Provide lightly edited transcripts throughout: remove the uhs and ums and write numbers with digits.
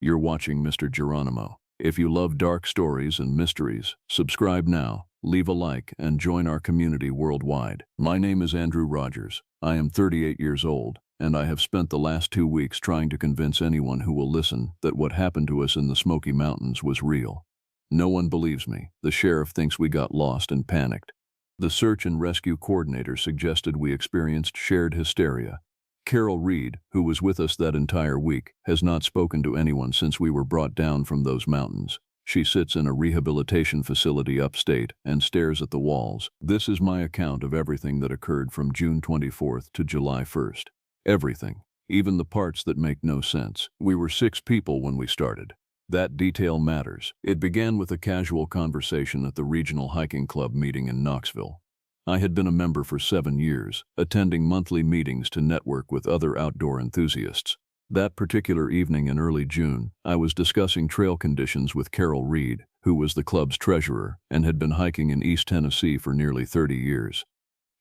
You're watching Mr. Geronimo. If you love dark stories and mysteries, subscribe now, leave a like, and join our community worldwide. My name is Andrew Rogers. I am 38 years old, and I have spent the last 2 weeks trying to convince anyone who will listen that what happened to us in the Smoky Mountains was real. No one believes me. The sheriff thinks we got lost and panicked. The search and rescue coordinator suggested we experienced shared hysteria. Carol Reed, who was with us that entire week, has not spoken to anyone since we were brought down from those mountains. She sits in a rehabilitation facility upstate and stares at the walls. This is my account of everything that occurred from June 24th to July 1st. Everything, even the parts that make no sense. We were 6 people when we started. That detail matters. It began with a casual conversation at the regional hiking club meeting in Knoxville. I had been a member for 7 years, attending monthly meetings to network with other outdoor enthusiasts. That particular evening in early June, I was discussing trail conditions with Carol Reed, who was the club's treasurer and had been hiking in East Tennessee for nearly 30 years.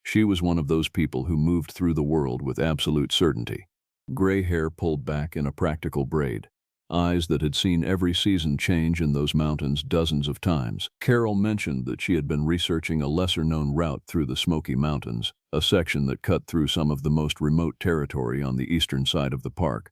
She was one of those people who moved through the world with absolute certainty. Gray hair pulled back in a practical braid. Eyes that had seen every season change in those mountains dozens of times. Carol mentioned that she had been researching a lesser-known route through the Smoky Mountains, a section that cut through some of the most remote territory on the eastern side of the park.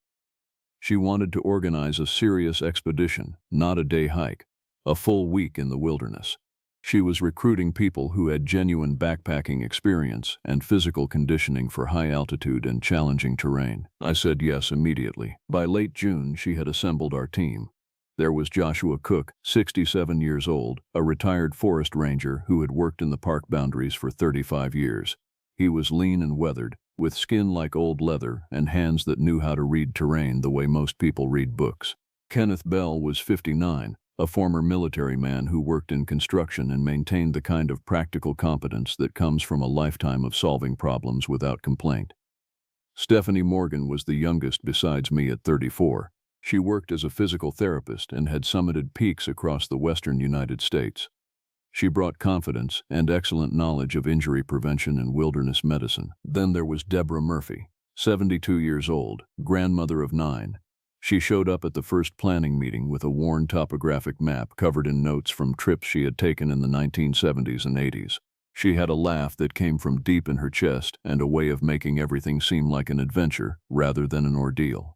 She wanted to organize a serious expedition, not a day hike, a full week in the wilderness. She was recruiting people who had genuine backpacking experience and physical conditioning for high altitude and challenging terrain. I said yes immediately. By late June, she had assembled our team. There was Joshua Cook, 67 years old, a retired forest ranger who had worked in the park boundaries for 35 years. He was lean and weathered, with skin like old leather and hands that knew how to read terrain the way most people read books. Kenneth Bell was 59. A former military man who worked in construction and maintained the kind of practical competence that comes from a lifetime of solving problems without complaint. Stephanie Morgan was the youngest besides me at 34. She worked as a physical therapist and had summited peaks across the western United States. She brought confidence and excellent knowledge of injury prevention and wilderness medicine. Then there was Deborah Murphy, 72 years old, grandmother of 9. She showed up at the first planning meeting with a worn topographic map covered in notes from trips she had taken in the 1970s and 80s. She had a laugh that came from deep in her chest and a way of making everything seem like an adventure rather than an ordeal.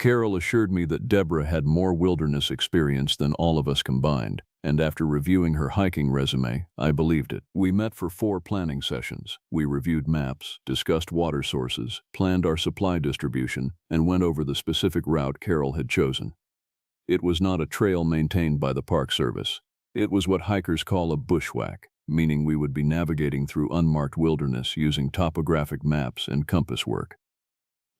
Carol assured me that Deborah had more wilderness experience than all of us combined, and after reviewing her hiking resume, I believed it. We met for 4 planning sessions. We reviewed maps, discussed water sources, planned our supply distribution, and went over the specific route Carol had chosen. It was not a trail maintained by the Park Service. It was what hikers call a bushwhack, meaning we would be navigating through unmarked wilderness using topographic maps and compass work.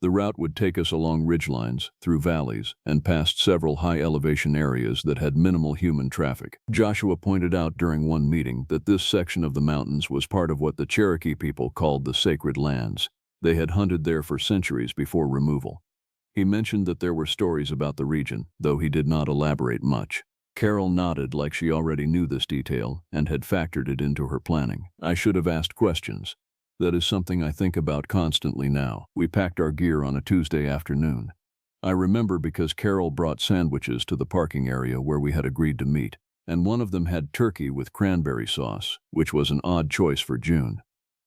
The route would take us along ridgelines, through valleys, and past several high-elevation areas that had minimal human traffic. Joshua pointed out during one meeting that this section of the mountains was part of what the Cherokee people called the Sacred Lands. They had hunted there for centuries before removal. He mentioned that there were stories about the region, though he did not elaborate much. Carol nodded like she already knew this detail and had factored it into her planning. I should have asked questions. That is something I think about constantly now. We packed our gear on a Tuesday afternoon. I remember because Carol brought sandwiches to the parking area where we had agreed to meet, and one of them had turkey with cranberry sauce, which was an odd choice for June.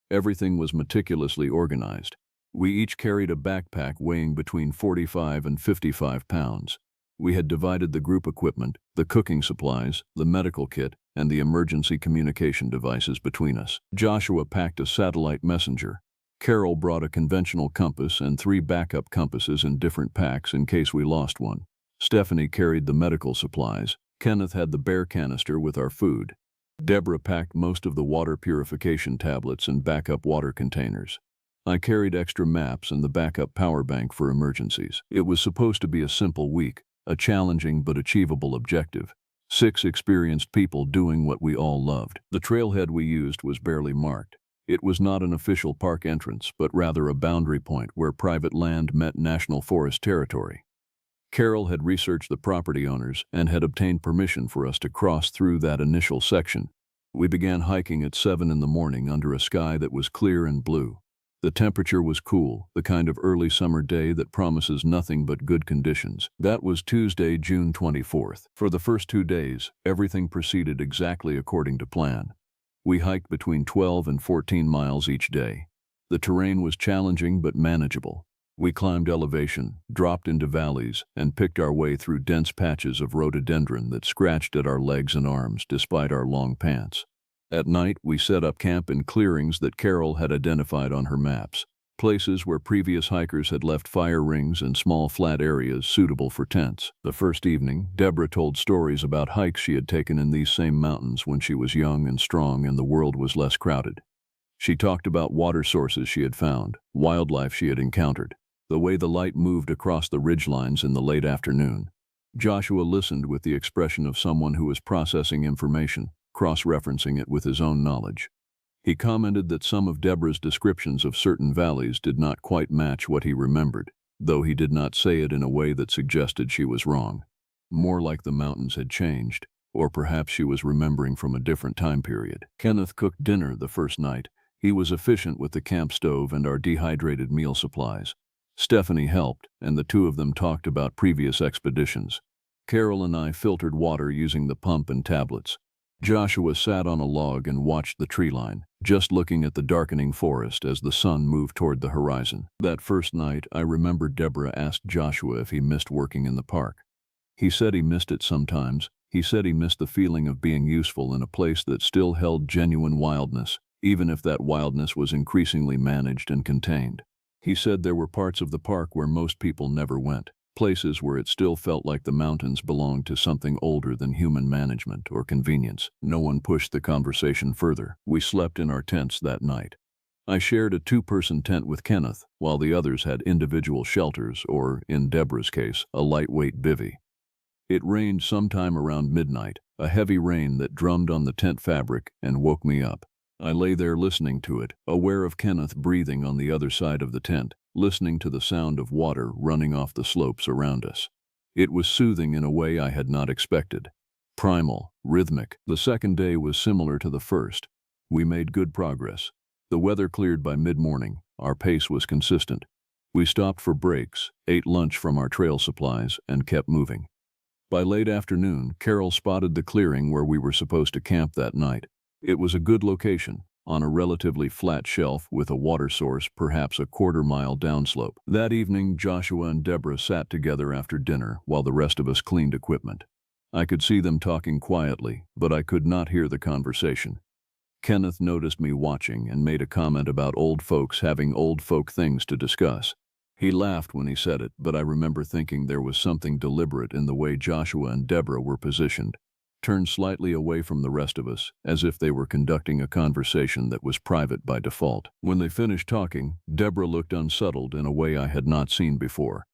Everything was meticulously organized. We each carried a backpack weighing between 45 and 55 pounds. We had divided the group equipment, the cooking supplies, the medical kit, and the emergency communication devices between us. Joshua packed a satellite messenger. Carol brought a conventional compass and 3 backup compasses in different packs in case we lost one. Stephanie carried the medical supplies. Kenneth had the bear canister with our food. Deborah packed most of the water purification tablets and backup water containers. I carried extra maps and the backup power bank for emergencies. It was supposed to be a simple week, a challenging but achievable objective. 6 experienced people doing what we all loved. The trailhead we used was barely marked. It was not an official park entrance, but rather a boundary point where private land met national forest territory. Carol had researched the property owners and had obtained permission for us to cross through that initial section. We began hiking at 7 in the morning under a sky that was clear and blue. The temperature was cool, the kind of early summer day that promises nothing but good conditions. That was Tuesday, June 24th. For the first 2 days, everything proceeded exactly according to plan. We hiked between 12 and 14 miles each day. The terrain was challenging but manageable. We climbed elevation, dropped into valleys, and picked our way through dense patches of rhododendron that scratched at our legs and arms despite our long pants. At night, we set up camp in clearings that Carol had identified on her maps, places where previous hikers had left fire rings and small flat areas suitable for tents. The first evening, Deborah told stories about hikes she had taken in these same mountains when she was young and strong and the world was less crowded. She talked about water sources she had found, wildlife she had encountered, the way the light moved across the ridgelines in the late afternoon. Joshua listened with the expression of someone who was processing information, cross-referencing it with his own knowledge. He commented that some of Deborah's descriptions of certain valleys did not quite match what he remembered, though he did not say it in a way that suggested she was wrong. More like the mountains had changed, or perhaps she was remembering from a different time period. Kenneth cooked dinner the first night. He was efficient with the camp stove and our dehydrated meal supplies. Stephanie helped, and the two of them talked about previous expeditions. Carol and I filtered water using the pump and tablets. Joshua sat on a log and watched the tree line, just looking at the darkening forest as the sun moved toward the horizon. That first night, I remembered Deborah asked Joshua if he missed working in the park. He said he missed it sometimes. He said he missed the feeling of being useful in a place that still held genuine wildness, even if that wildness was increasingly managed and contained. He said there were parts of the park where most people never went, places where it still felt like the mountains belonged to something older than human management or convenience. No one pushed the conversation further. We slept in our tents that night. I shared a 2-person tent with Kenneth, while the others had individual shelters or, in Deborah's case, a lightweight bivvy. It rained sometime around midnight, a heavy rain that drummed on the tent fabric and woke me up. I lay there listening to it, aware of Kenneth breathing on the other side of the tent, listening to the sound of water running off the slopes around us. It was soothing in a way I had not expected. Primal, rhythmic. The second day was similar to the first. We made good progress. The weather cleared by mid-morning. Our pace was consistent. We stopped for breaks, ate lunch from our trail supplies, and kept moving. By late afternoon, Carol spotted the clearing where we were supposed to camp that night. It was a good location, on a relatively flat shelf with a water source perhaps a quarter-mile downslope. That evening, Joshua and Deborah sat together after dinner while the rest of us cleaned equipment. I could see them talking quietly, but I could not hear the conversation. Kenneth noticed me watching and made a comment about old folks having old folk things to discuss. He laughed when he said it, but I remember thinking there was something deliberate in the way Joshua and Deborah were positioned, turned slightly away from the rest of us, as if they were conducting a conversation that was private by default. When they finished talking, Deborah looked unsettled in a way I had not seen before.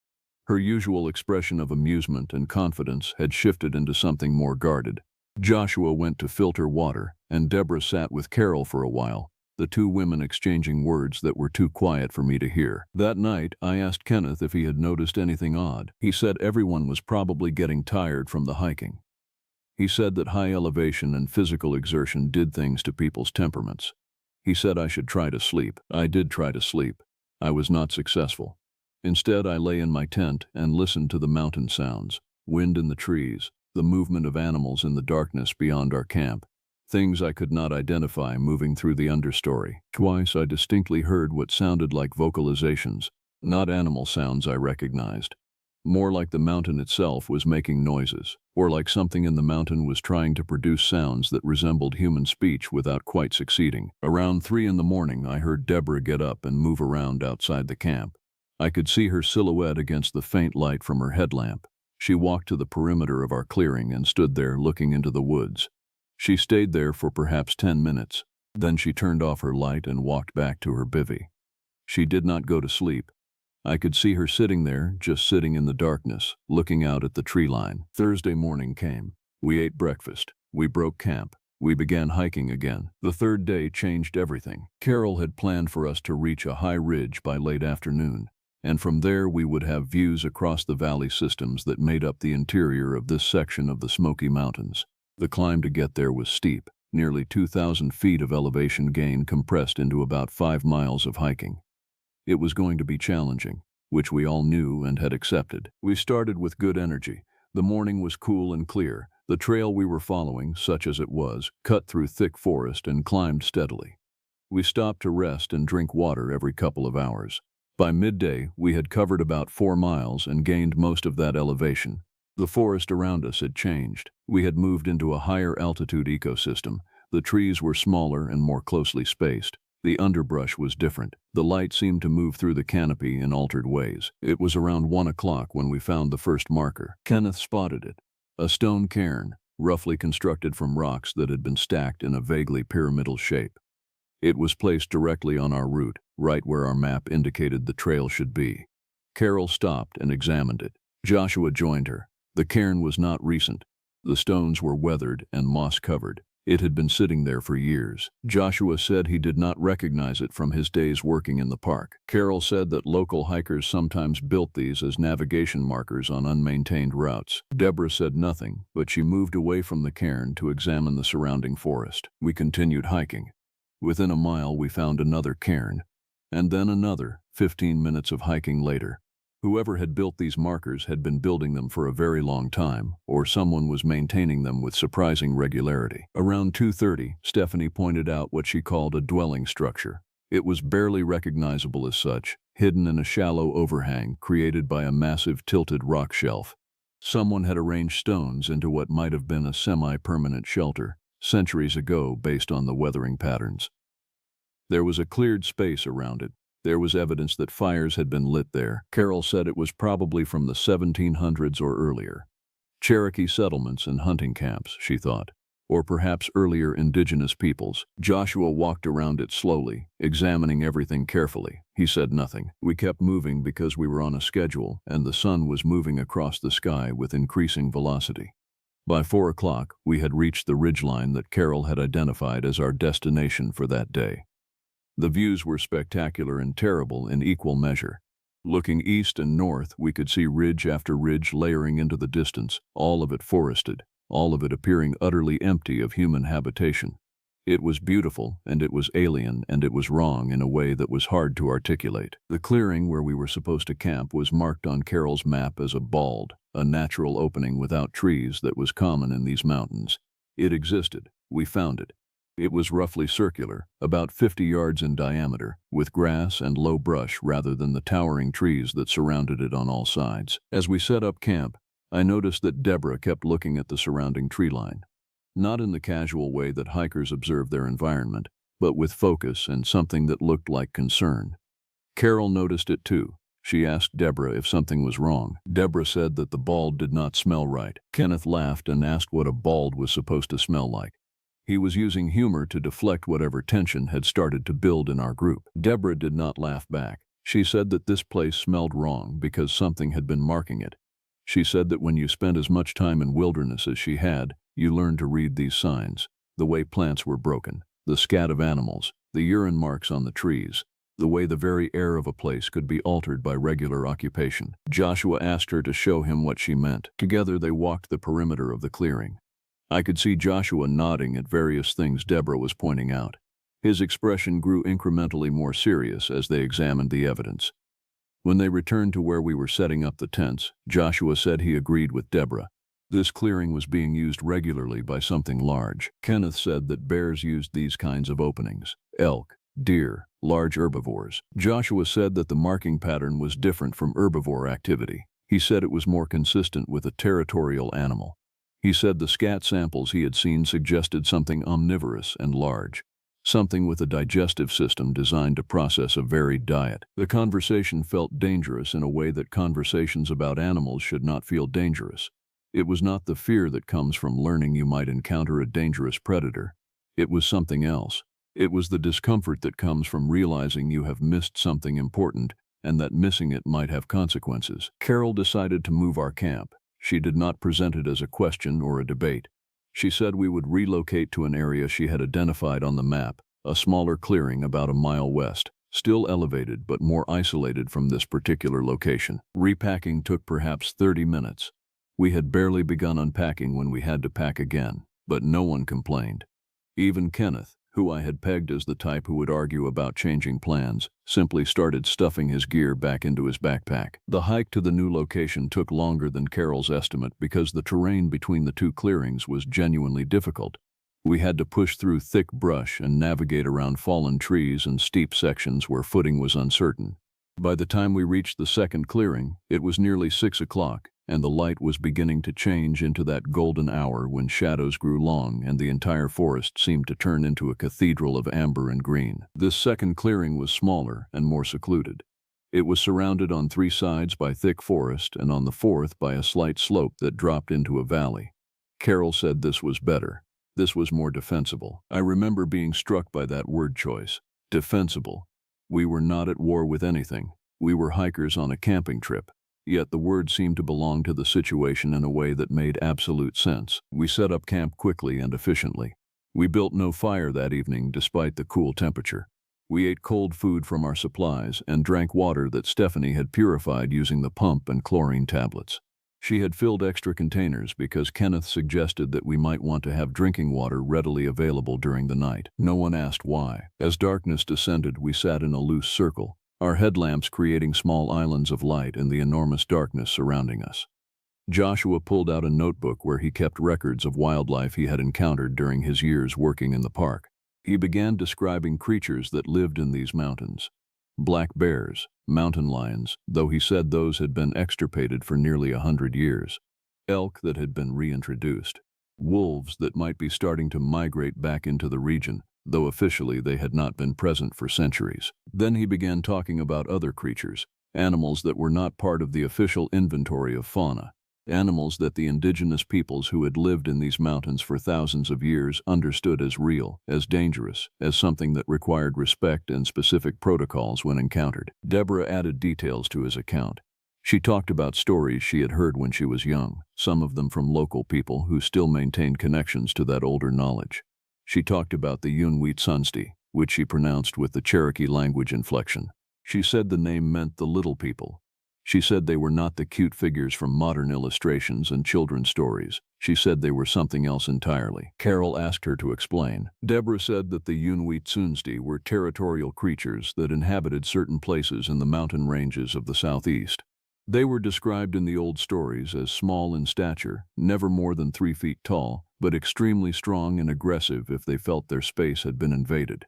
Her usual expression of amusement and confidence had shifted into something more guarded. Joshua went to filter water, and Deborah sat with Carol for a while, the two women exchanging words that were too quiet for me to hear. That night, I asked Kenneth if he had noticed anything odd. He said everyone was probably getting tired from the hiking. He said that high elevation and physical exertion did things to people's temperaments. He said I should try to sleep. I did try to sleep. I was not successful. Instead, I lay in my tent and listened to the mountain sounds, wind in the trees, the movement of animals in the darkness beyond our camp, things I could not identify moving through the understory. Twice I distinctly heard what sounded like vocalizations, not animal sounds I recognized. More like the mountain itself was making noises, or like something in the mountain was trying to produce sounds that resembled human speech without quite succeeding. Around 3 in the morning, I heard Deborah get up and move around outside the camp. I could see her silhouette against the faint light from her headlamp. She walked to the perimeter of our clearing and stood there looking into the woods. She stayed there for perhaps 10 minutes. Then she turned off her light and walked back to her bivvy. She did not go to sleep. I could see her sitting there, just sitting in the darkness, looking out at the tree line. Thursday morning came. We ate breakfast. We broke camp. We began hiking again. The third day changed everything. Carol had planned for us to reach a high ridge by late afternoon, and from there we would have views across the valley systems that made up the interior of this section of the Smoky Mountains. The climb to get there was steep, nearly 2,000 feet of elevation gain compressed into about 5 miles of hiking. It was going to be challenging, which we all knew and had accepted. We started with good energy. The morning was cool and clear. The trail we were following, such as it was, cut through thick forest and climbed steadily. We stopped to rest and drink water every couple of hours. By midday, we had covered about 4 miles and gained most of that elevation. The forest around us had changed. We had moved into a higher altitude ecosystem. The trees were smaller and more closely spaced. The underbrush was different. The light seemed to move through the canopy in altered ways. It was around 1 o'clock when we found the first marker. Kenneth spotted it. A stone cairn, roughly constructed from rocks that had been stacked in a vaguely pyramidal shape. It was placed directly on our route, right where our map indicated the trail should be. Carol stopped and examined it. Joshua joined her. The cairn was not recent. The stones were weathered and moss-covered. It had been sitting there for years. Joshua said he did not recognize it from his days working in the park. Carol said that local hikers sometimes built these as navigation markers on unmaintained routes. Deborah said nothing, but she moved away from the cairn to examine the surrounding forest. We continued hiking. Within a mile, we found another cairn, and then another, 15 minutes of hiking later. Whoever had built these markers had been building them for a very long time, or someone was maintaining them with surprising regularity. Around 2:30, Stephanie pointed out what she called a dwelling structure. It was barely recognizable as such, hidden in a shallow overhang created by a massive tilted rock shelf. Someone had arranged stones into what might have been a semi-permanent shelter, centuries ago based on the weathering patterns. There was a cleared space around it. There was evidence that fires had been lit there. Carol said it was probably from the 1700s or earlier. Cherokee settlements and hunting camps, she thought, or perhaps earlier indigenous peoples. Joshua walked around it slowly, examining everything carefully. He said nothing. We kept moving because we were on a schedule, and the sun was moving across the sky with increasing velocity. By 4 o'clock, we had reached the ridgeline that Carol had identified as our destination for that day. The views were spectacular and terrible in equal measure. Looking east and north, we could see ridge after ridge layering into the distance, all of it forested, all of it appearing utterly empty of human habitation. It was beautiful, and it was alien, and it was wrong in a way that was hard to articulate. The clearing where we were supposed to camp was marked on Carol's map as a bald, a natural opening without trees that was common in these mountains. It existed. We found it. It was roughly circular, about 50 yards in diameter, with grass and low brush rather than the towering trees that surrounded it on all sides. As we set up camp, I noticed that Deborah kept looking at the surrounding tree line. Not in the casual way that hikers observe their environment, but with focus and something that looked like concern. Carol noticed it too. She asked Deborah if something was wrong. Deborah said that the bald did not smell right. Kenneth laughed and asked what a bald was supposed to smell like. He was using humor to deflect whatever tension had started to build in our group. Deborah did not laugh back. She said that this place smelled wrong because something had been marking it. She said that when you spent as much time in wilderness as she had, you learned to read these signs: the way plants were broken, the scat of animals, the urine marks on the trees, the way the very air of a place could be altered by regular occupation. Joshua asked her to show him what she meant. Together they walked the perimeter of the clearing. I could see Joshua nodding at various things Deborah was pointing out. His expression grew incrementally more serious as they examined the evidence. When they returned to where we were setting up the tents, Joshua said he agreed with Deborah. This clearing was being used regularly by something large. Kenneth said that bears used these kinds of openings. Elk, deer, large herbivores. Joshua said that the marking pattern was different from herbivore activity. He said it was more consistent with a territorial animal. He said the scat samples he had seen suggested something omnivorous and large, something with a digestive system designed to process a varied diet. The conversation felt dangerous in a way that conversations about animals should not feel dangerous. It was not the fear that comes from learning you might encounter a dangerous predator. It was something else. It was the discomfort that comes from realizing you have missed something important and that missing it might have consequences. Carol decided to move our camp. She did not present it as a question or a debate. She said we would relocate to an area she had identified on the map, a smaller clearing about a mile west, still elevated but more isolated from this particular location. Repacking took perhaps 30 minutes. We had barely begun unpacking when we had to pack again, but no one complained. Even Kenneth, who I had pegged as the type who would argue about changing plans, simply started stuffing his gear back into his backpack. The hike to the new location took longer than Carol's estimate because the terrain between the two clearings was genuinely difficult. We had to push through thick brush and navigate around fallen trees and steep sections where footing was uncertain. By the time we reached the second clearing, it was nearly 6 o'clock, and the light was beginning to change into that golden hour when shadows grew long and the entire forest seemed to turn into a cathedral of amber and green. This second clearing was smaller and more secluded. It was surrounded on 3 sides by thick forest and on the 4th by a slight slope that dropped into a valley. Carol said this was better. This was more defensible. I remember being struck by that word choice. Defensible. We were not at war with anything. We were hikers on a camping trip. Yet the word seemed to belong to the situation in a way that made absolute sense. We set up camp quickly and efficiently. We built no fire that evening despite the cool temperature. We ate cold food from our supplies and drank water that Stephanie had purified using the pump and chlorine tablets. She had filled extra containers because Kenneth suggested that we might want to have drinking water readily available during the night. No one asked why. As darkness descended, we sat in a loose circle, our headlamps creating small islands of light in the enormous darkness surrounding us. Joshua pulled out a notebook where he kept records of wildlife he had encountered during his years working in the park. He began describing creatures that lived in these mountains. Black bears, mountain lions, though he said those had been extirpated for nearly 100 years. Elk that had been reintroduced. Wolves that might be starting to migrate back into the region, though officially they had not been present for centuries. Then he began talking about other creatures, animals that were not part of the official inventory of fauna, animals that the indigenous peoples who had lived in these mountains for thousands of years understood as real, as dangerous, as something that required respect and specific protocols when encountered. Deborah added details to his account. She talked about stories she had heard when she was young, some of them from local people who still maintained connections to that older knowledge. She talked about the unforgettable, which she pronounced with the Cherokee language inflection. She said the name meant the little people. She said they were not the cute figures from modern illustrations and children's stories. She said they were something else entirely. Carol asked her to explain. Deborah said that the unforgettable were territorial creatures that inhabited certain places in the mountain ranges of the southeast. They were described in the old stories as small in stature, never more than 3 feet tall, but extremely strong and aggressive if they felt their space had been invaded.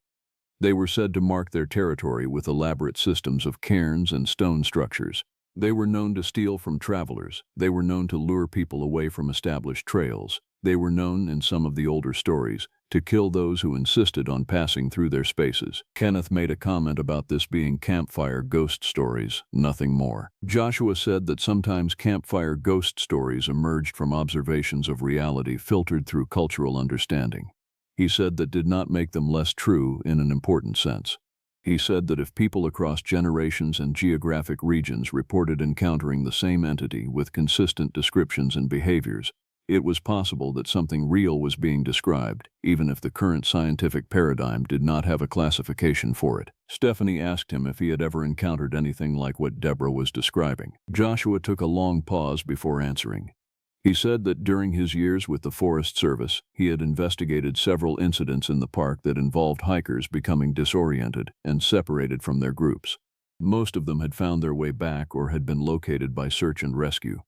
They were said to mark their territory with elaborate systems of cairns and stone structures. They were known to steal from travelers. They were known to lure people away from established trails. They were known, in some of the older stories, to kill those who insisted on passing through their spaces. Kenneth made a comment about this being campfire ghost stories, nothing more. Joshua said that sometimes campfire ghost stories emerged from observations of reality filtered through cultural understanding. He said that did not make them less true in an important sense. He said that if people across generations and geographic regions reported encountering the same entity with consistent descriptions and behaviors, it was possible that something real was being described, even if the current scientific paradigm did not have a classification for it. Stephanie asked him if he had ever encountered anything like what Deborah was describing. Joshua took a long pause before answering. He said that during his years with the Forest Service, he had investigated several incidents in the park that involved hikers becoming disoriented and separated from their groups. Most of them had found their way back or had been located by search and rescue.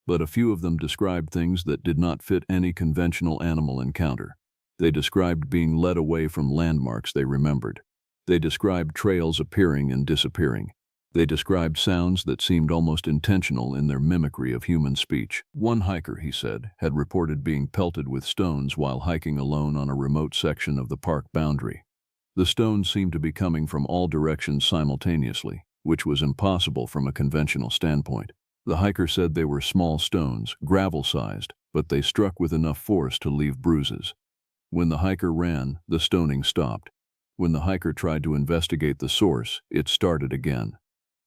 But a few of them described things that did not fit any conventional animal encounter. They described being led away from landmarks they remembered. They described trails appearing and disappearing. They described sounds that seemed almost intentional in their mimicry of human speech. One hiker, he said, had reported being pelted with stones while hiking alone on a remote section of the park boundary. The stones seemed to be coming from all directions simultaneously, which was impossible from a conventional standpoint. The hiker said they were small stones, gravel-sized, but they struck with enough force to leave bruises. When the hiker ran, the stoning stopped. When the hiker tried to investigate the source, it started again.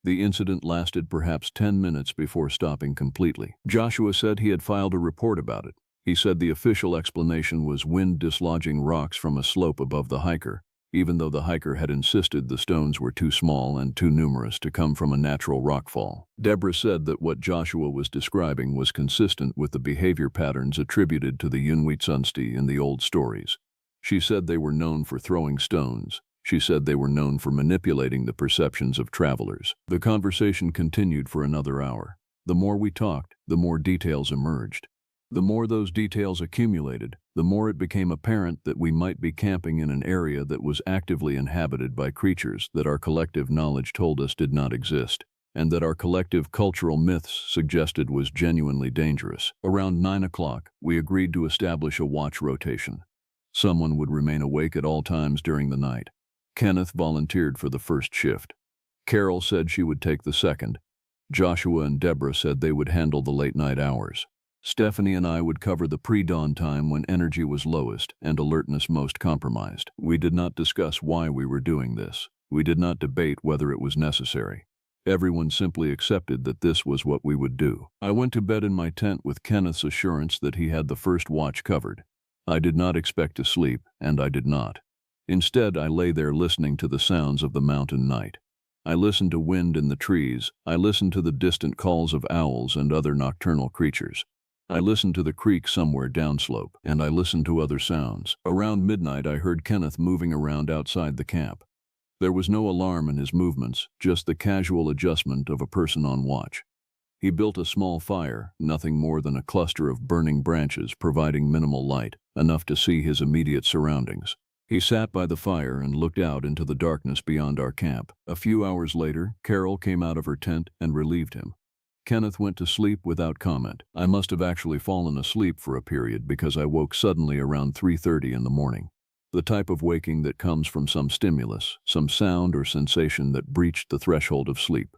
The incident lasted perhaps 10 minutes before stopping completely. Joshua said he had filed a report about it. He said the official explanation was wind dislodging rocks from a slope above the hiker, even though the hiker had insisted the stones were too small and too numerous to come from a natural rockfall. Deborah said that what Joshua was describing was consistent with the behavior patterns attributed to the unforgettable in the old stories. She said they were known for throwing stones. She said they were known for manipulating the perceptions of travelers. The conversation continued for another hour. The more we talked, the more details emerged. The more those details accumulated, the more it became apparent that we might be camping in an area that was actively inhabited by creatures that our collective knowledge told us did not exist, and that our collective cultural myths suggested was genuinely dangerous. Around 9 o'clock, we agreed to establish a watch rotation. Someone would remain awake at all times during the night. Kenneth volunteered for the first shift. Carol said she would take the second. Joshua and Deborah said they would handle the late-night hours. Stephanie and I would cover the pre-dawn time when energy was lowest and alertness most compromised. We did not discuss why we were doing this. We did not debate whether it was necessary. Everyone simply accepted that this was what we would do. I went to bed in my tent with Kenneth's assurance that he had the first watch covered. I did not expect to sleep, and I did not. Instead, I lay there listening to the sounds of the mountain night. I listened to wind in the trees. I listened to the distant calls of owls and other nocturnal creatures. I listened to the creek somewhere downslope, and I listened to other sounds. Around midnight, I heard Kenneth moving around outside the camp. There was no alarm in his movements, just the casual adjustment of a person on watch. He built a small fire, nothing more than a cluster of burning branches providing minimal light, enough to see his immediate surroundings. He sat by the fire and looked out into the darkness beyond our camp. A few hours later, Carol came out of her tent and relieved him. Kenneth went to sleep without comment. I must have actually fallen asleep for a period because I woke suddenly around 3:30 in the morning. The type of waking that comes from some stimulus, some sound or sensation that breached the threshold of sleep.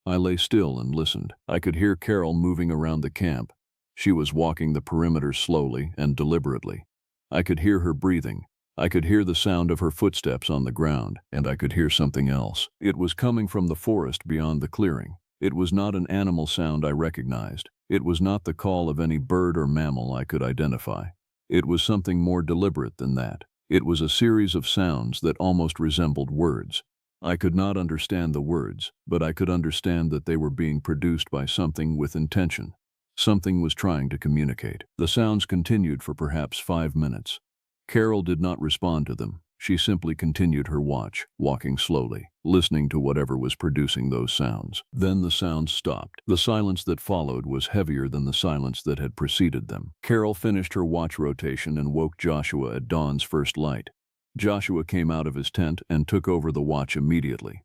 I lay still and listened. I could hear Carol moving around the camp. She was walking the perimeter slowly and deliberately. I could hear her breathing. I could hear the sound of her footsteps on the ground, and I could hear something else. It was coming from the forest beyond the clearing. It was not an animal sound I recognized. It was not the call of any bird or mammal I could identify. It was something more deliberate than that. It was a series of sounds that almost resembled words. I could not understand the words, but I could understand that they were being produced by something with intention. Something was trying to communicate. The sounds continued for perhaps 5 minutes. Carol did not respond to them. She simply continued her watch, walking slowly, listening to whatever was producing those sounds. Then the sounds stopped. The silence that followed was heavier than the silence that had preceded them. Carol finished her watch rotation and woke Joshua at dawn's first light. Joshua came out of his tent and took over the watch immediately.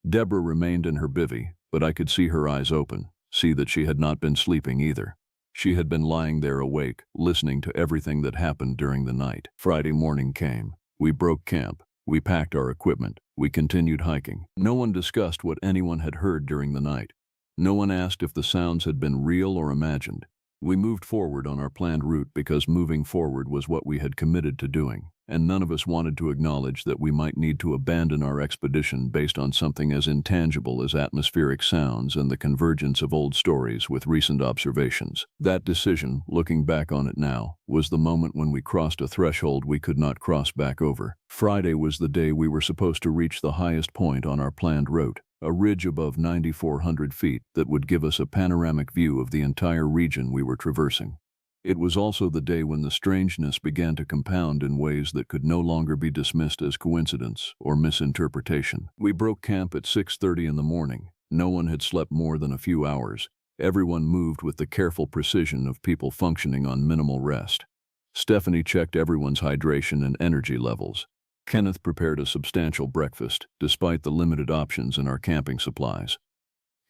Deborah remained in her bivvy, but I could see her eyes open, see that she had not been sleeping either. She had been lying there awake, listening to everything that happened during the night. Friday morning came. We broke camp. We packed our equipment. We continued hiking. No one discussed what anyone had heard during the night. No one asked if the sounds had been real or imagined. We moved forward on our planned route because moving forward was what we had committed to doing, and none of us wanted to acknowledge that we might need to abandon our expedition based on something as intangible as atmospheric sounds and the convergence of old stories with recent observations. That decision, looking back on it now, was the moment when we crossed a threshold we could not cross back over. Friday was the day we were supposed to reach the highest point on our planned route, a ridge above 9,400 feet that would give us a panoramic view of the entire region we were traversing. It was also the day when the strangeness began to compound in ways that could no longer be dismissed as coincidence or misinterpretation. We broke camp at 6:30 in the morning. No one had slept more than a few hours. Everyone moved with the careful precision of people functioning on minimal rest. Stephanie checked everyone's hydration and energy levels. Kenneth prepared a substantial breakfast, despite the limited options in our camping supplies.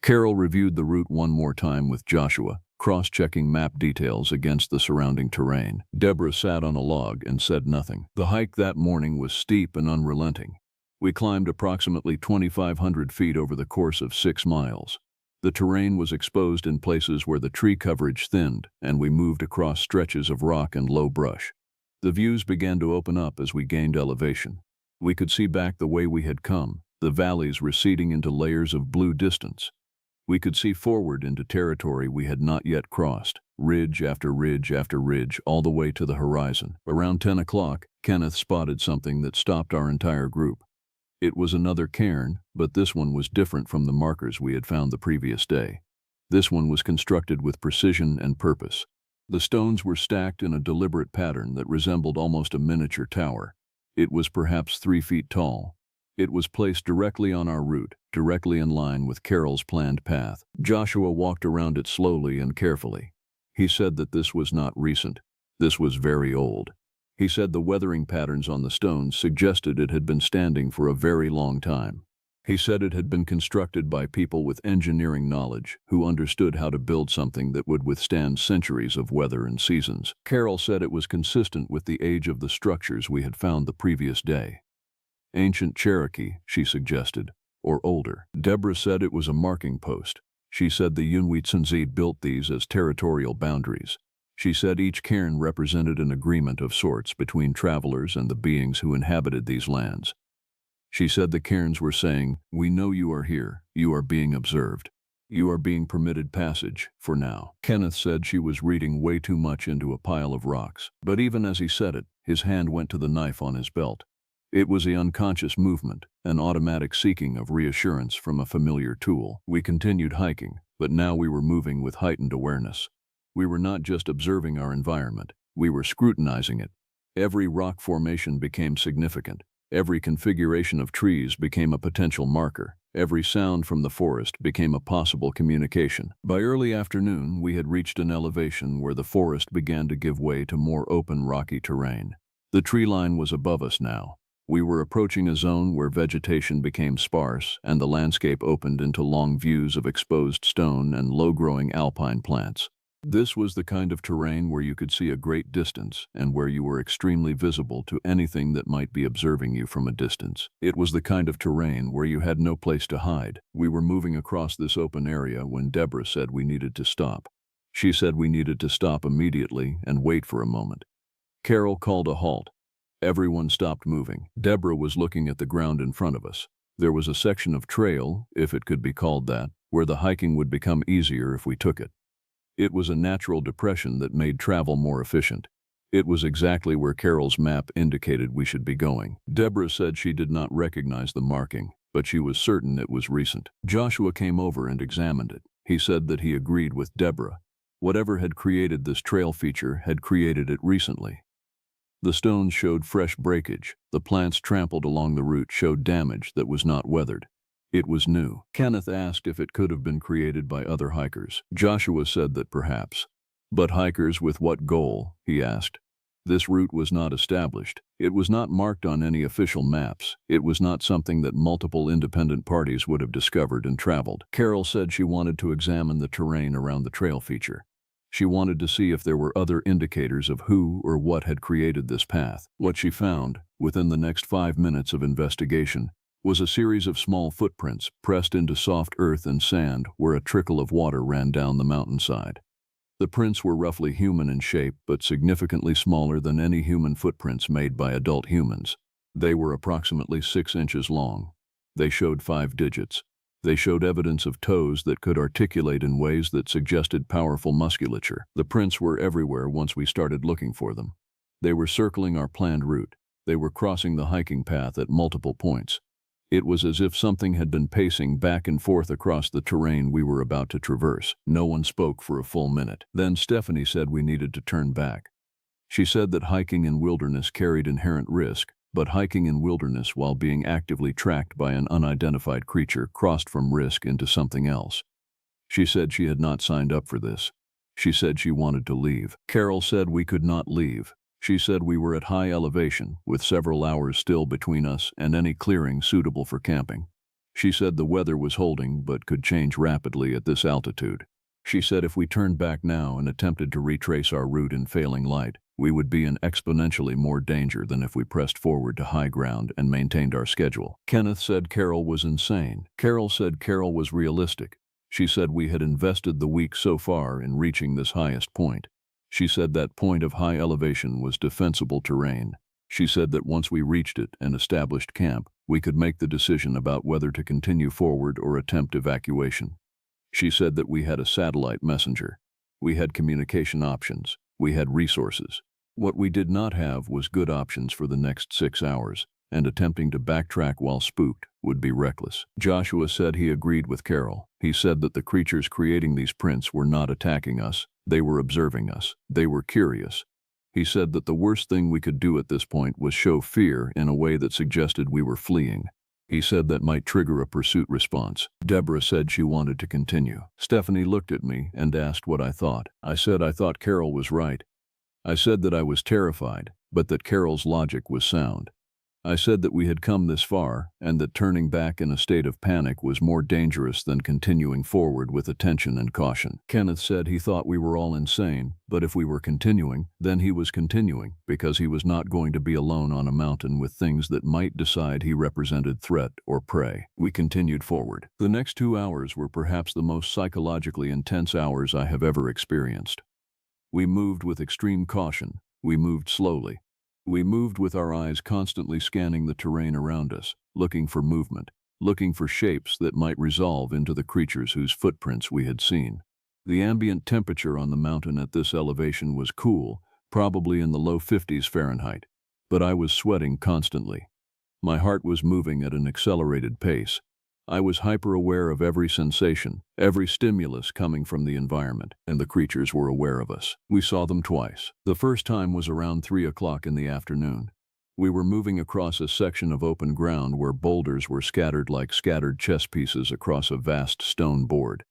Carol reviewed the route one more time with Joshua, cross-checking map details against the surrounding terrain. Deborah sat on a log and said nothing. The hike that morning was steep and unrelenting. We climbed approximately 2,500 feet over the course of 6 miles. The terrain was exposed in places where the tree coverage thinned, and we moved across stretches of rock and low brush. The views began to open up as we gained elevation. We could see back the way we had come, the valleys receding into layers of blue distance. We could see forward into territory we had not yet crossed, ridge after ridge after ridge, all the way to the horizon. Around 10 o'clock, Kenneth spotted something that stopped our entire group. It was another cairn, but this one was different from the markers we had found the previous day. This one was constructed with precision and purpose. The stones were stacked in a deliberate pattern that resembled almost a miniature tower. It was perhaps 3 feet tall. It was placed directly on our route, directly in line with Carol's planned path. Joshua walked around it slowly and carefully. He said that this was not recent. This was very old. He said the weathering patterns on the stones suggested it had been standing for a very long time. He said it had been constructed by people with engineering knowledge who understood how to build something that would withstand centuries of weather and seasons. Carol said it was consistent with the age of the structures we had found the previous day. Ancient Cherokee, she suggested, or older. Deborah said it was a marking post. She said the Unwitsunzi built these as territorial boundaries. She said each cairn represented an agreement of sorts between travelers and the beings who inhabited these lands. She said the cairns were saying, "We know you are here. You are being observed. You are being permitted passage, for now." Kenneth said she was reading way too much into a pile of rocks. But even as he said it, his hand went to the knife on his belt. It was an unconscious movement, an automatic seeking of reassurance from a familiar tool. We continued hiking, but now we were moving with heightened awareness. We were not just observing our environment, we were scrutinizing it. Every rock formation became significant. Every configuration of trees became a potential marker. Every sound from the forest became a possible communication. By early afternoon, we had reached an elevation where the forest began to give way to more open rocky terrain. The tree line was above us now. We were approaching a zone where vegetation became sparse and the landscape opened into long views of exposed stone and low-growing alpine plants. This was the kind of terrain where you could see a great distance and where you were extremely visible to anything that might be observing you from a distance. It was the kind of terrain where you had no place to hide. We were moving across this open area when Deborah said we needed to stop. She said we needed to stop immediately and wait for a moment. Carol called a halt. Everyone stopped moving. Deborah was looking at the ground in front of us. There was a section of trail, if it could be called that, where the hiking would become easier if we took it. It was a natural depression that made travel more efficient. It was exactly where Carol's map indicated we should be going. Deborah said she did not recognize the marking, but she was certain it was recent. Joshua came over and examined it. He said that he agreed with Deborah. Whatever had created this trail feature had created it recently. The stones showed fresh breakage. The plants trampled along the route showed damage that was not weathered. It was new. Kenneth asked if it could have been created by other hikers. Joshua said that perhaps. But hikers with what goal? He asked. This route was not established. It was not marked on any official maps. It was not something that multiple independent parties would have discovered and traveled. Carol said she wanted to examine the terrain around the trail feature. She wanted to see if there were other indicators of who or what had created this path. What she found, within the next 5 minutes of investigation, was a series of small footprints pressed into soft earth and sand where a trickle of water ran down the mountainside. The prints were roughly human in shape but significantly smaller than any human footprints made by adult humans. They were approximately 6 inches long. They showed 5 digits. They showed evidence of toes that could articulate in ways that suggested powerful musculature. The prints were everywhere once we started looking for them. They were circling our planned route. They were crossing the hiking path at multiple points. It was as if something had been pacing back and forth across the terrain we were about to traverse. No one spoke for a full minute. Then Stephanie said we needed to turn back. She said that hiking in wilderness carried inherent risk, but hiking in wilderness while being actively tracked by an unidentified creature crossed from risk into something else. She said she had not signed up for this. She said she wanted to leave. Carol said we could not leave. She said we were at high elevation, with several hours still between us and any clearing suitable for camping. She said the weather was holding but could change rapidly at this altitude. She said if we turned back now and attempted to retrace our route in failing light, we would be in exponentially more danger than if we pressed forward to high ground and maintained our schedule. Kenneth said Carol was insane. Carol said Carol was realistic. She said we had invested the week so far in reaching this highest point. She said that point of high elevation was defensible terrain. She said that once we reached it and established camp, we could make the decision about whether to continue forward or attempt evacuation. She said that we had a satellite messenger. We had communication options. We had resources. What we did not have was good options for the next 6 hours, and attempting to backtrack while spooked would be reckless. Joshua said he agreed with Carol. He said that the creatures creating these prints were not attacking us, they were observing us, they were curious. He said that the worst thing we could do at this point was show fear in a way that suggested we were fleeing. He said that might trigger a pursuit response. Deborah said she wanted to continue. Stephanie looked at me and asked what I thought. I said I thought Carol was right. I said that I was terrified, but that Carol's logic was sound. I said that we had come this far, and that turning back in a state of panic was more dangerous than continuing forward with attention and caution. Kenneth said he thought we were all insane, but if we were continuing, then he was continuing, because he was not going to be alone on a mountain with things that might decide he represented threat or prey. We continued forward. The next 2 hours were perhaps the most psychologically intense hours I have ever experienced. We moved with extreme caution. We moved slowly. We moved with our eyes constantly scanning the terrain around us, looking for movement, looking for shapes that might resolve into the creatures whose footprints we had seen. The ambient temperature on the mountain at this elevation was cool, probably in the low 50s Fahrenheit, but I was sweating constantly. My heart was moving at an accelerated pace. I was hyper-aware of every sensation, every stimulus coming from the environment, and the creatures were aware of us. We saw them twice. The first time was around 3 o'clock in the afternoon. We were moving across a section of open ground where boulders were scattered like scattered chess pieces across a vast stone board.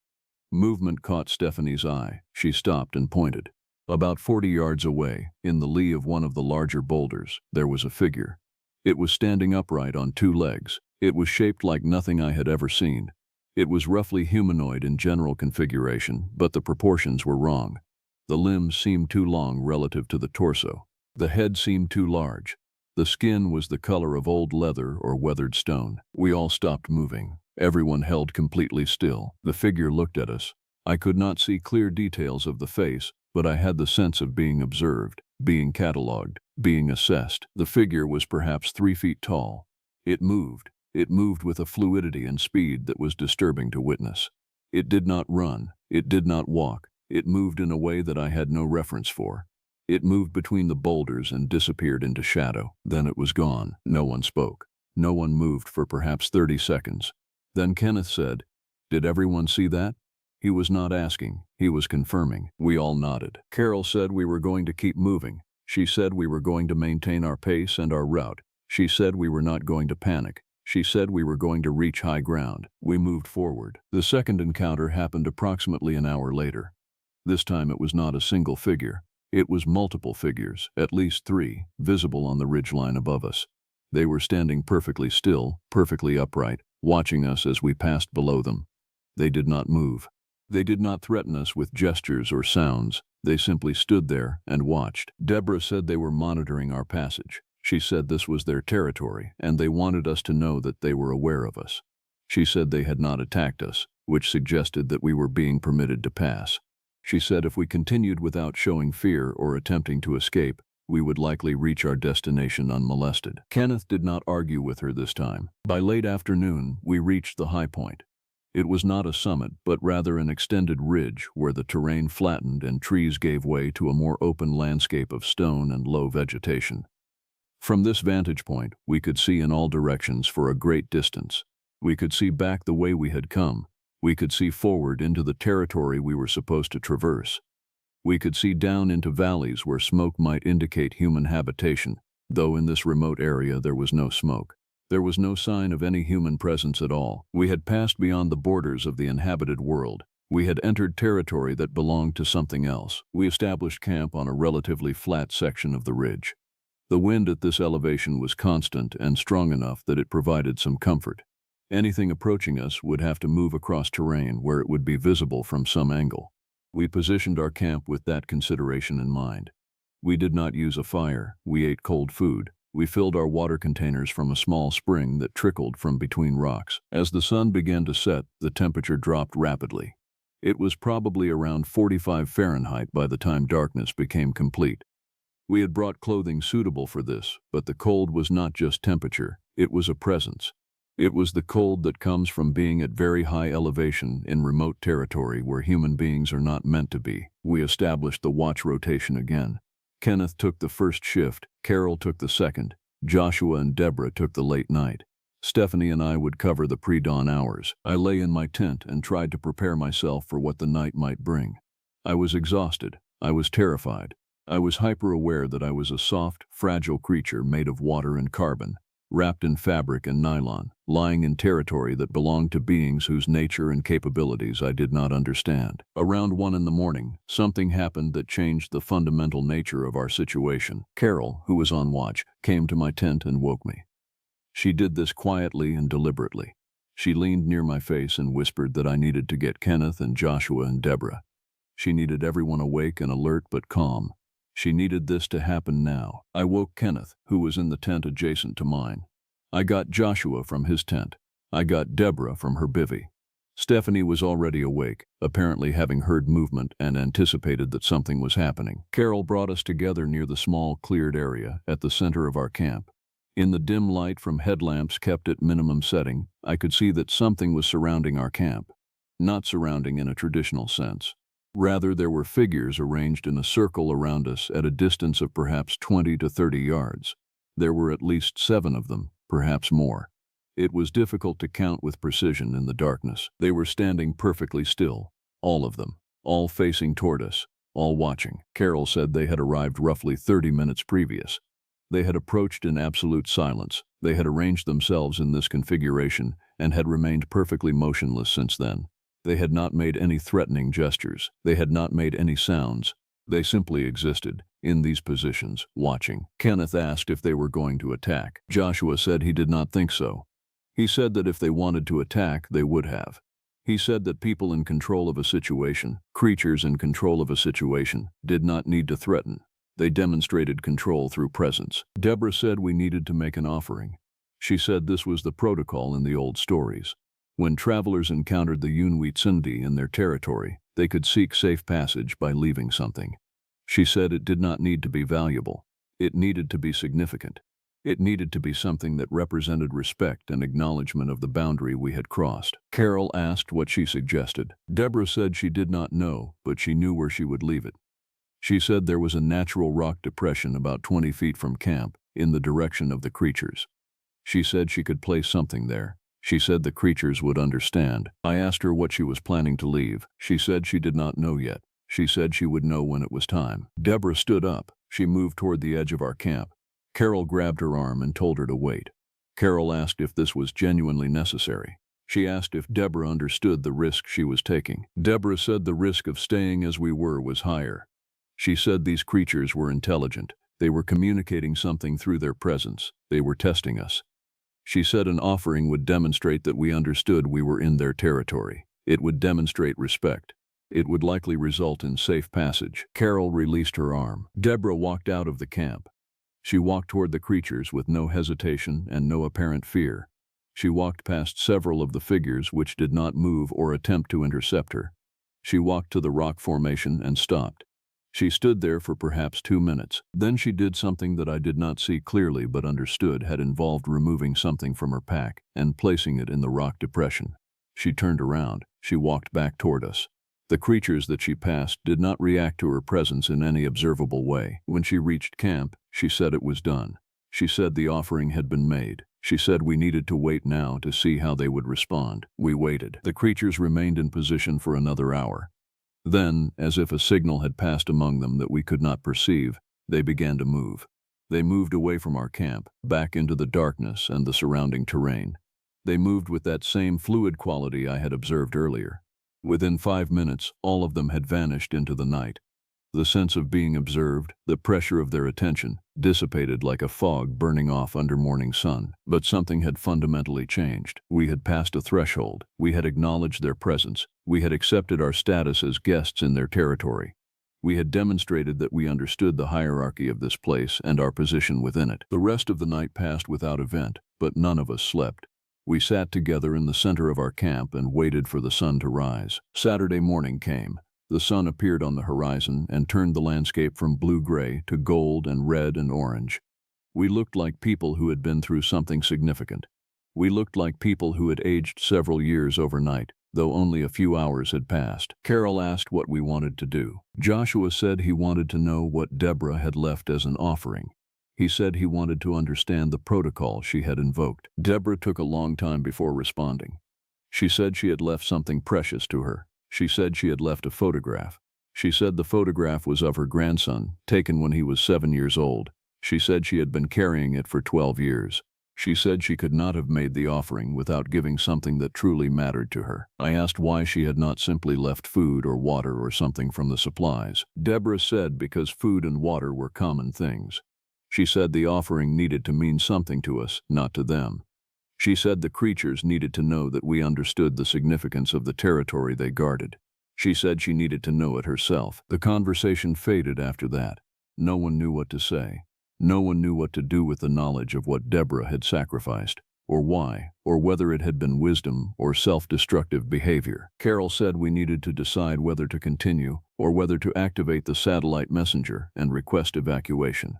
Movement caught Stephanie's eye. She stopped and pointed. About 40 yards away, in the lee of one of the larger boulders, there was a figure. It was standing upright on 2 legs. It was shaped like nothing I had ever seen. It was roughly humanoid in general configuration, but the proportions were wrong. The limbs seemed too long relative to the torso. The head seemed too large. The skin was the color of old leather or weathered stone. We all stopped moving. Everyone held completely still. The figure looked at us. I could not see clear details of the face, but I had the sense of being observed, being catalogued, being assessed. The figure was perhaps 3 feet tall. It moved. It moved with a fluidity and speed that was disturbing to witness. It did not run. It did not walk. It moved in a way that I had no reference for. It moved between the boulders and disappeared into shadow. Then it was gone. No one spoke. No one moved for perhaps 30 seconds. Then Kenneth said, "Did everyone see that?" He was not asking. He was confirming. We all nodded. Carol said we were going to keep moving. She said we were going to maintain our pace and our route. She said we were not going to panic. She said we were going to reach high ground. We moved forward. The second encounter happened approximately an hour later. This time it was not a single figure. It was multiple figures, at least 3, visible on the ridgeline above us. They were standing perfectly still, perfectly upright, watching us as we passed below them. They did not move. They did not threaten us with gestures or sounds. They simply stood there and watched. Deborah said they were monitoring our passage. She said this was their territory, and they wanted us to know that they were aware of us. She said they had not attacked us, which suggested that we were being permitted to pass. She said if we continued without showing fear or attempting to escape, we would likely reach our destination unmolested. Kenneth did not argue with her this time. By late afternoon, we reached the high point. It was not a summit, but rather an extended ridge where the terrain flattened and trees gave way to a more open landscape of stone and low vegetation. From this vantage point, we could see in all directions for a great distance. We could see back the way we had come. We could see forward into the territory we were supposed to traverse. We could see down into valleys where smoke might indicate human habitation, though in this remote area there was no smoke. There was no sign of any human presence at all. We had passed beyond the borders of the inhabited world. We had entered territory that belonged to something else. We established camp on a relatively flat section of the ridge. The wind at this elevation was constant and strong enough that it provided some comfort. Anything approaching us would have to move across terrain where it would be visible from some angle. We positioned our camp with that consideration in mind. We did not use a fire. We ate cold food. We filled our water containers from a small spring that trickled from between rocks. As the sun began to set, the temperature dropped rapidly. It was probably around 45 Fahrenheit by the time darkness became complete. We had brought clothing suitable for this, but the cold was not just temperature, it was a presence. It was the cold that comes from being at very high elevation in remote territory where human beings are not meant to be. We established the watch rotation again. Kenneth took the first shift, Carol took the second, Joshua and Deborah took the late night. Stephanie and I would cover the pre-dawn hours. I lay in my tent and tried to prepare myself for what the night might bring. I was exhausted. I was terrified. I was hyper-aware that I was a soft, fragile creature made of water and carbon, wrapped in fabric and nylon, lying in territory that belonged to beings whose nature and capabilities I did not understand. Around 1 in the morning, something happened that changed the fundamental nature of our situation. Carol, who was on watch, came to my tent and woke me. She did this quietly and deliberately. She leaned near my face and whispered that I needed to get Kenneth and Joshua and Deborah. She needed everyone awake and alert but calm. She needed this to happen now. I woke Kenneth, who was in the tent adjacent to mine. I got Joshua from his tent. I got Deborah from her bivvy. Stephanie was already awake, apparently having heard movement and anticipated that something was happening. Carol brought us together near the small cleared area at the center of our camp. In the dim light from headlamps kept at minimum setting, I could see that something was surrounding our camp. Not surrounding in a traditional sense. Rather, there were figures arranged in a circle around us at a distance of perhaps 20 to 30 yards. There were at least 7 of them, perhaps more. It was difficult to count with precision in the darkness. They were standing perfectly still, all of them, all facing toward us, all watching. Carol said they had arrived roughly 30 minutes previous. They had approached in absolute silence. They had arranged themselves in this configuration and had remained perfectly motionless since then. They had not made any threatening gestures. They had not made any sounds. They simply existed, in these positions, watching. Kenneth asked if they were going to attack. Joshua said he did not think so. He said that if they wanted to attack, they would have. He said that people in control of a situation, creatures in control of a situation, did not need to threaten. They demonstrated control through presence. Deborah said we needed to make an offering. She said this was the protocol in the old stories. When travelers encountered the Unwitsindi in their territory, they could seek safe passage by leaving something. She said it did not need to be valuable. It needed to be significant. It needed to be something that represented respect and acknowledgement of the boundary we had crossed. Carol asked what she suggested. Deborah said she did not know, but she knew where she would leave it. She said there was a natural rock depression about 20 feet from camp, in the direction of the creatures. She said she could place something there. She said the creatures would understand. I asked her what she was planning to leave. She said she did not know yet. She said she would know when it was time. Deborah stood up. She moved toward the edge of our camp. Carol grabbed her arm and told her to wait. Carol asked if this was genuinely necessary. She asked if Deborah understood the risk she was taking. Deborah said the risk of staying as we were was higher. She said these creatures were intelligent. They were communicating something through their presence. They were testing us. She said an offering would demonstrate that we understood we were in their territory. It would demonstrate respect. It would likely result in safe passage. Carol released her arm. Deborah walked out of the camp. She walked toward the creatures with no hesitation and no apparent fear. She walked past several of the figures which did not move or attempt to intercept her. She walked to the rock formation and stopped. She stood there for perhaps 2 minutes. Then she did something that I did not see clearly but understood had involved removing something from her pack and placing it in the rock depression. She turned around. She walked back toward us. The creatures that she passed did not react to her presence in any observable way. When she reached camp, she said it was done. She said the offering had been made. She said we needed to wait now to see how they would respond. We waited. The creatures remained in position for another hour. Then, as if a signal had passed among them that we could not perceive, they began to move. They moved away from our camp, back into the darkness and the surrounding terrain. They moved with that same fluid quality I had observed earlier. Within 5 minutes, all of them had vanished into the night. The sense of being observed, the pressure of their attention, dissipated like a fog burning off under morning sun. But something had fundamentally changed. We had passed a threshold. We had acknowledged their presence. We had accepted our status as guests in their territory. We had demonstrated that we understood the hierarchy of this place and our position within it. The rest of the night passed without event, but none of us slept. We sat together in the center of our camp and waited for the sun to rise. Saturday morning came. The sun appeared on the horizon and turned the landscape from blue-gray to gold and red and orange. We looked like people who had been through something significant. We looked like people who had aged several years overnight, though only a few hours had passed. Carol asked what we wanted to do. Joshua said he wanted to know what Deborah had left as an offering. He said he wanted to understand the protocol she had invoked. Deborah took a long time before responding. She said she had left something precious to her. She said she had left a photograph. She said the photograph was of her grandson, taken when he was 7 years old. She said she had been carrying it for 12 years. She said she could not have made the offering without giving something that truly mattered to her. I asked why she had not simply left food or water or something from the supplies. Deborah said because food and water were common things. She said the offering needed to mean something to us, not to them. She said the creatures needed to know that we understood the significance of the territory they guarded. She said she needed to know it herself. The conversation faded after that. No one knew what to say. No one knew what to do with the knowledge of what Deborah had sacrificed, or why, or whether it had been wisdom or self-destructive behavior. Carol said we needed to decide whether to continue or whether to activate the satellite messenger and request evacuation.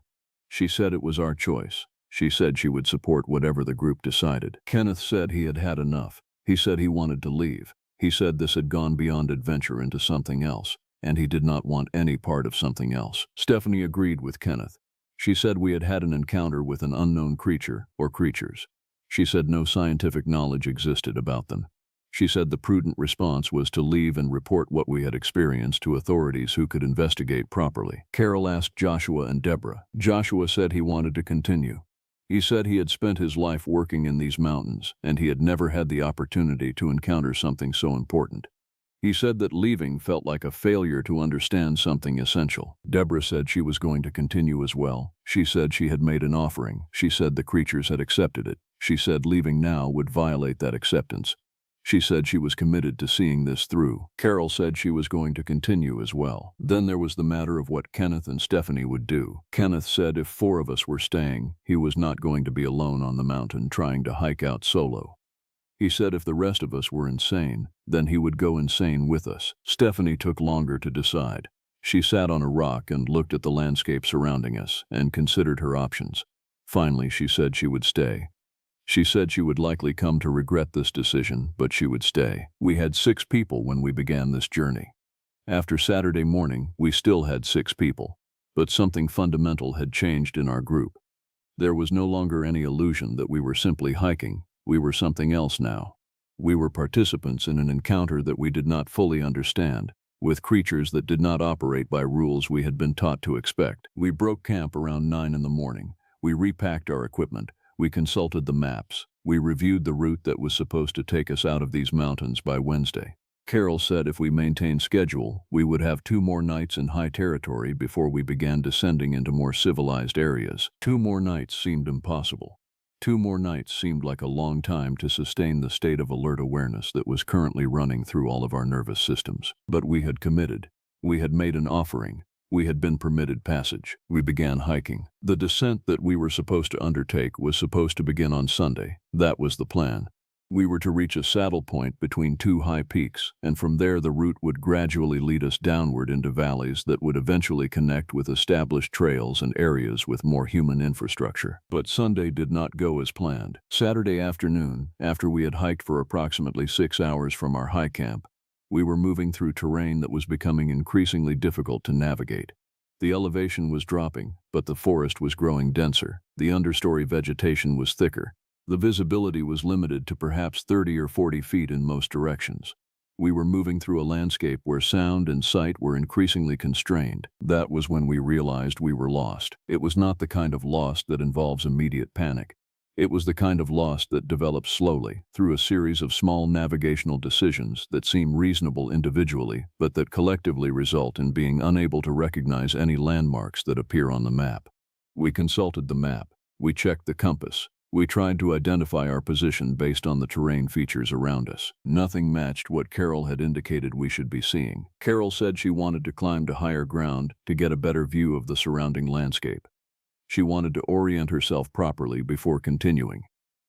She said it was our choice. She said she would support whatever the group decided. Kenneth said he had had enough. He said he wanted to leave. He said this had gone beyond adventure into something else, and he did not want any part of something else. Stephanie agreed with Kenneth. She said we had had an encounter with an unknown creature or creatures. She said no scientific knowledge existed about them. She said the prudent response was to leave and report what we had experienced to authorities who could investigate properly. Carol asked Joshua and Deborah. Joshua said he wanted to continue. He said he had spent his life working in these mountains, and he had never had the opportunity to encounter something so important. He said that leaving felt like a failure to understand something essential. Deborah said she was going to continue as well. She said she had made an offering. She said the creatures had accepted it. She said leaving now would violate that acceptance. She said she was committed to seeing this through. Carol said she was going to continue as well. Then there was the matter of what Kenneth and Stephanie would do. Kenneth said if 4 of us were staying, he was not going to be alone on the mountain trying to hike out solo. He said if the rest of us were insane, then he would go insane with us. Stephanie took longer to decide. She sat on a rock and looked at the landscape surrounding us and considered her options. Finally, she said she would stay. She said she would likely come to regret this decision, but she would stay. We had 6 people when we began this journey. After Saturday morning, we still had 6 people, but something fundamental had changed in our group. There was no longer any illusion that we were simply hiking. We were something else now. We were participants in an encounter that we did not fully understand, with creatures that did not operate by rules we had been taught to expect. We broke camp around 9 in the morning. We repacked our equipment. We consulted the maps. We reviewed the route that was supposed to take us out of these mountains by Wednesday. Carol said if we maintained schedule, we would have 2 more nights in high territory before we began descending into more civilized areas. 2 more nights seemed impossible. 2 more nights seemed like a long time to sustain the state of alert awareness that was currently running through all of our nervous systems. But we had committed. We had made an offering. We had been permitted passage. We began hiking. The descent that we were supposed to undertake was supposed to begin on Sunday. That was the plan. We were to reach a saddle point between 2 high peaks, and from there the route would gradually lead us downward into valleys that would eventually connect with established trails and areas with more human infrastructure. But Sunday did not go as planned. Saturday afternoon, after we had hiked for approximately 6 hours from our high camp, we were moving through terrain that was becoming increasingly difficult to navigate. The elevation was dropping, but the forest was growing denser. The understory vegetation was thicker. The visibility was limited to perhaps 30 or 40 feet in most directions. We were moving through a landscape where sound and sight were increasingly constrained. That was when we realized we were lost. It was not the kind of lost that involves immediate panic. It was the kind of lost that develops slowly, through a series of small navigational decisions that seem reasonable individually, but that collectively result in being unable to recognize any landmarks that appear on the map. We consulted the map. We checked the compass. We tried to identify our position based on the terrain features around us. Nothing matched what Carol had indicated we should be seeing. Carol said she wanted to climb to higher ground to get a better view of the surrounding landscape. She wanted to orient herself properly before continuing.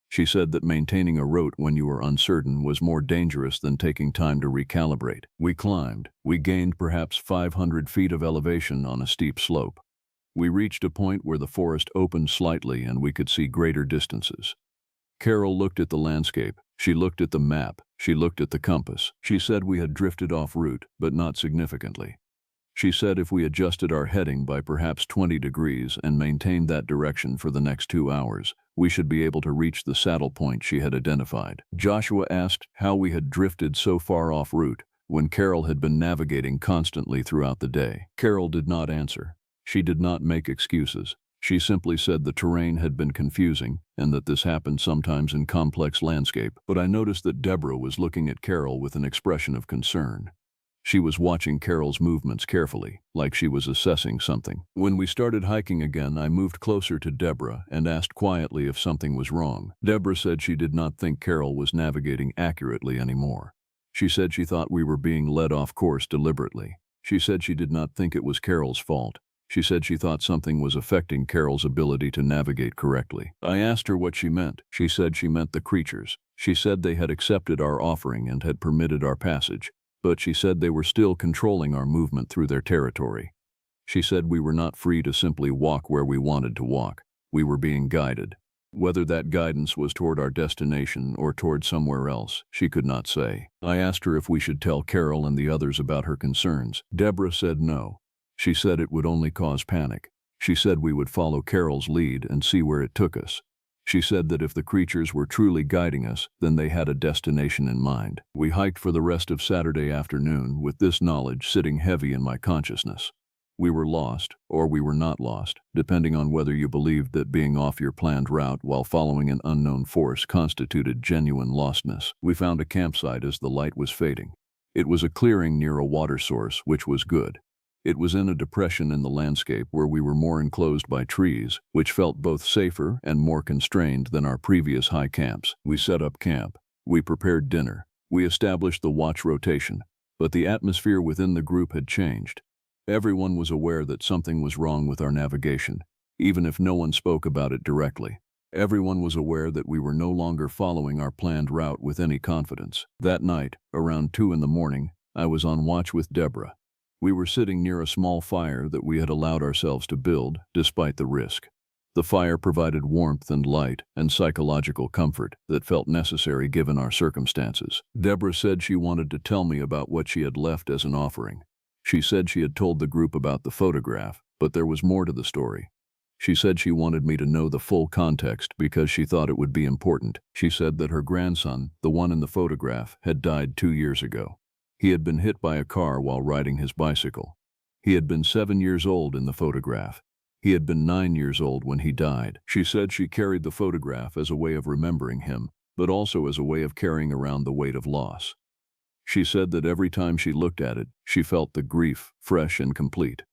She said that maintaining a route when you were uncertain was more dangerous than taking time to recalibrate. We climbed. We gained perhaps 500 feet of elevation on a steep slope. We reached a point where the forest opened slightly and we could see greater distances. Carol looked at the landscape. She looked at the map. She looked at the compass. She said we had drifted off route, but not significantly. She said if we adjusted our heading by perhaps 20 degrees and maintained that direction for the next 2 hours, we should be able to reach the saddle point she had identified. Joshua asked how we had drifted so far off route when Carol had been navigating constantly throughout the day. Carol did not answer. She did not make excuses. She simply said the terrain had been confusing and that this happened sometimes in complex landscape. But I noticed that Deborah was looking at Carol with an expression of concern. She was watching Carol's movements carefully, like she was assessing something. When we started hiking again, I moved closer to Deborah and asked quietly if something was wrong. Deborah said she did not think Carol was navigating accurately anymore. She said she thought we were being led off course deliberately. She said she did not think it was Carol's fault. She said she thought something was affecting Carol's ability to navigate correctly. I asked her what she meant. She said she meant the creatures. She said they had accepted our offering and had permitted our passage, but she said they were still controlling our movement through their territory. She said we were not free to simply walk where we wanted to walk. We were being guided. Whether that guidance was toward our destination or toward somewhere else, she could not say. I asked her if we should tell Carol and the others about her concerns. Deborah said no. She said it would only cause panic. She said we would follow Carol's lead and see where it took us. She said that if the creatures were truly guiding us, then they had a destination in mind. We hiked for the rest of Saturday afternoon with this knowledge sitting heavy in my consciousness. We were lost, or we were not lost, depending on whether you believed that being off your planned route while following an unknown force constituted genuine lostness. We found a campsite as the light was fading. It was a clearing near a water source, which was good. It was in a depression in the landscape where we were more enclosed by trees, which felt both safer and more constrained than our previous high camps. We set up camp. We prepared dinner. We established the watch rotation. But the atmosphere within the group had changed. Everyone was aware that something was wrong with our navigation, even if no one spoke about it directly. Everyone was aware that we were no longer following our planned route with any confidence. That night, around 2 in the morning, I was on watch with Deborah. We were sitting near a small fire that we had allowed ourselves to build, despite the risk. The fire provided warmth and light and psychological comfort that felt necessary given our circumstances. Deborah said she wanted to tell me about what she had left as an offering. She said she had told the group about the photograph, but there was more to the story. She said she wanted me to know the full context because she thought it would be important. She said that her grandson, the one in the photograph, had died 2 years ago. He had been hit by a car while riding his bicycle. He had been 7 years old in the photograph. He had been 9 years old when he died. She said she carried the photograph as a way of remembering him, but also as a way of carrying around the weight of loss. She said that every time she looked at it, she felt the grief fresh and complete.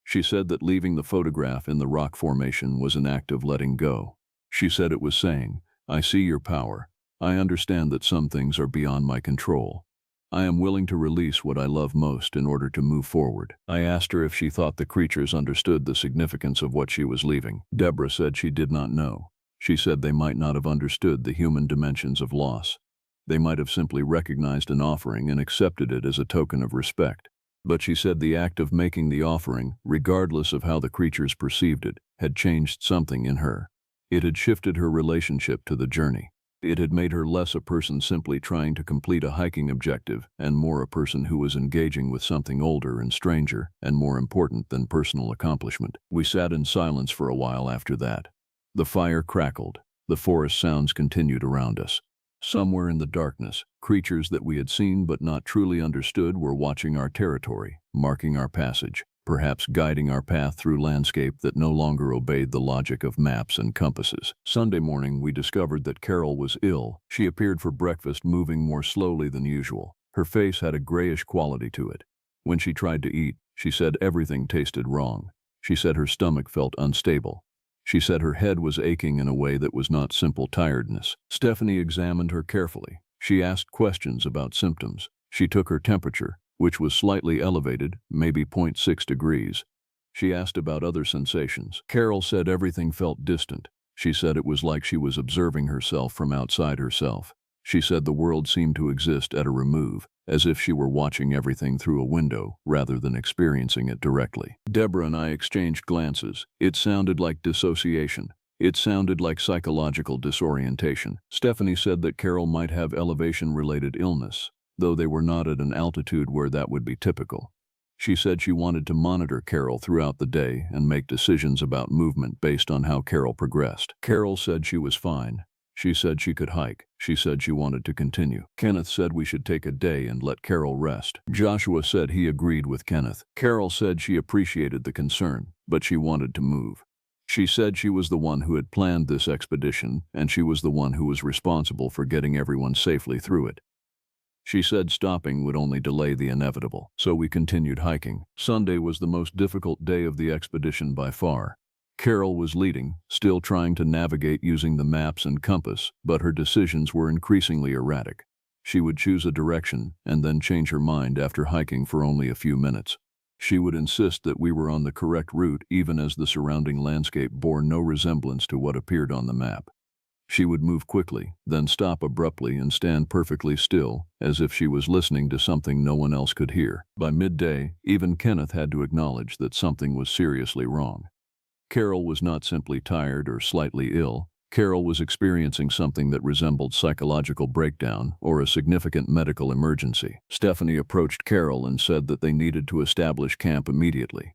She said that leaving the photograph in the rock formation was an act of letting go. She said it was saying, "I see your power. I understand that some things are beyond my control. I am willing to release what I love most in order to move forward." I asked her if she thought the creatures understood the significance of what she was leaving. Deborah said she did not know. She said they might not have understood the human dimensions of loss. They might have simply recognized an offering and accepted it as a token of respect. But she said the act of making the offering, regardless of how the creatures perceived it, had changed something in her. It had shifted her relationship to the journey. It had made her less a person simply trying to complete a hiking objective and more a person who was engaging with something older and stranger and more important than personal accomplishment. We sat in silence for a while after that. The fire crackled. The forest sounds continued around us. Somewhere in the darkness, creatures that we had seen but not truly understood were watching our territory, marking our passage, perhaps guiding our path through landscape that no longer obeyed the logic of maps and compasses. Sunday morning, we discovered that Carol was ill. She appeared for breakfast moving more slowly than usual. Her face had a grayish quality to it. When she tried to eat, she said everything tasted wrong. She said her stomach felt unstable. She said her head was aching in a way that was not simple tiredness. Stephanie examined her carefully. She asked questions about symptoms. She took her temperature, which was slightly elevated, maybe 0.6 degrees. She asked about other sensations. Carol said everything felt distant. She said it was like she was observing herself from outside herself. She said the world seemed to exist at a remove, as if she were watching everything through a window rather than experiencing it directly. Deborah and I exchanged glances. It sounded like dissociation. It sounded like psychological disorientation. Stephanie said that Carol might have elevation-related illness, though they were not at an altitude where that would be typical. She said she wanted to monitor Carol throughout the day and make decisions about movement based on how Carol progressed. Carol said she was fine. She said she could hike. She said she wanted to continue. Kenneth said we should take a day and let Carol rest. Joshua said he agreed with Kenneth. Carol said she appreciated the concern, but she wanted to move. She said she was the one who had planned this expedition, and she was the one who was responsible for getting everyone safely through it. She said stopping would only delay the inevitable, so we continued hiking. Sunday was the most difficult day of the expedition by far. Carol was leading, still trying to navigate using the maps and compass, but her decisions were increasingly erratic. She would choose a direction and then change her mind after hiking for only a few minutes. She would insist that we were on the correct route even as the surrounding landscape bore no resemblance to what appeared on the map. She would move quickly, then stop abruptly and stand perfectly still, as if she was listening to something no one else could hear. By midday, even Kenneth had to acknowledge that something was seriously wrong. Carol was not simply tired or slightly ill. Carol was experiencing something that resembled psychological breakdown or a significant medical emergency. Stephanie approached Carol and said that they needed to establish camp immediately.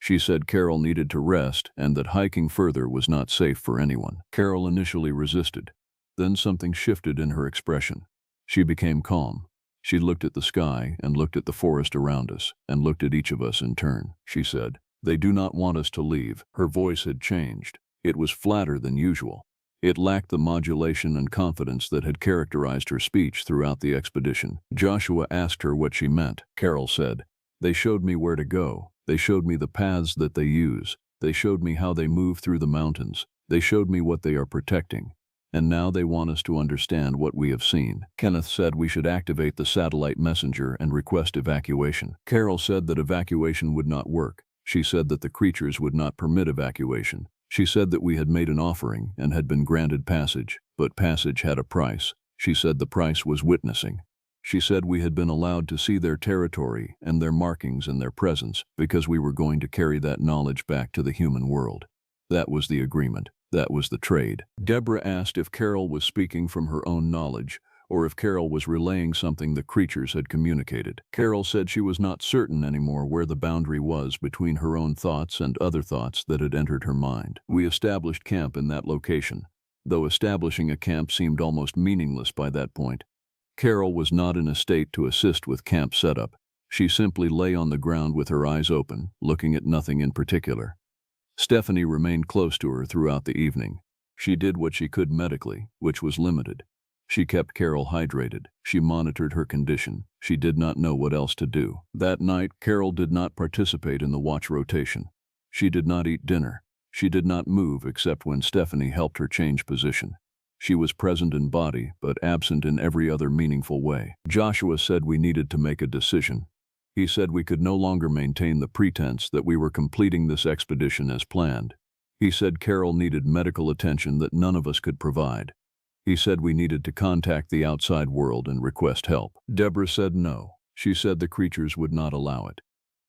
She said Carol needed to rest and that hiking further was not safe for anyone. Carol initially resisted. Then something shifted in her expression. She became calm. She looked at the sky and looked at the forest around us and looked at each of us in turn. She said, "They do not want us to leave." Her voice had changed. It was flatter than usual. It lacked the modulation and confidence that had characterized her speech throughout the expedition. Joshua asked her what she meant. Carol said, "They showed me where to go. They showed me the paths that they use. They showed me how they move through the mountains. They showed me what they are protecting. And now they want us to understand what we have seen." Kenneth said we should activate the satellite messenger and request evacuation. Carol said that evacuation would not work. She said that the creatures would not permit evacuation. She said that we had made an offering and had been granted passage, but passage had a price. She said the price was witnessing. She said we had been allowed to see their territory and their markings and their presence because we were going to carry that knowledge back to the human world. That was the agreement. That was the trade. Deborah asked if Carol was speaking from her own knowledge or if Carol was relaying something the creatures had communicated. Carol said she was not certain anymore where the boundary was between her own thoughts and other thoughts that had entered her mind. We established camp in that location, though establishing a camp seemed almost meaningless by that point. Carol was not in a state to assist with camp setup. She simply lay on the ground with her eyes open, looking at nothing in particular. Stephanie remained close to her throughout the evening. She did what she could medically, which was limited. She kept Carol hydrated. She monitored her condition. She did not know what else to do. That night, Carol did not participate in the watch rotation. She did not eat dinner. She did not move except when Stephanie helped her change position. She was present in body, but absent in every other meaningful way. Joshua said we needed to make a decision. He said we could no longer maintain the pretense that we were completing this expedition as planned. He said Carol needed medical attention that none of us could provide. He said we needed to contact the outside world and request help. Deborah said no. She said the creatures would not allow it.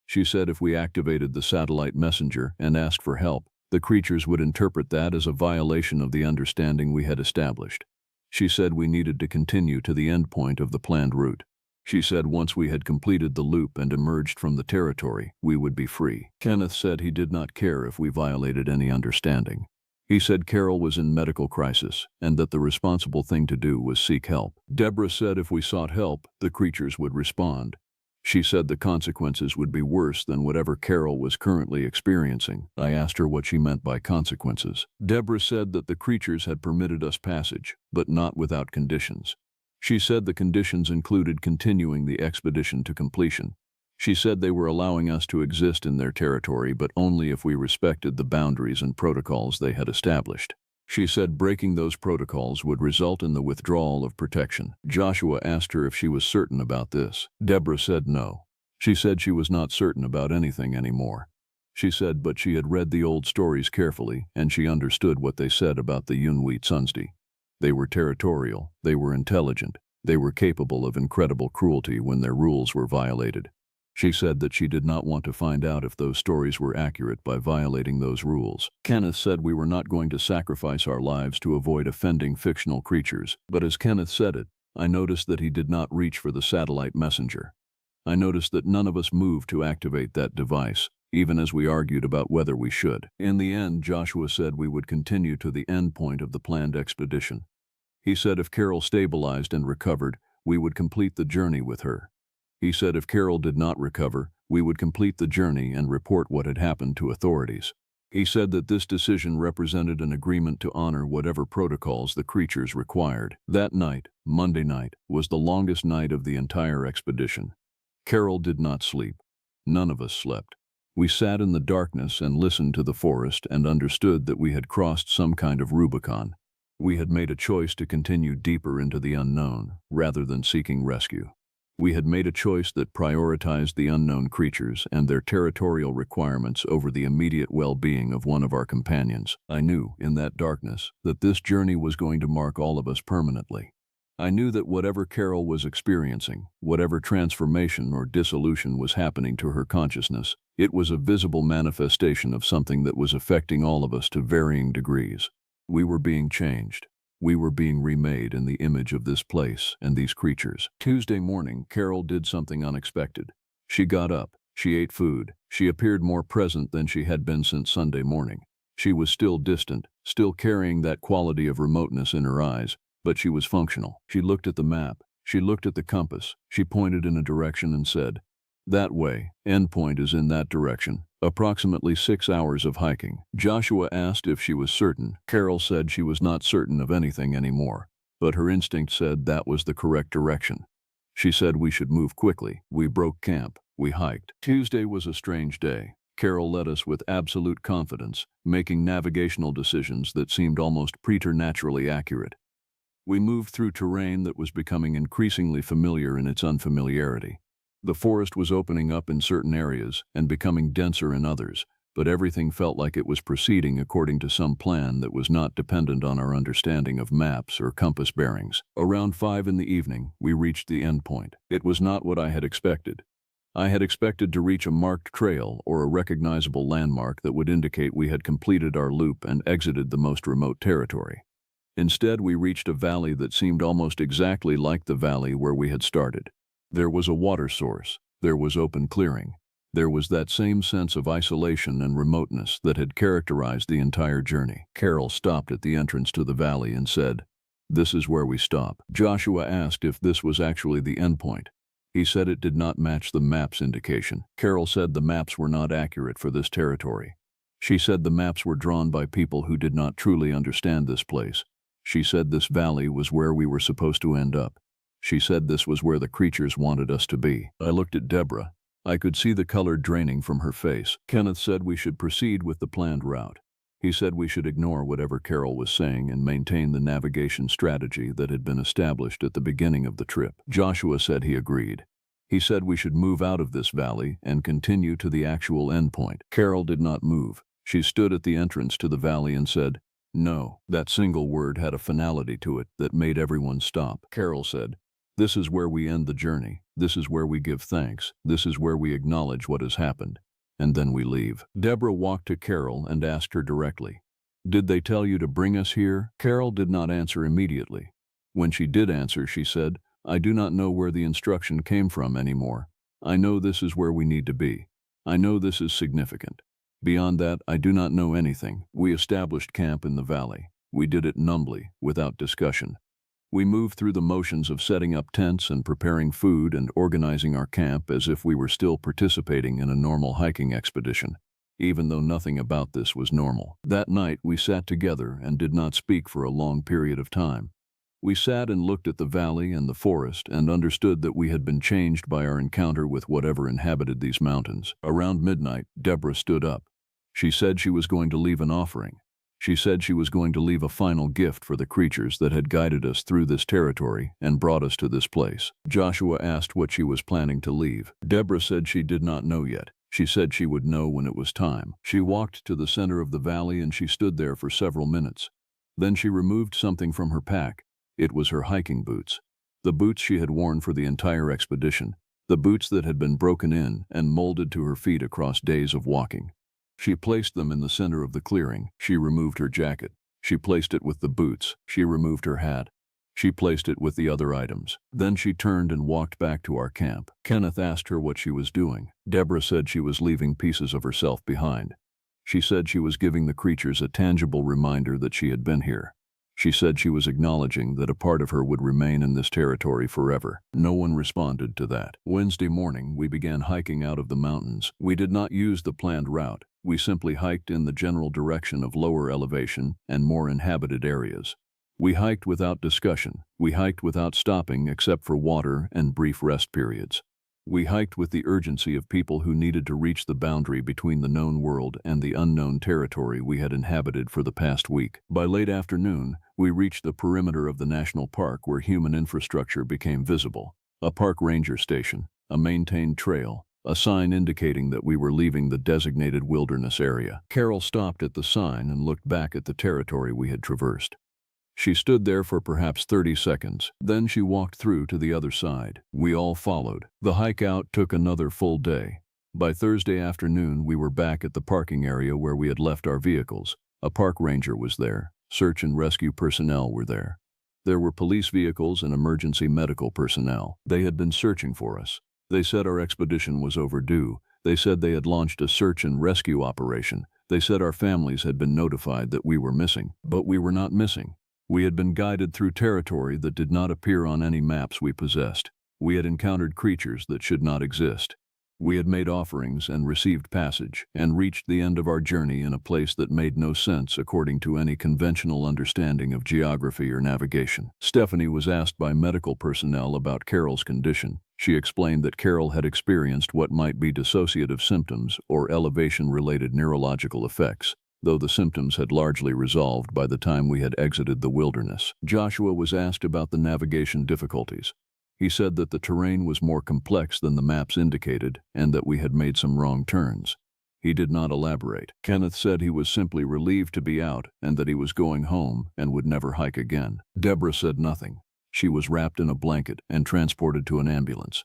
She said if we activated the satellite messenger and asked for help, the creatures would interpret that as a violation of the understanding we had established. She said we needed to continue to the end point of the planned route. She said once we had completed the loop and emerged from the territory, we would be free. Kenneth said he did not care if we violated any understanding. He said Carol was in medical crisis and that the responsible thing to do was seek help. Deborah said if we sought help, the creatures would respond. She said the consequences would be worse than whatever Carol was currently experiencing. I asked her what she meant by consequences. Deborah said that the creatures had permitted us passage, but not without conditions. She said the conditions included continuing the expedition to completion. She said they were allowing us to exist in their territory, but only if we respected the boundaries and protocols they had established. She said breaking those protocols would result in the withdrawal of protection. Joshua asked her if she was certain about this. Deborah said no. She said she was not certain about anything anymore. She said but she had read the old stories carefully, and she understood what they said about the Unwitsunsti. They were territorial, they were intelligent, they were capable of incredible cruelty when their rules were violated. She said that she did not want to find out if those stories were accurate by violating those rules. Kenneth said we were not going to sacrifice our lives to avoid offending fictional creatures, but as Kenneth said it, I noticed that he did not reach for the satellite messenger. I noticed that none of us moved to activate that device, even as we argued about whether we should. In the end, Joshua said we would continue to the end point of the planned expedition. He said if Carol stabilized and recovered, we would complete the journey with her. He said if Carol did not recover, we would complete the journey and report what had happened to authorities. He said that this decision represented an agreement to honor whatever protocols the creatures required. That night, Monday night, was the longest night of the entire expedition. Carol did not sleep. None of us slept. We sat in the darkness and listened to the forest and understood that we had crossed some kind of Rubicon. We had made a choice to continue deeper into the unknown, rather than seeking rescue. We had made a choice that prioritized the unknown creatures and their territorial requirements over the immediate well-being of one of our companions. I knew, in that darkness, that this journey was going to mark all of us permanently. I knew that whatever Carol was experiencing, whatever transformation or dissolution was happening to her consciousness, it was a visible manifestation of something that was affecting all of us to varying degrees. We were being changed. We were being remade in the image of this place and these creatures. Tuesday morning, Carol did something unexpected. She got up. She ate food. She appeared more present than she had been since Sunday morning. She was still distant, still carrying that quality of remoteness in her eyes, but she was functional. She looked at the map. She looked at the compass. She pointed in a direction and said, "That way. Endpoint is in that direction. Approximately 6 hours of hiking." Joshua asked if she was certain. Carol said she was not certain of anything anymore, but her instinct said that was the correct direction. She said we should move quickly. We broke camp. We hiked. Tuesday was a strange day. Carol led us with absolute confidence, making navigational decisions that seemed almost preternaturally accurate. We moved through terrain that was becoming increasingly familiar in its unfamiliarity. The forest was opening up in certain areas and becoming denser in others, but everything felt like it was proceeding according to some plan that was not dependent on our understanding of maps or compass bearings. Around 5 in the evening, we reached the end point. It was not what I had expected. I had expected to reach a marked trail or a recognizable landmark that would indicate we had completed our loop and exited the most remote territory. Instead, we reached a valley that seemed almost exactly like the valley where we had started. There was a water source. There was open clearing. There was that same sense of isolation and remoteness that had characterized the entire journey. Carol stopped at the entrance to the valley and said, "This is where we stop." Joshua asked if this was actually the endpoint. He said it did not match the map's indication. Carol said the maps were not accurate for this territory. She said the maps were drawn by people who did not truly understand this place. She said this valley was where we were supposed to end up. She said this was where the creatures wanted us to be. I looked at Deborah. I could see the color draining from her face. Kenneth said we should proceed with the planned route. He said we should ignore whatever Carol was saying and maintain the navigation strategy that had been established at the beginning of the trip. Joshua said he agreed. He said we should move out of this valley and continue to the actual endpoint. Carol did not move. She stood at the entrance to the valley and said, "No." That single word had a finality to it that made everyone stop. Carol said, "This is where we end the journey. This is where we give thanks. This is where we acknowledge what has happened. And then we leave." Deborah walked to Carol and asked her directly, "Did they tell you to bring us here?" Carol did not answer immediately. When she did answer, she said, "I do not know where the instruction came from anymore. I know this is where we need to be. I know this is significant. Beyond that, I do not know anything." We established camp in the valley. We did it numbly, without discussion. We moved through the motions of setting up tents and preparing food and organizing our camp as if we were still participating in a normal hiking expedition, even though nothing about this was normal. That night, we sat together and did not speak for a long period of time. We sat and looked at the valley and the forest and understood that we had been changed by our encounter with whatever inhabited these mountains. Around midnight, Deborah stood up. She said she was going to leave an offering. She said she was going to leave a final gift for the creatures that had guided us through this territory and brought us to this place. Joshua asked what she was planning to leave. Deborah said she did not know yet. She said she would know when it was time. She walked to the center of the valley and she stood there for several minutes. Then she removed something from her pack. It was her hiking boots. The boots she had worn for the entire expedition. The boots that had been broken in and molded to her feet across days of walking. She placed them in the center of the clearing. She removed her jacket. She placed it with the boots. She removed her hat. She placed it with the other items. Then she turned and walked back to our camp. Kenneth asked her what she was doing. Deborah said she was leaving pieces of herself behind. She said she was giving the creatures a tangible reminder that she had been here. She said she was acknowledging that a part of her would remain in this territory forever. No one responded to that. Wednesday morning, we began hiking out of the mountains. We did not use the planned route. We simply hiked in the general direction of lower elevation and more inhabited areas. We hiked without discussion. We hiked without stopping except for water and brief rest periods. We hiked with the urgency of people who needed to reach the boundary between the known world and the unknown territory we had inhabited for the past week. By late afternoon, we reached the perimeter of the national park where human infrastructure became visible. A park ranger station, a maintained trail, a sign indicating that we were leaving the designated wilderness area. Carol stopped at the sign and looked back at the territory we had traversed. She stood there for perhaps 30 seconds. Then she walked through to the other side. We all followed. The hike out took another full day. By Thursday afternoon, we were back at the parking area where we had left our vehicles. A park ranger was there. Search and rescue personnel were there. There were police vehicles and emergency medical personnel. They had been searching for us. They said our expedition was overdue. They said they had launched a search and rescue operation. They said our families had been notified that we were missing. But we were not missing. We had been guided through territory that did not appear on any maps we possessed. We had encountered creatures that should not exist. We had made offerings and received passage, and reached the end of our journey in a place that made no sense according to any conventional understanding of geography or navigation. Stephanie was asked by medical personnel about Carol's condition. She explained that Carol had experienced what might be dissociative symptoms or elevation-related neurological effects, though the symptoms had largely resolved by the time we had exited the wilderness. Joshua was asked about the navigation difficulties. He said that the terrain was more complex than the maps indicated and that we had made some wrong turns. He did not elaborate. Kenneth said he was simply relieved to be out and that he was going home and would never hike again. Deborah said nothing. She was wrapped in a blanket and transported to an ambulance.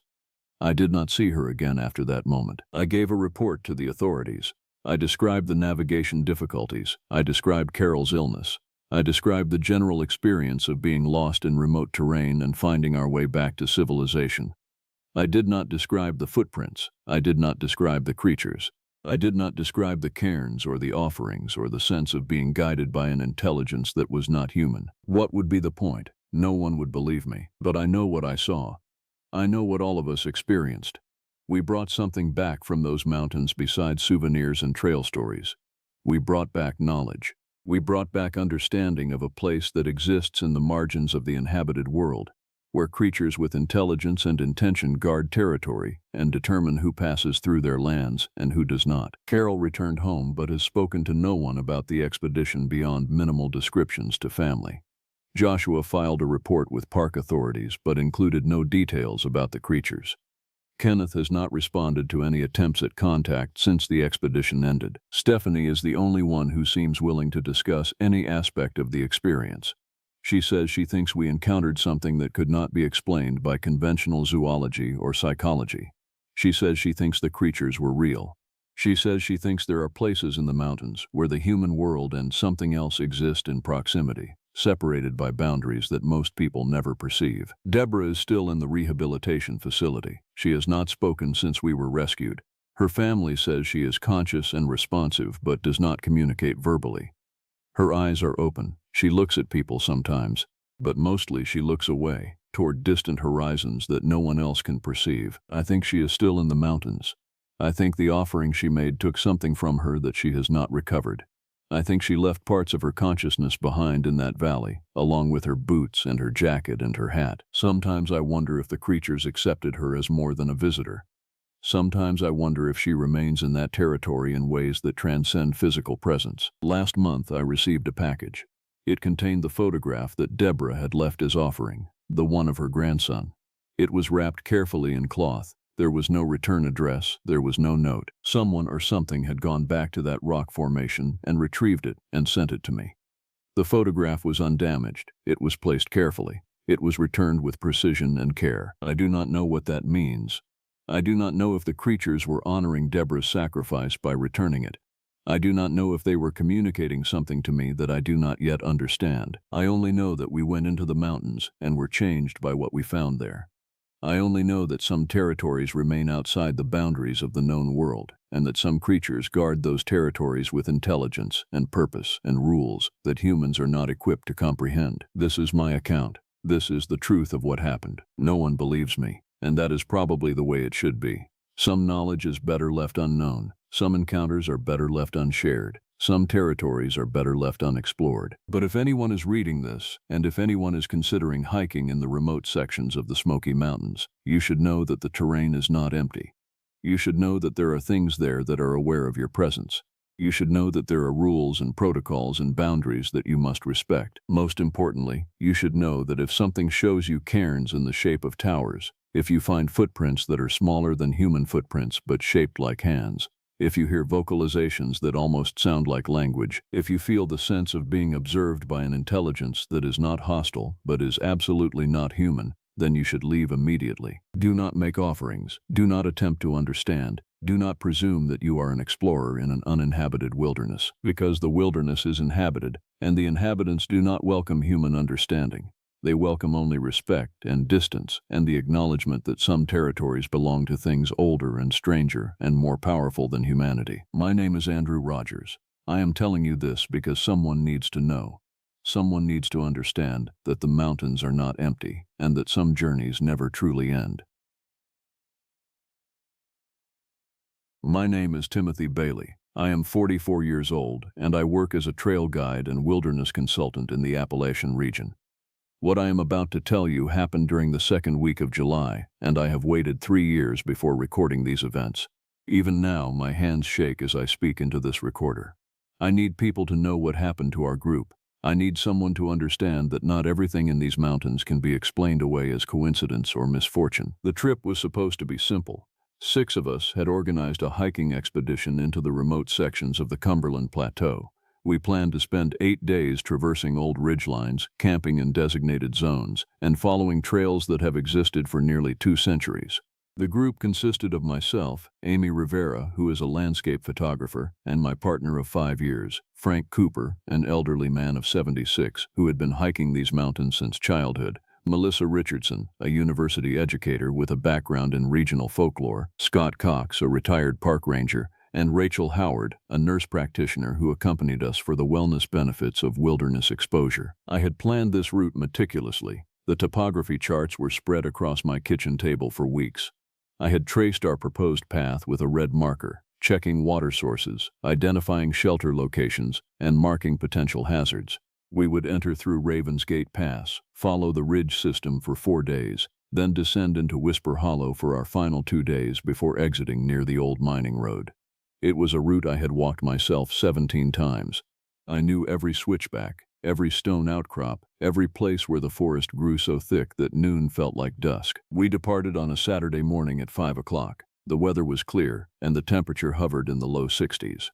I did not see her again after that moment. I gave a report to the authorities. I described the navigation difficulties. I described Carol's illness. I described the general experience of being lost in remote terrain and finding our way back to civilization. I did not describe the footprints. I did not describe the creatures. I did not describe the cairns or the offerings or the sense of being guided by an intelligence that was not human. What would be the point? No one would believe me. But I know what I saw. I know what all of us experienced. We brought something back from those mountains besides souvenirs and trail stories. We brought back knowledge. We brought back understanding of a place that exists in the margins of the inhabited world, where creatures with intelligence and intention guard territory and determine who passes through their lands and who does not. Carol returned home but has spoken to no one about the expedition beyond minimal descriptions to family. Joshua filed a report with park authorities but included no details about the creatures. Kenneth has not responded to any attempts at contact since the expedition ended. Stephanie is the only one who seems willing to discuss any aspect of the experience. She says she thinks we encountered something that could not be explained by conventional zoology or psychology. She says she thinks the creatures were real. She says she thinks there are places in the mountains where the human world and something else exist in proximity, separated by boundaries that most people never perceive. Deborah is still in the rehabilitation facility. She has not spoken since we were rescued. Her family says she is conscious and responsive but does not communicate verbally. Her eyes are open. She looks at people sometimes, but mostly she looks away, toward distant horizons that no one else can perceive. I think she is still in the mountains. I think the offering she made took something from her that she has not recovered. I think she left parts of her consciousness behind in that valley, along with her boots and her jacket and her hat. Sometimes I wonder if the creatures accepted her as more than a visitor. Sometimes I wonder if she remains in that territory in ways that transcend physical presence. Last month I received a package. It contained the photograph that Deborah had left as offering, the one of her grandson. It was wrapped carefully in cloth. There was no return address, there was no note. Someone or something had gone back to that rock formation and retrieved it and sent it to me. The photograph was undamaged. It was placed carefully. It was returned with precision and care. I do not know what that means. I do not know if the creatures were honoring Deborah's sacrifice by returning it. I do not know if they were communicating something to me that I do not yet understand. I only know that we went into the mountains and were changed by what we found there. I only know that some territories remain outside the boundaries of the known world, and that some creatures guard those territories with intelligence and purpose and rules that humans are not equipped to comprehend. This is my account. This is the truth of what happened. No one believes me, and that is probably the way it should be. Some knowledge is better left unknown. Some encounters are better left unshared. Some territories are better left unexplored. But if anyone is reading this, and if anyone is considering hiking in the remote sections of the Smoky Mountains, you should know that the terrain is not empty. You should know that there are things there that are aware of your presence. You should know that there are rules and protocols and boundaries that you must respect. Most importantly, you should know that if something shows you cairns in the shape of towers, if you find footprints that are smaller than human footprints but shaped like hands, if you hear vocalizations that almost sound like language, if you feel the sense of being observed by an intelligence that is not hostile but is absolutely not human, then you should leave immediately. Do not make offerings. Do not attempt to understand. Do not presume that you are an explorer in an uninhabited wilderness, because the wilderness is inhabited, and the inhabitants do not welcome human understanding. They welcome only respect and distance and the acknowledgement that some territories belong to things older and stranger and more powerful than humanity. My name is Andrew Rogers. I am telling you this because someone needs to know. Someone needs to understand that the mountains are not empty and that some journeys never truly end. My name is Timothy Bailey. I am 44 years old, and I work as a trail guide and wilderness consultant in the Appalachian region. What I am about to tell you happened during the second week of July, and I have waited 3 years before recording these events. Even now, my hands shake as I speak into this recorder. I need people to know what happened to our group. I need someone to understand that not everything in these mountains can be explained away as coincidence or misfortune. The trip was supposed to be simple. 6 of us had organized a hiking expedition into the remote sections of the Cumberland Plateau. We planned to spend 8 days traversing old ridgelines, camping in designated zones, and following trails that have existed for nearly 2 centuries. The group consisted of myself, Amy Rivera, who is a landscape photographer, and my partner of 5 years, Frank Cooper, an elderly man of 76, who had been hiking these mountains since childhood, Melissa Richardson, a university educator with a background in regional folklore, Scott Cox, a retired park ranger, and Rachel Howard, a nurse practitioner who accompanied us for the wellness benefits of wilderness exposure. I had planned this route meticulously. The topography charts were spread across my kitchen table for weeks. I had traced our proposed path with a red marker, checking water sources, identifying shelter locations, and marking potential hazards. We would enter through Ravens Gate Pass, follow the ridge system for 4 days, then descend into Whisper Hollow for our final 2 days before exiting near the old mining road. It was a route I had walked myself 17 times. I knew every switchback, every stone outcrop, every place where the forest grew so thick that noon felt like dusk. We departed on a Saturday morning at 5 o'clock. The weather was clear, and the temperature hovered in the low 60s.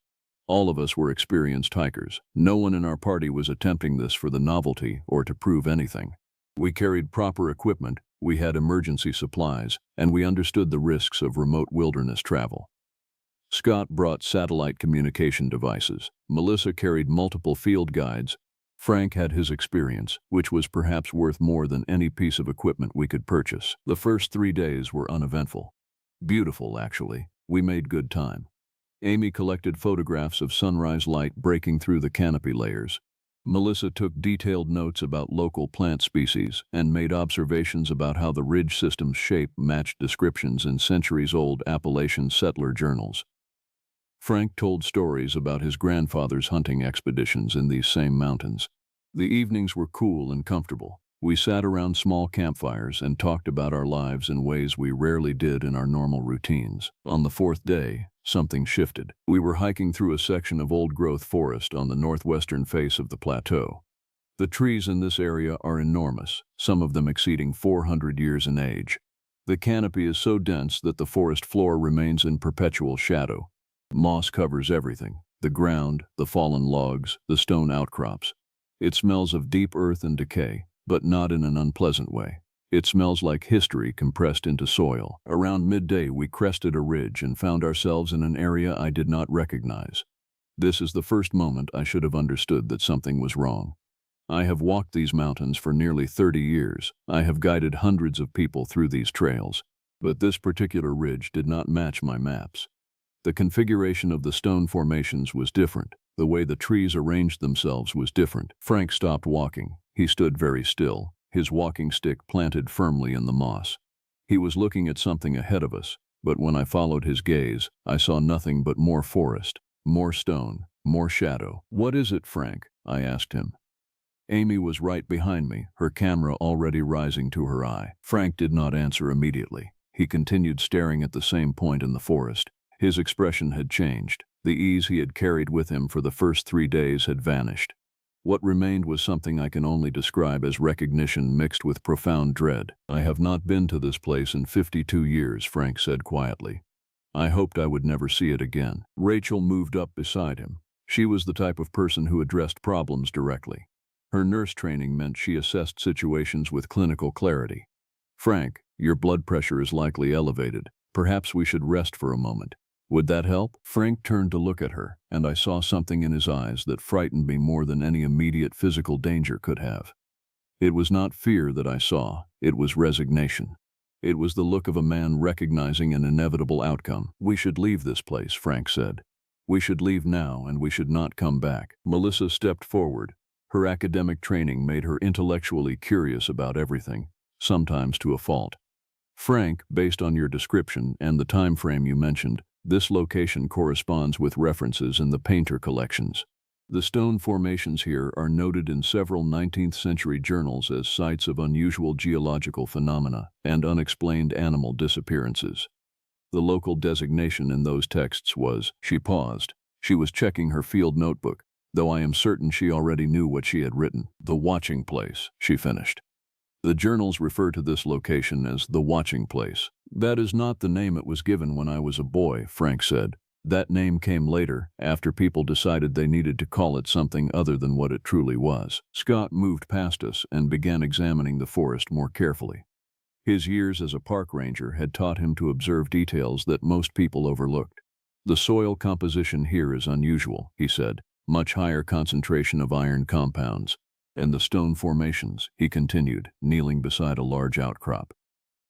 All of us were experienced hikers. No one in our party was attempting this for the novelty or to prove anything. We carried proper equipment, we had emergency supplies, and we understood the risks of remote wilderness travel. Scott brought satellite communication devices. Melissa carried multiple field guides. Frank had his experience, which was perhaps worth more than any piece of equipment we could purchase. The first 3 days were uneventful. Beautiful, actually. We made good time. Amy collected photographs of sunrise light breaking through the canopy layers. Melissa took detailed notes about local plant species and made observations about how the ridge system's shape matched descriptions in centuries-old Appalachian settler journals. Frank told stories about his grandfather's hunting expeditions in these same mountains. The evenings were cool and comfortable. We sat around small campfires and talked about our lives in ways we rarely did in our normal routines. On the 4th day, something shifted. We were hiking through a section of old-growth forest on the northwestern face of the plateau. The trees in this area are enormous, some of them exceeding 400 years in age. The canopy is so dense that the forest floor remains in perpetual shadow. Moss covers everything: the ground, the fallen logs, the stone outcrops. It smells of deep earth and decay, but not in an unpleasant way. It smells like history compressed into soil. Around midday, we crested a ridge and found ourselves in an area I did not recognize. This is the first moment I should have understood that something was wrong. I have walked these mountains for nearly 30 years. I have guided hundreds of people through these trails. But this particular ridge did not match my maps. The configuration of the stone formations was different. The way the trees arranged themselves was different. Frank stopped walking. He stood very still, his walking stick planted firmly in the moss. He was looking at something ahead of us, but when I followed his gaze, I saw nothing but more forest, more stone, more shadow. "What is it, Frank?" I asked him. Amy was right behind me, her camera already rising to her eye. Frank did not answer immediately. He continued staring at the same point in the forest. His expression had changed. The ease he had carried with him for the first 3 days had vanished. What remained was something I can only describe as recognition mixed with profound dread. "I have not been to this place in 52 years, Frank said quietly. I hoped I would never see it again. Rachel moved up beside him. She was the type of person who addressed problems directly. Her nurse training meant she assessed situations with clinical clarity. "Frank, your blood pressure is likely elevated. Perhaps we should rest for a moment. Would that help?" Frank turned to look at her, and I saw something in his eyes that frightened me more than any immediate physical danger could have. It was not fear that I saw, it was resignation. It was the look of a man recognizing an inevitable outcome. "We should leave this place," Frank said. "We should leave now, and we should not come back." Melissa stepped forward. Her academic training made her intellectually curious about everything, sometimes to a fault. "Frank, based on your description and the time frame you mentioned, this location corresponds with references in the Painter collections. The stone formations here are noted in several 19th century journals as sites of unusual geological phenomena and unexplained animal disappearances. The local designation in those texts was—" She paused. She was checking her field notebook, though I am certain she already knew what she had written. "The Watching Place," she finished. "The journals refer to this location as the Watching Place." "That is not the name it was given when I was a boy," Frank said. "That name came later, after people decided they needed to call it something other than what it truly was." Scott moved past us and began examining the forest more carefully. His years as a park ranger had taught him to observe details that most people overlooked. "The soil composition here is unusual," he said. "Much higher concentration of iron compounds. And the stone formations," he continued, kneeling beside a large outcrop.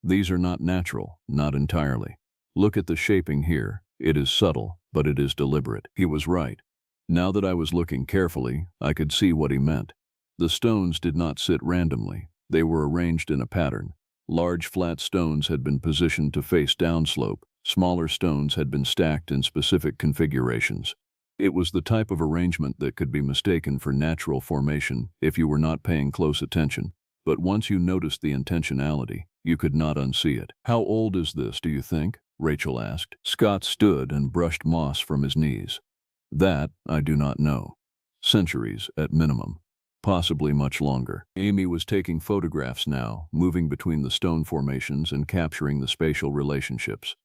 "These are not natural, not entirely. Look at the shaping here. It is subtle, but it is deliberate." He was right. Now that I was looking carefully, I could see what he meant. The stones did not sit randomly. They were arranged in a pattern. Large flat stones had been positioned to face downslope. Smaller stones had been stacked in specific configurations. It was the type of arrangement that could be mistaken for natural formation if you were not paying close attention, but once you noticed the intentionality, you could not unsee it. "How old is this, do you think?" Rachel asked. Scott stood and brushed moss from his knees. "That, I do not know. Centuries, at minimum. Possibly much longer." Amy was taking photographs now, moving between the stone formations and capturing the spatial relationships.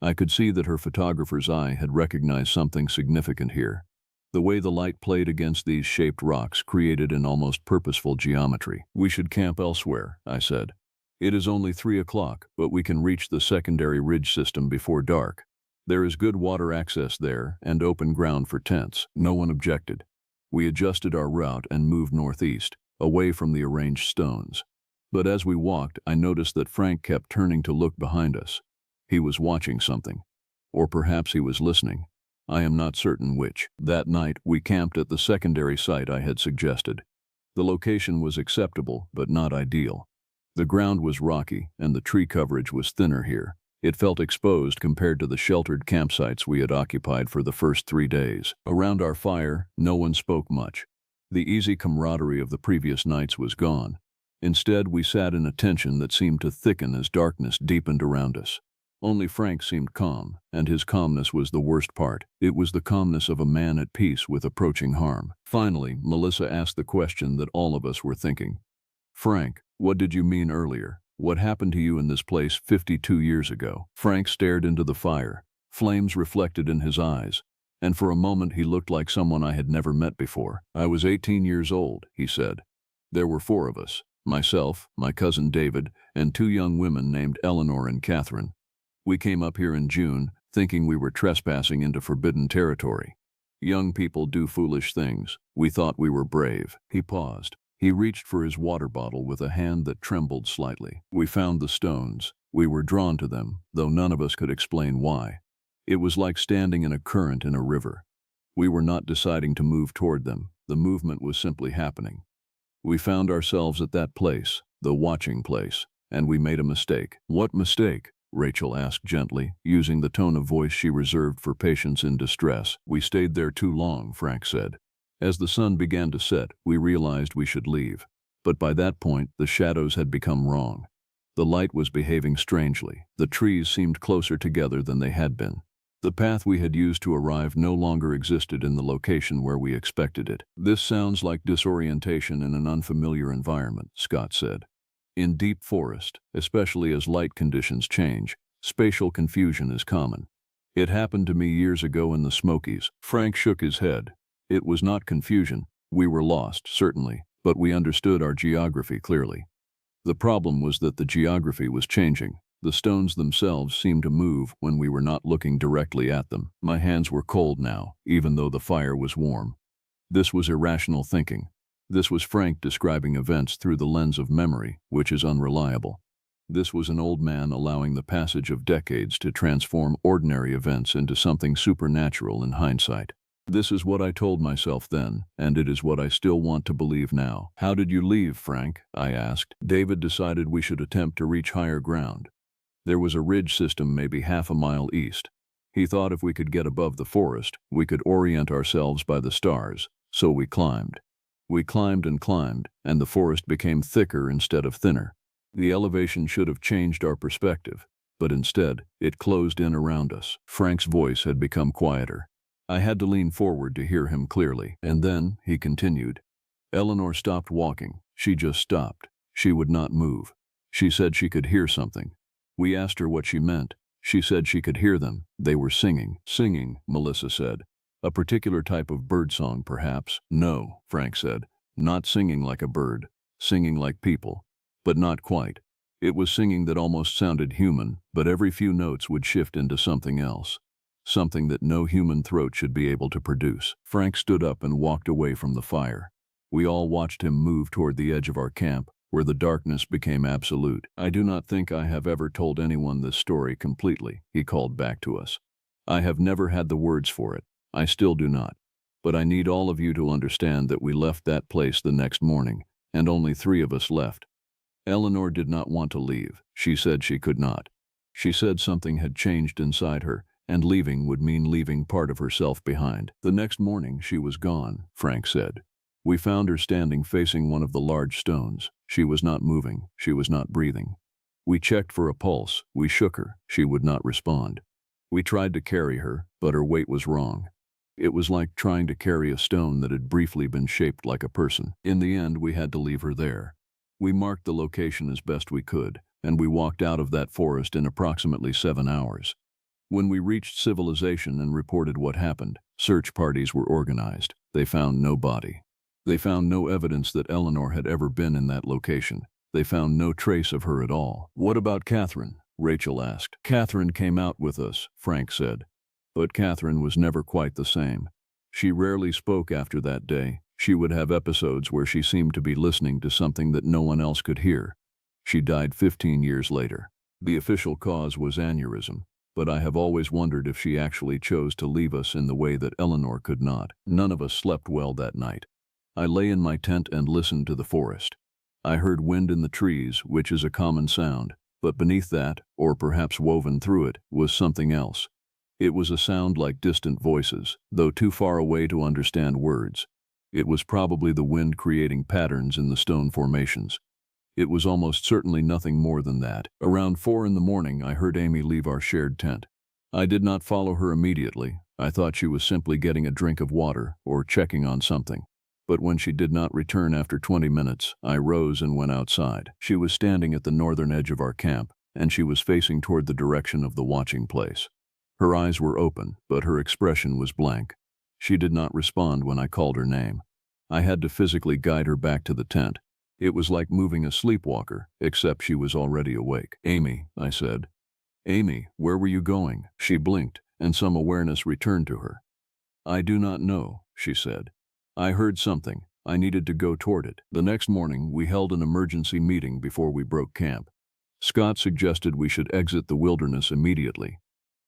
I could see that her photographer's eye had recognized something significant here. The way the light played against these shaped rocks created an almost purposeful geometry. "We should camp elsewhere," I said. "It is only 3 o'clock, but we can reach the secondary ridge system before dark. There is good water access there and open ground for tents." No one objected. We adjusted our route and moved northeast, away from the arranged stones. But as we walked, I noticed that Frank kept turning to look behind us. He was watching something. Or perhaps he was listening. I am not certain which. That night, we camped at the secondary site I had suggested. The location was acceptable, but not ideal. The ground was rocky, and the tree coverage was thinner here. It felt exposed compared to the sheltered campsites we had occupied for the first 3 days. Around our fire, no one spoke much. The easy camaraderie of the previous nights was gone. Instead, we sat in a tension that seemed to thicken as darkness deepened around us. Only Frank seemed calm, and his calmness was the worst part. It was the calmness of a man at peace with approaching harm. Finally, Melissa asked the question that all of us were thinking. "Frank, what did you mean earlier? What happened to you in this place 52 years ago?" Frank stared into the fire, flames reflected in his eyes, and for a moment he looked like someone I had never met before. "I was 18 years old," he said. "There were 4 of us, myself, my cousin David, and 2 young women named Eleanor and Catherine. We came up here in June, thinking we were trespassing into forbidden territory. Young people do foolish things. We thought we were brave." He paused. He reached for his water bottle with a hand that trembled slightly. "We found the stones. We were drawn to them, though none of us could explain why. It was like standing in a current in a river. We were not deciding to move toward them. The movement was simply happening. We found ourselves at that place, the watching place, and we made a mistake." "What mistake?" Rachel asked gently, using the tone of voice she reserved for patients in distress. "We stayed there too long," Frank said. "As the sun began to set, we realized we should leave. But by that point, the shadows had become wrong. The light was behaving strangely. The trees seemed closer together than they had been. The path we had used to arrive no longer existed in the location where we expected it." "This sounds like disorientation in an unfamiliar environment," Scott said. "In deep forest, especially as light conditions change, spatial confusion is common. It happened to me years ago in the Smokies." Frank shook his head. "It was not confusion. We were lost, certainly, but we understood our geography clearly. The problem was that the geography was changing. The stones themselves seemed to move when we were not looking directly at them." My hands were cold now, even though the fire was warm. This was irrational thinking. This was Frank describing events through the lens of memory, which is unreliable. This was an old man allowing the passage of decades to transform ordinary events into something supernatural in hindsight. This is what I told myself then, and it is what I still want to believe now. "How did you leave, Frank?" I asked. "David decided we should attempt to reach higher ground. There was a ridge system maybe half a mile east. He thought if we could get above the forest, we could orient ourselves by the stars, so we climbed. We climbed, and the forest became thicker instead of thinner. The elevation should have changed our perspective, but instead, it closed in around us." Frank's voice had become quieter. I had to lean forward to hear him clearly. "And then," he continued, "Eleanor stopped walking. She just stopped. She would not move. She said she could hear something. We asked her what she meant. She said she could hear them. They were singing." "Singing," Melissa said. "A particular type of birdsong, perhaps?" "No," Frank said. "Not singing like a bird. Singing like people. But not quite. It was singing that almost sounded human, but every few notes would shift into something else. Something that no human throat should be able to produce." Frank stood up and walked away from the fire. We all watched him move toward the edge of our camp, where the darkness became absolute. "I do not think I have ever told anyone this story completely," he called back to us. "I have never had the words for it. I still do not. But I need all of you to understand that we left that place the next morning, and only 3 of us left. Eleanor did not want to leave. She said she could not. She said something had changed inside her, and leaving would mean leaving part of herself behind. The next morning she was gone," Frank said. "We found her standing facing one of the large stones. She was not moving. She was not breathing. We checked for a pulse. We shook her. She would not respond. We tried to carry her, but her weight was wrong. It was like trying to carry a stone that had briefly been shaped like a person. In the end, we had to leave her there. We marked the location as best we could, and we walked out of that forest in approximately 7 hours. When we reached civilization and reported what happened, search parties were organized. They found no body. They found no evidence that Eleanor had ever been in that location. They found no trace of her at all." "What about Catherine?" Rachel asked. "Catherine came out with us," Frank said. "But Catherine was never quite the same. She rarely spoke after that day. She would have episodes where she seemed to be listening to something that no one else could hear. She died 15 years later. The official cause was aneurysm, but I have always wondered if she actually chose to leave us in the way that Eleanor could not." None of us slept well that night. I lay in my tent and listened to the forest. I heard wind in the trees, which is a common sound, but beneath that, or perhaps woven through it, was something else. It was a sound like distant voices, though too far away to understand words. It was probably the wind creating patterns in the stone formations. It was almost certainly nothing more than that. Around 4 in the morning, I heard Amy leave our shared tent. I did not follow her immediately. I thought she was simply getting a drink of water or checking on something. But when she did not return after 20 minutes, I rose and went outside. She was standing at the northern edge of our camp, and she was facing toward the direction of the watching place. Her eyes were open, but her expression was blank. She did not respond when I called her name. I had to physically guide her back to the tent. It was like moving a sleepwalker, except she was already awake. "Amy," I said. "Amy, where were you going?" She blinked, and some awareness returned to her. I do not know, she said. I heard something. I needed to go toward it. The next morning, we held an emergency meeting before we broke camp. Scott suggested we should exit the wilderness immediately.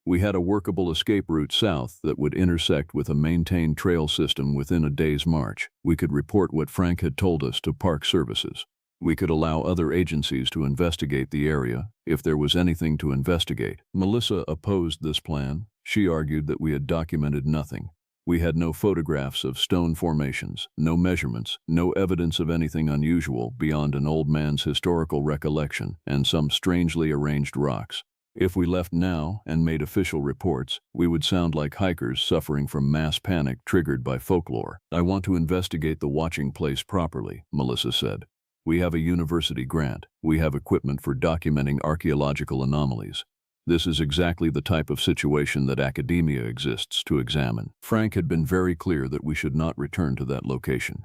We had a workable escape route south that would intersect with a maintained trail system within a day's march. We could report what Frank had told us to Park Services. We could allow other agencies to investigate the area, if there was anything to investigate. Melissa opposed this plan. She argued that we had documented nothing. We had no photographs of stone formations, no measurements, no evidence of anything unusual beyond an old man's historical recollection and some strangely arranged rocks. If we left now and made official reports, we would sound like hikers suffering from mass panic triggered by folklore. I want to investigate the watching place properly, Melissa said. We have a university grant. We have equipment for documenting archaeological anomalies. This is exactly the type of situation that academia exists to examine. Frank had been very clear that we should not return to that location.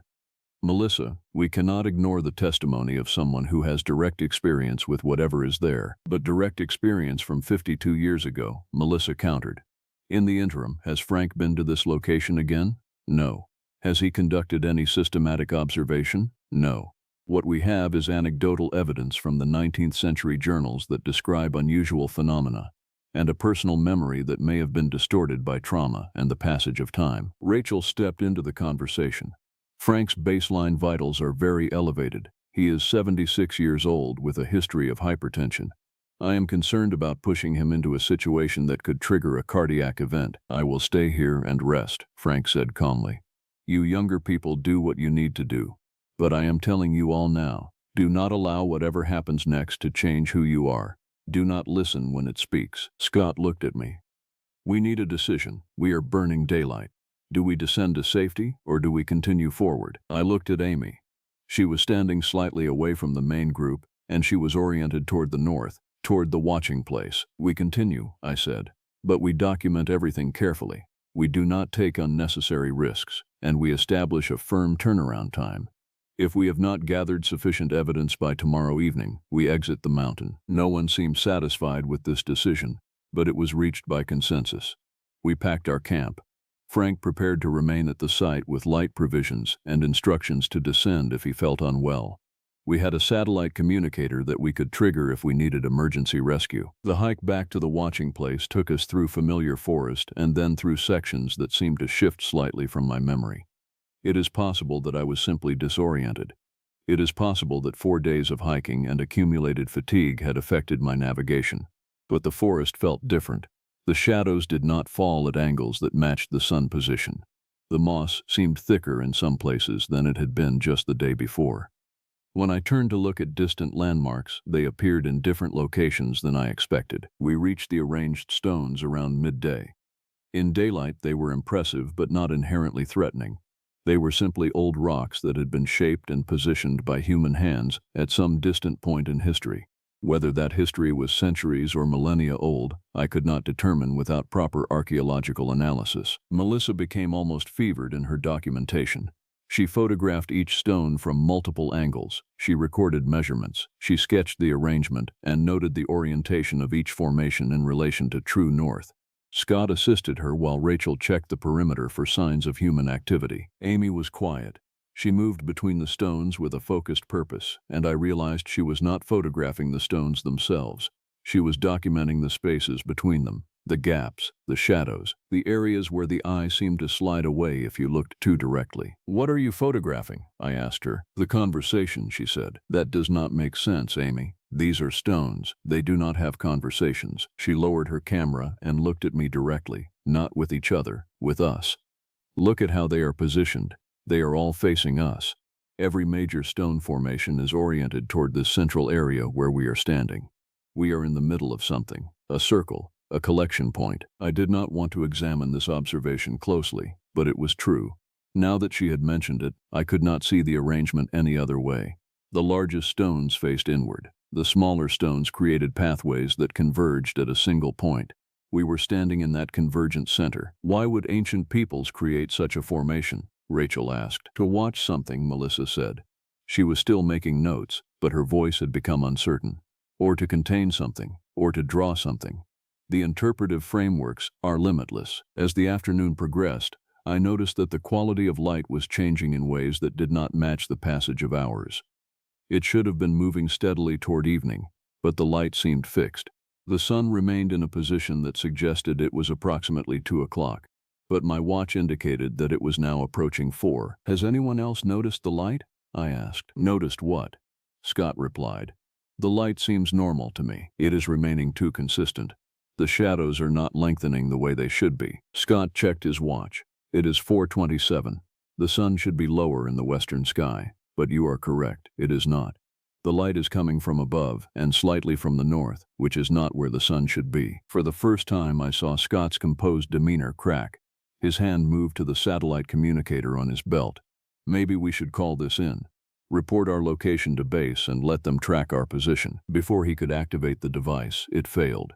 Melissa, we cannot ignore the testimony of someone who has direct experience with whatever is there. But direct experience from 52 years ago, Melissa countered. In the interim, has Frank been to this location again? No. Has he conducted any systematic observation? No. What we have is anecdotal evidence from the 19th century journals that describe unusual phenomena, and a personal memory that may have been distorted by trauma and the passage of time. Rachel stepped into the conversation. Frank's baseline vitals are very elevated. He is 76 years old with a history of hypertension. I am concerned about pushing him into a situation that could trigger a cardiac event. I will stay here and rest, Frank said calmly. You younger people do what you need to do. But I am telling you all now, do not allow whatever happens next to change who you are. Do not listen when it speaks. Scott looked at me. We need a decision. We are burning daylight. Do we descend to safety, or do we continue forward? I looked at Amy. She was standing slightly away from the main group, and she was oriented toward the north, toward the watching place. We continue, I said, but we document everything carefully. We do not take unnecessary risks, and we establish a firm turnaround time. If we have not gathered sufficient evidence by tomorrow evening, we exit the mountain. No one seemed satisfied with this decision, but it was reached by consensus. We packed our camp. Frank prepared to remain at the site with light provisions and instructions to descend if he felt unwell. We had a satellite communicator that we could trigger if we needed emergency rescue. The hike back to the watching place took us through familiar forest and then through sections that seemed to shift slightly from my memory. It is possible that I was simply disoriented. It is possible that 4 days of hiking and accumulated fatigue had affected my navigation. But the forest felt different. The shadows did not fall at angles that matched the sun position. The moss seemed thicker in some places than it had been just the day before. When I turned to look at distant landmarks, they appeared in different locations than I expected. We reached the arranged stones around midday. In daylight, they were impressive but not inherently threatening. They were simply old rocks that had been shaped and positioned by human hands at some distant point in history. Whether that history was centuries or millennia old, I could not determine without proper archaeological analysis. Melissa became almost fevered in her documentation. She photographed each stone from multiple angles. She recorded measurements. She sketched the arrangement and noted the orientation of each formation in relation to true north. Scott assisted her while Rachel checked the perimeter for signs of human activity. Amy was quiet. She moved between the stones with a focused purpose, and I realized she was not photographing the stones themselves. She was documenting the spaces between them, the gaps, the shadows, the areas where the eye seemed to slide away if you looked too directly. "What are you photographing?" I asked her. "The conversation," she said. "That does not make sense, Amy. These are stones. They do not have conversations." She lowered her camera and looked at me directly, not with each other, with us. "Look at how they are positioned. They are all facing us. Every major stone formation is oriented toward this central area where we are standing. We are in the middle of something, a circle, a collection point." I did not want to examine this observation closely, but it was true. Now that she had mentioned it, I could not see the arrangement any other way. The largest stones faced inward. The smaller stones created pathways that converged at a single point. We were standing in that convergent center. "Why would ancient peoples create such a formation?" Rachel asked. "To watch something," Melissa said. She was still making notes, but her voice had become uncertain. "Or to contain something, or to draw something. The interpretive frameworks are limitless." As the afternoon progressed, I noticed that the quality of light was changing in ways that did not match the passage of hours. It should have been moving steadily toward evening, but the light seemed fixed. The sun remained in a position that suggested it was approximately 2 o'clock, but my watch indicated that it was now approaching 4. "Has anyone else noticed the light?" I asked. "Noticed what?" Scott replied. "The light seems normal to me. It is remaining too consistent. The shadows are not lengthening the way they should be." Scott checked his watch. "It is 4:27. The sun should be lower in the western sky, but you are correct, it is not. The light is coming from above and slightly from the north, which is not where the sun should be." For the first time, I saw Scott's composed demeanor crack. His hand moved to the satellite communicator on his belt. "Maybe we should call this in. Report our location to base and let them track our position." Before he could activate the device, it failed.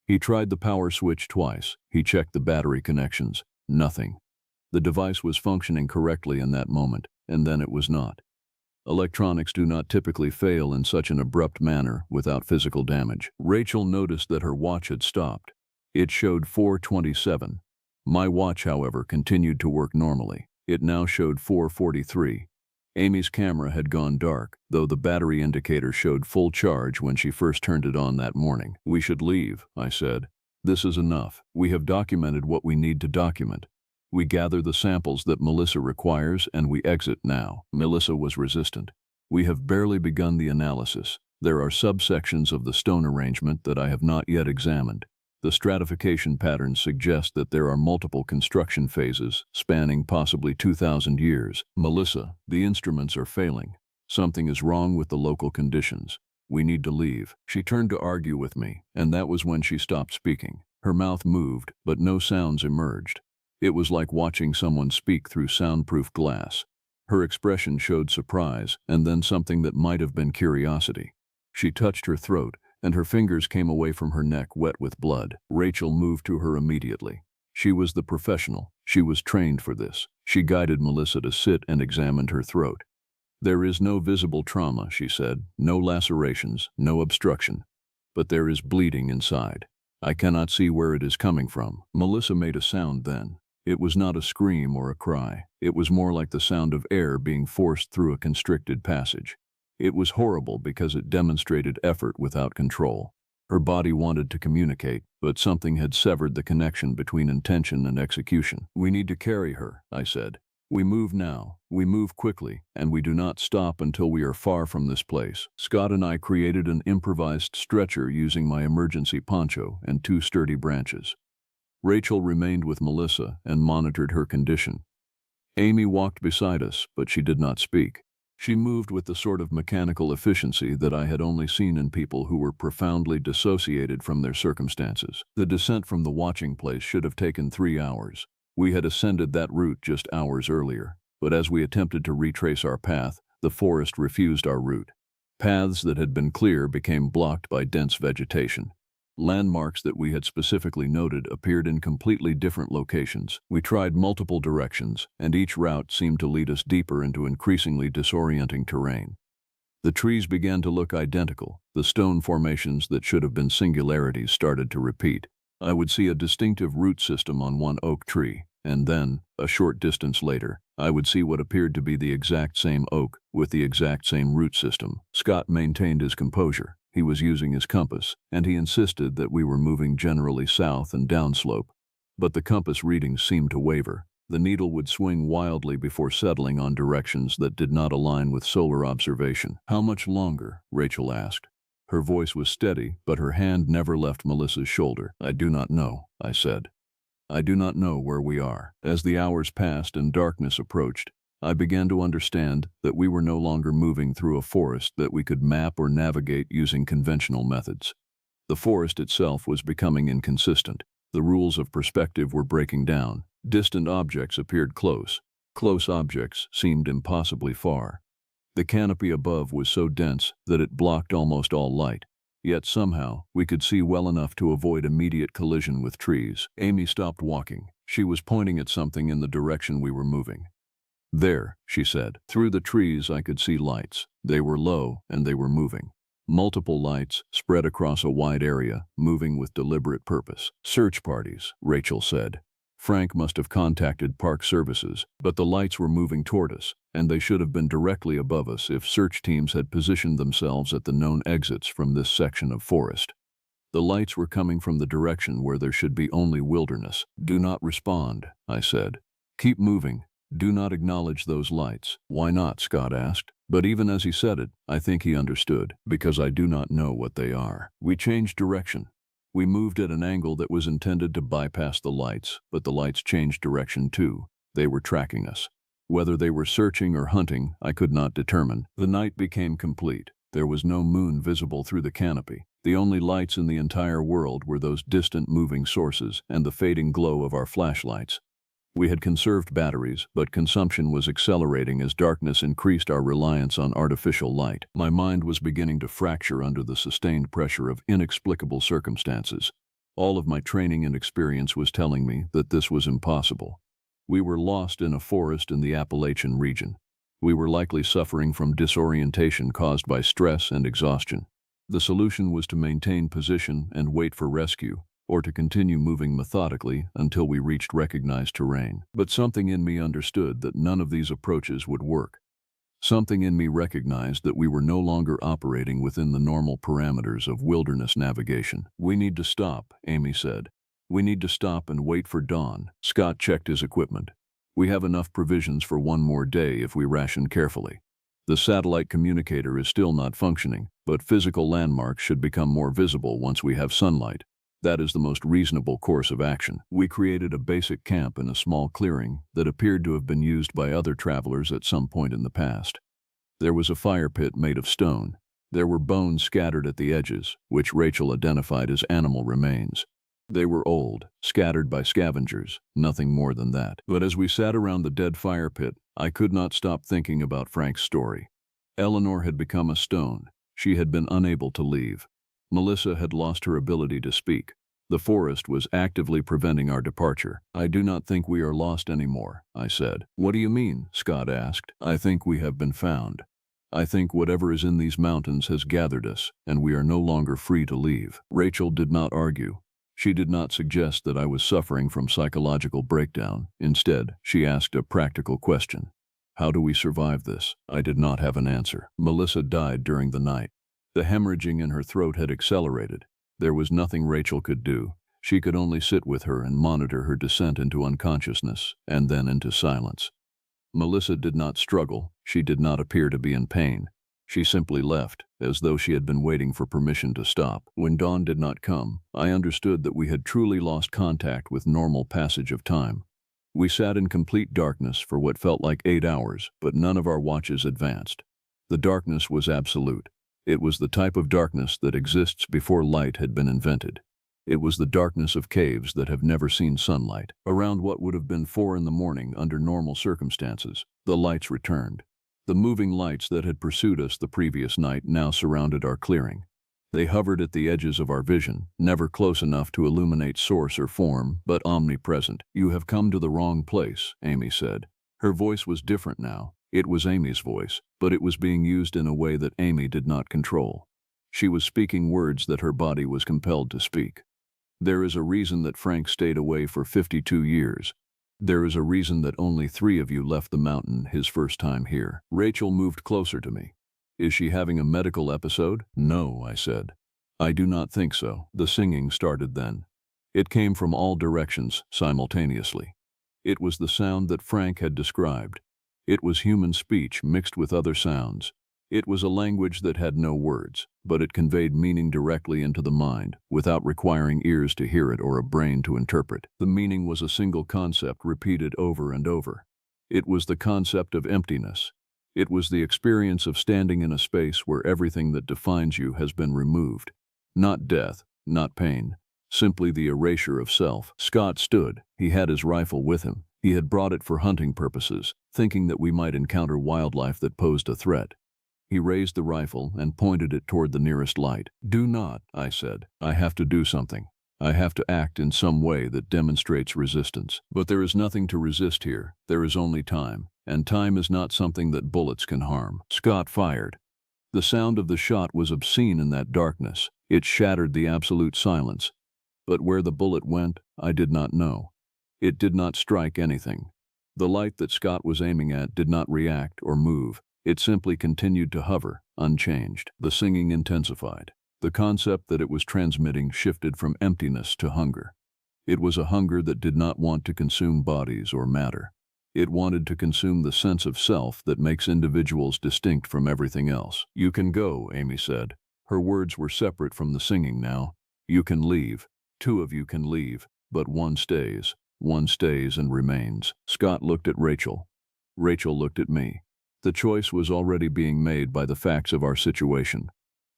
He tried the power switch twice. He checked the battery connections. Nothing. The device was functioning correctly in that moment, and then it was not. Electronics do not typically fail in such an abrupt manner without physical damage. Rachel noticed that her watch had stopped. It showed 4:27. My watch, however, continued to work normally. It now showed 4:43. Amy's camera had gone dark, though the battery indicator showed full charge when she first turned it on that morning. "We should leave," I said. "This is enough. We have documented what we need to document. We gather the samples that Melissa requires and we exit now." Melissa was resistant. "We have barely begun the analysis. There are subsections of the stone arrangement that I have not yet examined. The stratification patterns suggest that there are multiple construction phases, spanning possibly 2,000 years. Melissa, the instruments are failing. Something is wrong with the local conditions. We need to leave." She turned to argue with me, and that was when she stopped speaking. Her mouth moved, but no sounds emerged. It was like watching someone speak through soundproof glass. Her expression showed surprise, and then something that might have been curiosity. She touched her throat, and her fingers came away from her neck wet with blood. Rachel moved to her immediately. She was the professional. She was trained for this. She guided Melissa to sit and examined her throat. "There is no visible trauma," she said. "No lacerations, no obstruction. But there is bleeding inside. I cannot see where it is coming from." Melissa made a sound then. It was not a scream or a cry. It was more like the sound of air being forced through a constricted passage. It was horrible because it demonstrated effort without control. Her body wanted to communicate, but something had severed the connection between intention and execution. "We need to carry her," I said. "We move now. We move quickly, and we do not stop until we are far from this place." Scott and I created an improvised stretcher using my emergency poncho and 2 sturdy branches. Rachel remained with Melissa and monitored her condition. Amy walked beside us, but she did not speak. She moved with the sort of mechanical efficiency that I had only seen in people who were profoundly dissociated from their circumstances. The descent from the watching place should have taken 3 hours. We had ascended that route just hours earlier, but as we attempted to retrace our path, the forest refused our route. Paths that had been clear became blocked by dense vegetation. Landmarks that we had specifically noted appeared in completely different locations. We tried multiple directions, and each route seemed to lead us deeper into increasingly disorienting terrain. The trees began to look identical. The stone formations that should have been singularities started to repeat. I would see a distinctive root system on one oak tree, and then, a short distance later, I would see what appeared to be the exact same oak with the exact same root system. Scott maintained his composure. He was using his compass, and he insisted that we were moving generally south and downslope. But the compass readings seemed to waver. The needle would swing wildly before settling on directions that did not align with solar observation. "How much longer?" Rachel asked. Her voice was steady, but her hand never left Melissa's shoulder. "I do not know," I said. "I do not know where we are." As the hours passed and darkness approached, I began to understand that we were no longer moving through a forest that we could map or navigate using conventional methods. The forest itself was becoming inconsistent. The rules of perspective were breaking down. Distant objects appeared close. Close objects seemed impossibly far. The canopy above was so dense that it blocked almost all light. Yet somehow, we could see well enough to avoid immediate collision with trees. Amy stopped walking. She was pointing at something in the direction we were moving. "There," she said. Through the trees I could see lights. They were low and they were moving. Multiple lights spread across a wide area, moving with deliberate purpose. "Search parties," Rachel said. Frank must have contacted park services, but the lights were moving toward us, and they should have been directly above us if search teams had positioned themselves at the known exits from this section of forest. The lights were coming from the direction where there should be only wilderness. "Do not respond," I said. "Keep moving. Do not acknowledge those lights." "Why not?" Scott asked. But even as he said it, I think he understood, because I do not know what they are. We changed direction. We moved at an angle that was intended to bypass the lights, but the lights changed direction too. They were tracking us. Whether they were searching or hunting, I could not determine. The night became complete. There was no moon visible through the canopy. The only lights in the entire world were those distant moving sources and the fading glow of our flashlights. We had conserved batteries, but consumption was accelerating as darkness increased our reliance on artificial light. My mind was beginning to fracture under the sustained pressure of inexplicable circumstances. All of my training and experience was telling me that this was impossible. We were lost in a forest in the Appalachian region. We were likely suffering from disorientation caused by stress and exhaustion. The solution was to maintain position and wait for rescue, or to continue moving methodically until we reached recognized terrain. But something in me understood that none of these approaches would work. Something in me recognized that we were no longer operating within the normal parameters of wilderness navigation. "We need to stop," Amy said. "We need to stop and wait for dawn." Scott checked his equipment. "We have enough provisions for one more day if we ration carefully. The satellite communicator is still not functioning, but physical landmarks should become more visible once we have sunlight. That is the most reasonable course of action." We created a basic camp in a small clearing that appeared to have been used by other travelers at some point in the past. There was a fire pit made of stone. There were bones scattered at the edges, which Rachel identified as animal remains. They were old, scattered by scavengers, nothing more than that. But as we sat around the dead fire pit, I could not stop thinking about Frank's story. Eleanor had become a stone. She had been unable to leave. Melissa had lost her ability to speak. The forest was actively preventing our departure. "I do not think we are lost anymore," I said. "What do you mean?" Scott asked. "I think we have been found. I think whatever is in these mountains has gathered us, and we are no longer free to leave." Rachel did not argue. She did not suggest that I was suffering from psychological breakdown. Instead, she asked a practical question. "How do we survive this?" I did not have an answer. Melissa died during the night. The hemorrhaging in her throat had accelerated. There was nothing Rachel could do. She could only sit with her and monitor her descent into unconsciousness, and then into silence. Melissa did not struggle. She did not appear to be in pain. She simply left, as though she had been waiting for permission to stop. When dawn did not come, I understood that we had truly lost contact with normal passage of time. We sat in complete darkness for what felt like 8 hours, but none of our watches advanced. The darkness was absolute. It was the type of darkness that exists before light had been invented. It was the darkness of caves that have never seen sunlight. Around what would have been 4 in the morning under normal circumstances, the lights returned. The moving lights that had pursued us the previous night now surrounded our clearing. They hovered at the edges of our vision, never close enough to illuminate source or form, but omnipresent. "You have come to the wrong place," Amy said. Her voice was different now. It was Amy's voice, but it was being used in a way that Amy did not control. She was speaking words that her body was compelled to speak. "There is a reason that Frank stayed away for 52 years. There is a reason that only 3 of you left the mountain his first time here." Rachel moved closer to me. "Is she having a medical episode?" "No," I said. "I do not think so." The singing started then. It came from all directions, simultaneously. It was the sound that Frank had described. It was human speech mixed with other sounds. It was a language that had no words, but it conveyed meaning directly into the mind, without requiring ears to hear it or a brain to interpret. The meaning was a single concept repeated over and over. It was the concept of emptiness. It was the experience of standing in a space where everything that defines you has been removed. Not death, not pain, simply the erasure of self. Scott stood. He had his rifle with him. He had brought it for hunting purposes, thinking that we might encounter wildlife that posed a threat. He raised the rifle and pointed it toward the nearest light. "Do not," I said. "I have to do something. I have to act in some way that demonstrates resistance. But there is nothing to resist here. There is only time, and time is not something that bullets can harm." Scott fired. The sound of the shot was obscene in that darkness. It shattered the absolute silence. But where the bullet went, I did not know. It did not strike anything. The light that Scott was aiming at did not react or move. It simply continued to hover, unchanged. The singing intensified. The concept that it was transmitting shifted from emptiness to hunger. It was a hunger that did not want to consume bodies or matter. It wanted to consume the sense of self that makes individuals distinct from everything else. "You can go," Amy said. Her words were separate from the singing now. "You can leave. 2 of you can leave, but one stays. One stays and remains." Scott looked at Rachel. Rachel looked at me. The choice was already being made by the facts of our situation.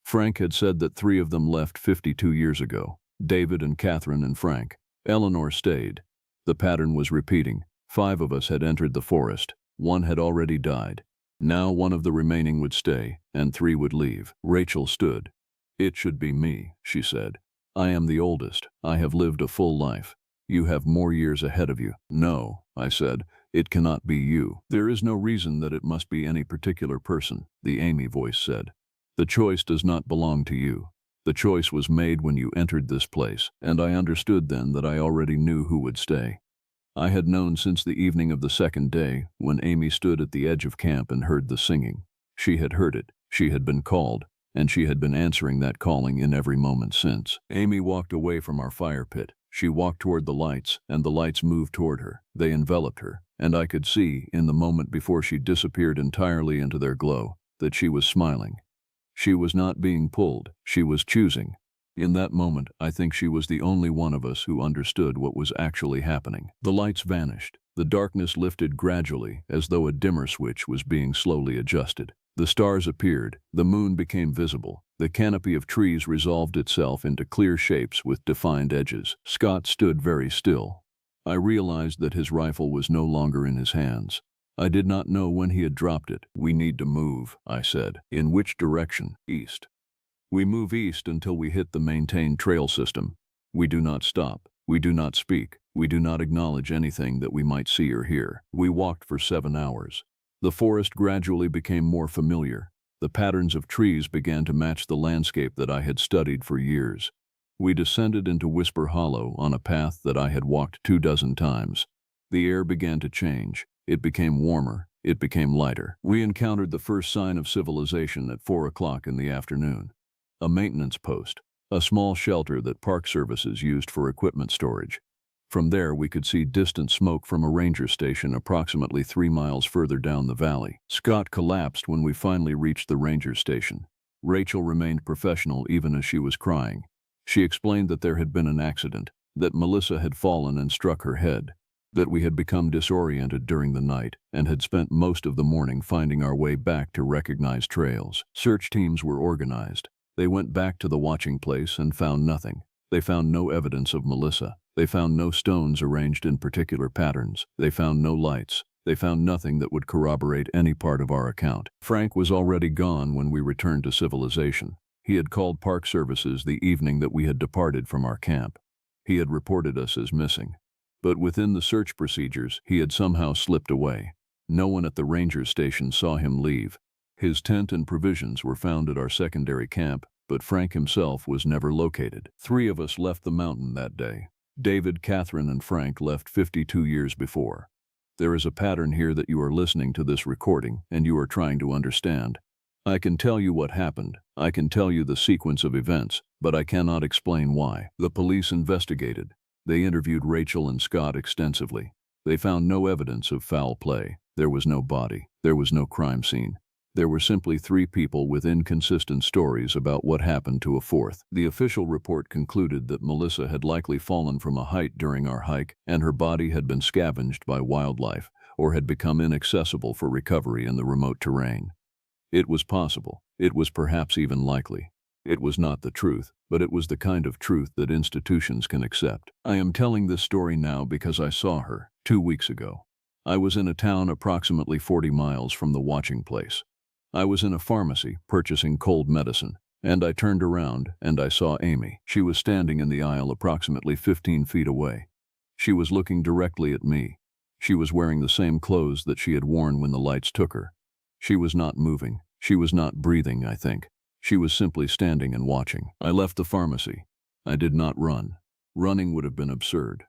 Frank had said that 3 of them left 52 years ago. David and Catherine and Frank. Eleanor stayed. The pattern was repeating. 5 of us had entered the forest. 1 had already died. Now 1 of the remaining would stay, and 3 would leave. Rachel stood. "It should be me," she said. "I am the oldest. I have lived a full life. You have more years ahead of you." "No," I said. "It cannot be you." "There is no reason that it must be any particular person," the Amy voice said. "The choice does not belong to you. The choice was made when you entered this place, and I understood then that I already knew who would stay. I had known since the evening of the second day, when Amy stood at the edge of camp and heard the singing. She had heard it, she had been called, and she had been answering that calling in every moment since. Amy walked away from our fire pit. She walked toward the lights, and the lights moved toward her. They enveloped her, and I could see, in the moment before she disappeared entirely into their glow, that she was smiling. She was not being pulled, she was choosing. In that moment, I think she was the only one of us who understood what was actually happening. The lights vanished. The darkness lifted gradually, as though a dimmer switch was being slowly adjusted. The stars appeared. The moon became visible. The canopy of trees resolved itself into clear shapes with defined edges. Scott stood very still. I realized that his rifle was no longer in his hands. I did not know when he had dropped it. "We need to move," I said. "In which direction?" "East. We move east until we hit the maintained trail system. We do not stop. We do not speak. We do not acknowledge anything that we might see or hear." We walked for 7 hours. The forest gradually became more familiar. The patterns of trees began to match the landscape that I had studied for years. We descended into Whisper Hollow on a path that I had walked 24 times. The air began to change. It became warmer. It became lighter. We encountered the first sign of civilization at 4 o'clock in the afternoon. A maintenance post, a small shelter that Park Services used for equipment storage. From there we could see distant smoke from a ranger station approximately 3 miles further down the valley. Scott collapsed when we finally reached the ranger station. Rachel remained professional even as she was crying. She explained that there had been an accident, that Melissa had fallen and struck her head, that we had become disoriented during the night and had spent most of the morning finding our way back to recognized trails. Search teams were organized. They went back to the watching place and found nothing. They found no evidence of Melissa. They found no stones arranged in particular patterns. They found no lights. They found nothing that would corroborate any part of our account. Frank was already gone when we returned to civilization. He had called Park Services the evening that we had departed from our camp. He had reported us as missing. But within the search procedures, he had somehow slipped away. No one at the ranger station saw him leave. His tent and provisions were found at our secondary camp, but Frank himself was never located. 3 of us left the mountain that day. David, Catherine, and Frank left 52 years before. There is a pattern here that you are listening to this recording, and you are trying to understand. I can tell you what happened. I can tell you the sequence of events, but I cannot explain why. The police investigated. They interviewed Rachel and Scott extensively. They found no evidence of foul play. There was no body. There was no crime scene. There were simply 3 people with inconsistent stories about what happened to a 4th. The official report concluded that Melissa had likely fallen from a height during our hike, and her body had been scavenged by wildlife or had become inaccessible for recovery in the remote terrain. It was possible. It was perhaps even likely. It was not the truth, but it was the kind of truth that institutions can accept. I am telling this story now because I saw her 2 weeks ago. I was in a town approximately 40 miles from the watching place. I was in a pharmacy purchasing cold medicine, and I turned around and I saw Amy. She was standing in the aisle approximately 15 feet away. She was looking directly at me. She was wearing the same clothes that she had worn when the lights took her. She was not moving. She was not breathing, I think. She was simply standing and watching. I left the pharmacy. I did not run. Running would have been absurd.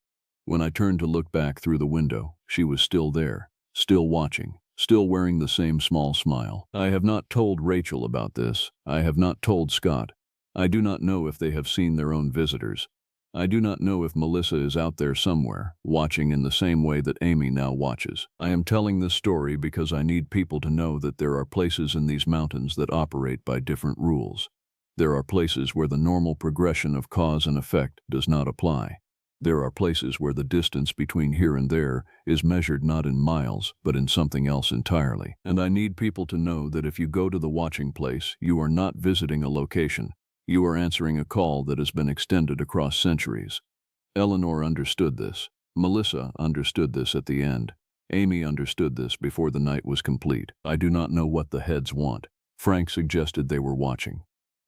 When I turned to look back through the window, she was still there, still watching, still wearing the same small smile. I have not told Rachel about this. I have not told Scott. I do not know if they have seen their own visitors. I do not know if Melissa is out there somewhere, watching in the same way that Amy now watches. I am telling this story because I need people to know that there are places in these mountains that operate by different rules. There are places where the normal progression of cause and effect does not apply. There are places where the distance between here and there is measured not in miles, but in something else entirely. And I need people to know that if you go to the watching place, you are not visiting a location. You are answering a call that has been extended across centuries. Eleanor understood this. Melissa understood this at the end. Amy understood this before the night was complete. I do not know what the heads want. Frank suggested they were watching.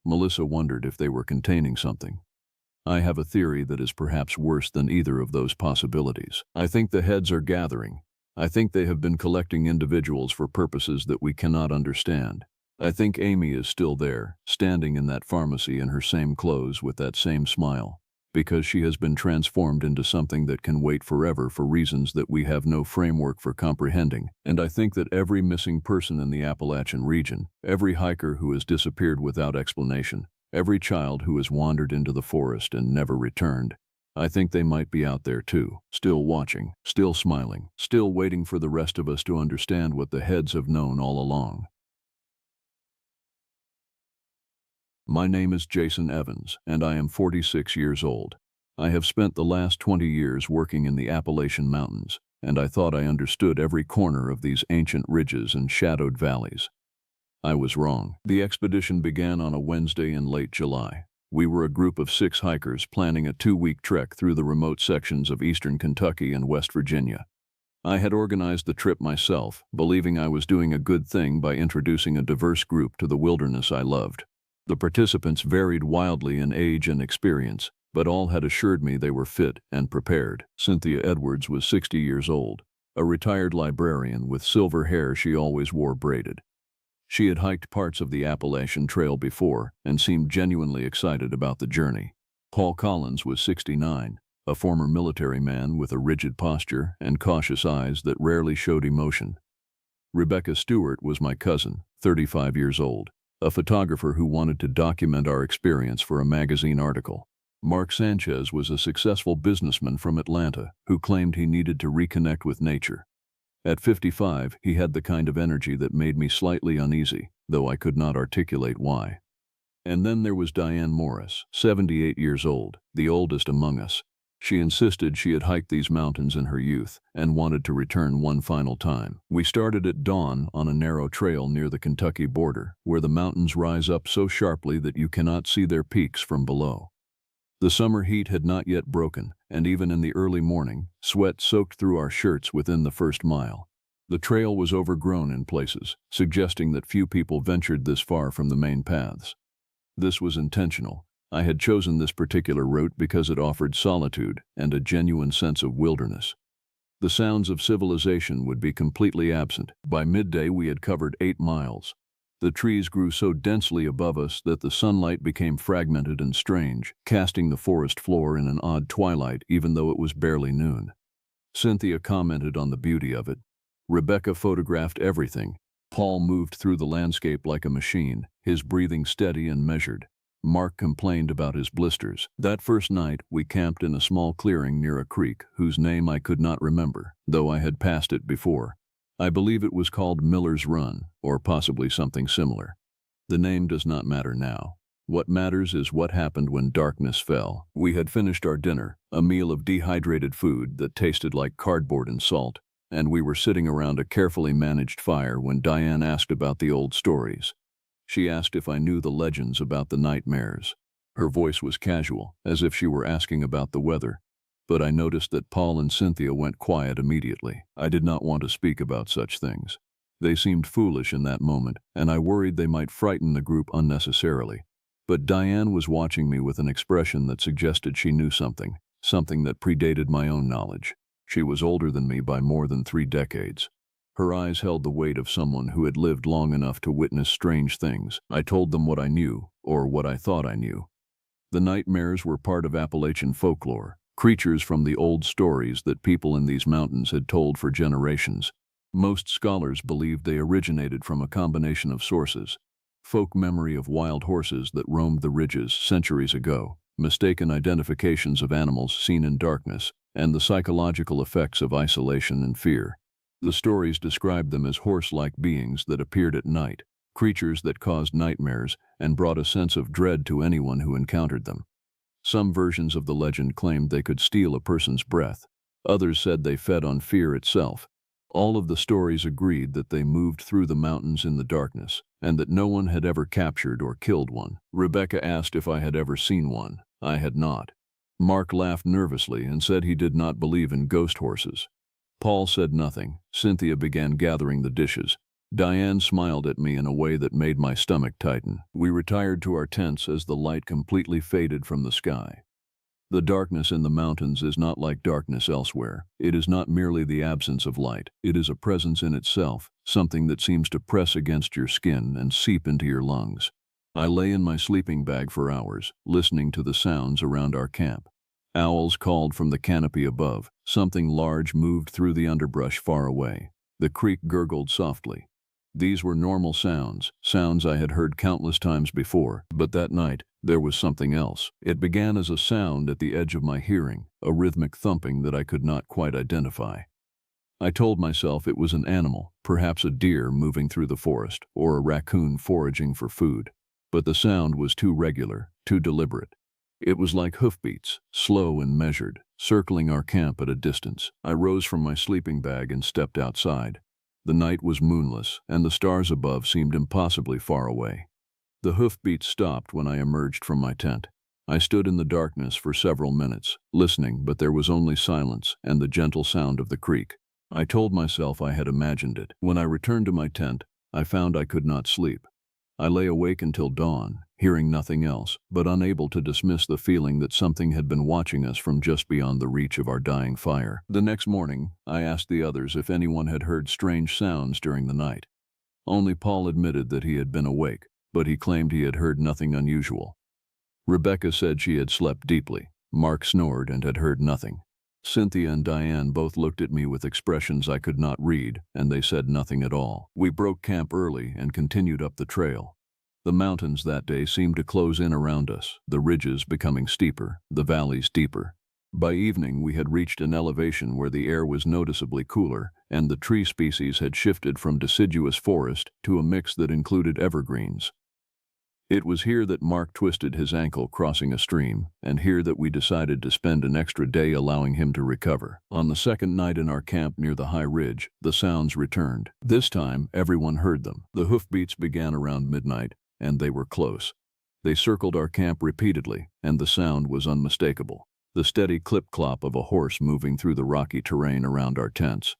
Melissa wondered if they were containing something. I have a theory that is perhaps worse than either of those possibilities. I think the heads are gathering. I think they have been collecting individuals for purposes that we cannot understand. I think Amy is still there, standing in that pharmacy in her same clothes with that same smile, because she has been transformed into something that can wait forever for reasons that we have no framework for comprehending. And I think that every missing person in the Appalachian region, every hiker who has disappeared without explanation, every child who has wandered into the forest and never returned, I think they might be out there too, still watching, still smiling, still waiting for the rest of us to understand what the heads have known all along. My name is Jason Evans, and I am 46 years old. I have spent the last 20 years working in the Appalachian Mountains, and I thought I understood every corner of these ancient ridges and shadowed valleys. I was wrong. The expedition began on a Wednesday in late July. We were a group of 6 hikers planning a 2-week trek through the remote sections of eastern Kentucky and West Virginia. I had organized the trip myself, believing I was doing a good thing by introducing a diverse group to the wilderness I loved. The participants varied wildly in age and experience, but all had assured me they were fit and prepared. Cynthia Edwards was 60 years old, a retired librarian with silver hair she always wore braided. She had hiked parts of the Appalachian Trail before and seemed genuinely excited about the journey. Paul Collins was 69, a former military man with a rigid posture and cautious eyes that rarely showed emotion. Rebecca Stewart was my cousin, 35 years old, a photographer who wanted to document our experience for a magazine article. Mark Sanchez was a successful businessman from Atlanta who claimed he needed to reconnect with nature. At 55, he had the kind of energy that made me slightly uneasy, though I could not articulate why. And then there was Diane Morris, 78 years old, the oldest among us. She insisted she had hiked these mountains in her youth and wanted to return one final time. We started at dawn on a narrow trail near the Kentucky border, where the mountains rise up so sharply that you cannot see their peaks from below. The summer heat had not yet broken, and even in the early morning, sweat soaked through our shirts within the first mile. The trail was overgrown in places, suggesting that few people ventured this far from the main paths. This was intentional. I had chosen this particular route because it offered solitude and a genuine sense of wilderness. The sounds of civilization would be completely absent. By midday, we had covered 8 miles. The trees grew so densely above us that the sunlight became fragmented and strange, casting the forest floor in an odd twilight even though it was barely noon. Cynthia commented on the beauty of it. Rebecca photographed everything. Paul moved through the landscape like a machine, his breathing steady and measured. Mark complained about his blisters. That first night, we camped in a small clearing near a creek whose name I could not remember, though I had passed it before. I believe it was called Miller's Run, or possibly something similar. The name does not matter now. What matters is what happened when darkness fell. We had finished our dinner, a meal of dehydrated food that tasted like cardboard and salt, and we were sitting around a carefully managed fire when Diane asked about the old stories. She asked if I knew the legends about the nightmares. Her voice was casual, as if she were asking about the weather, but I noticed that Paul and Cynthia went quiet immediately. I did not want to speak about such things. They seemed foolish in that moment, and I worried they might frighten the group unnecessarily. But Diane was watching me with an expression that suggested she knew something that predated my own knowledge. She was older than me by more than 3 decades. Her eyes held the weight of someone who had lived long enough to witness strange things. I told them what I knew, or what I thought I knew. The nightmares were part of Appalachian folklore, creatures from the old stories that people in these mountains had told for generations. Most scholars believed they originated from a combination of sources: folk memory of wild horses that roamed the ridges centuries ago, mistaken identifications of animals seen in darkness, and the psychological effects of isolation and fear. The stories described them as horse-like beings that appeared at night, creatures that caused nightmares and brought a sense of dread to anyone who encountered them. Some versions of the legend claimed they could steal a person's breath. Others said they fed on fear itself. All of the stories agreed that they moved through the mountains in the darkness, and that no one had ever captured or killed one. Rebecca asked if I had ever seen one. I had not. Mark laughed nervously and said he did not believe in ghost horses. Paul said nothing. Cynthia began gathering the dishes. Diane smiled at me in a way that made my stomach tighten. We retired to our tents as the light completely faded from the sky. The darkness in the mountains is not like darkness elsewhere. It is not merely the absence of light. It is a presence in itself, something that seems to press against your skin and seep into your lungs. I lay in my sleeping bag for hours, listening to the sounds around our camp. Owls called from the canopy above. Something large moved through the underbrush far away. The creek gurgled softly. These were normal sounds, sounds I had heard countless times before, but that night, there was something else. It began as a sound at the edge of my hearing, a rhythmic thumping that I could not quite identify. I told myself it was an animal, perhaps a deer moving through the forest, or a raccoon foraging for food. But the sound was too regular, too deliberate. It was like hoofbeats, slow and measured, circling our camp at a distance. I rose from my sleeping bag and stepped outside. The night was moonless, and the stars above seemed impossibly far away. The hoofbeats stopped when I emerged from my tent. I stood in the darkness for several minutes, listening, but there was only silence and the gentle sound of the creek. I told myself I had imagined it. When I returned to my tent, I found I could not sleep. I lay awake until dawn, hearing nothing else, but unable to dismiss the feeling that something had been watching us from just beyond the reach of our dying fire. The next morning, I asked the others if anyone had heard strange sounds during the night. Only Paul admitted that he had been awake, but he claimed he had heard nothing unusual. Rebecca said she had slept deeply. Mark snored and had heard nothing. Cynthia and Diane both looked at me with expressions I could not read, and they said nothing at all. We broke camp early and continued up the trail. The mountains that day seemed to close in around us, the ridges becoming steeper, the valleys deeper. By evening we had reached an elevation where the air was noticeably cooler, and the tree species had shifted from deciduous forest to a mix that included evergreens. It was here that Mark twisted his ankle crossing a stream, and here that we decided to spend an extra day allowing him to recover. On the second night in our camp near the high ridge, the sounds returned. This time, everyone heard them. The hoofbeats began around midnight, and they were close. They circled our camp repeatedly, and the sound was unmistakable. The steady clip-clop of a horse moving through the rocky terrain around our tents.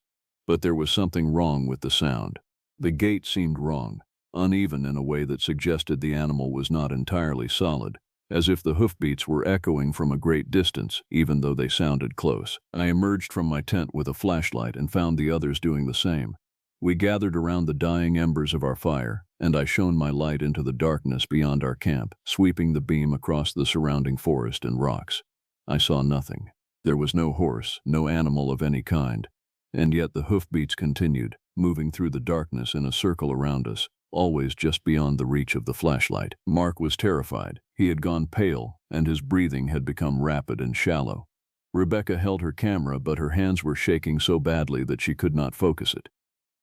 But there was something wrong with the sound. The gait seemed wrong, uneven in a way that suggested the animal was not entirely solid, as if the hoofbeats were echoing from a great distance, even though they sounded close. I emerged from my tent with a flashlight and found the others doing the same. We gathered around the dying embers of our fire, and I shone my light into the darkness beyond our camp, sweeping the beam across the surrounding forest and rocks. I saw nothing. There was no horse, no animal of any kind, and yet the hoofbeats continued, moving through the darkness in a circle around us, always just beyond the reach of the flashlight. Mark was terrified. He had gone pale, and his breathing had become rapid and shallow. Rebecca held her camera, but her hands were shaking so badly that she could not focus it.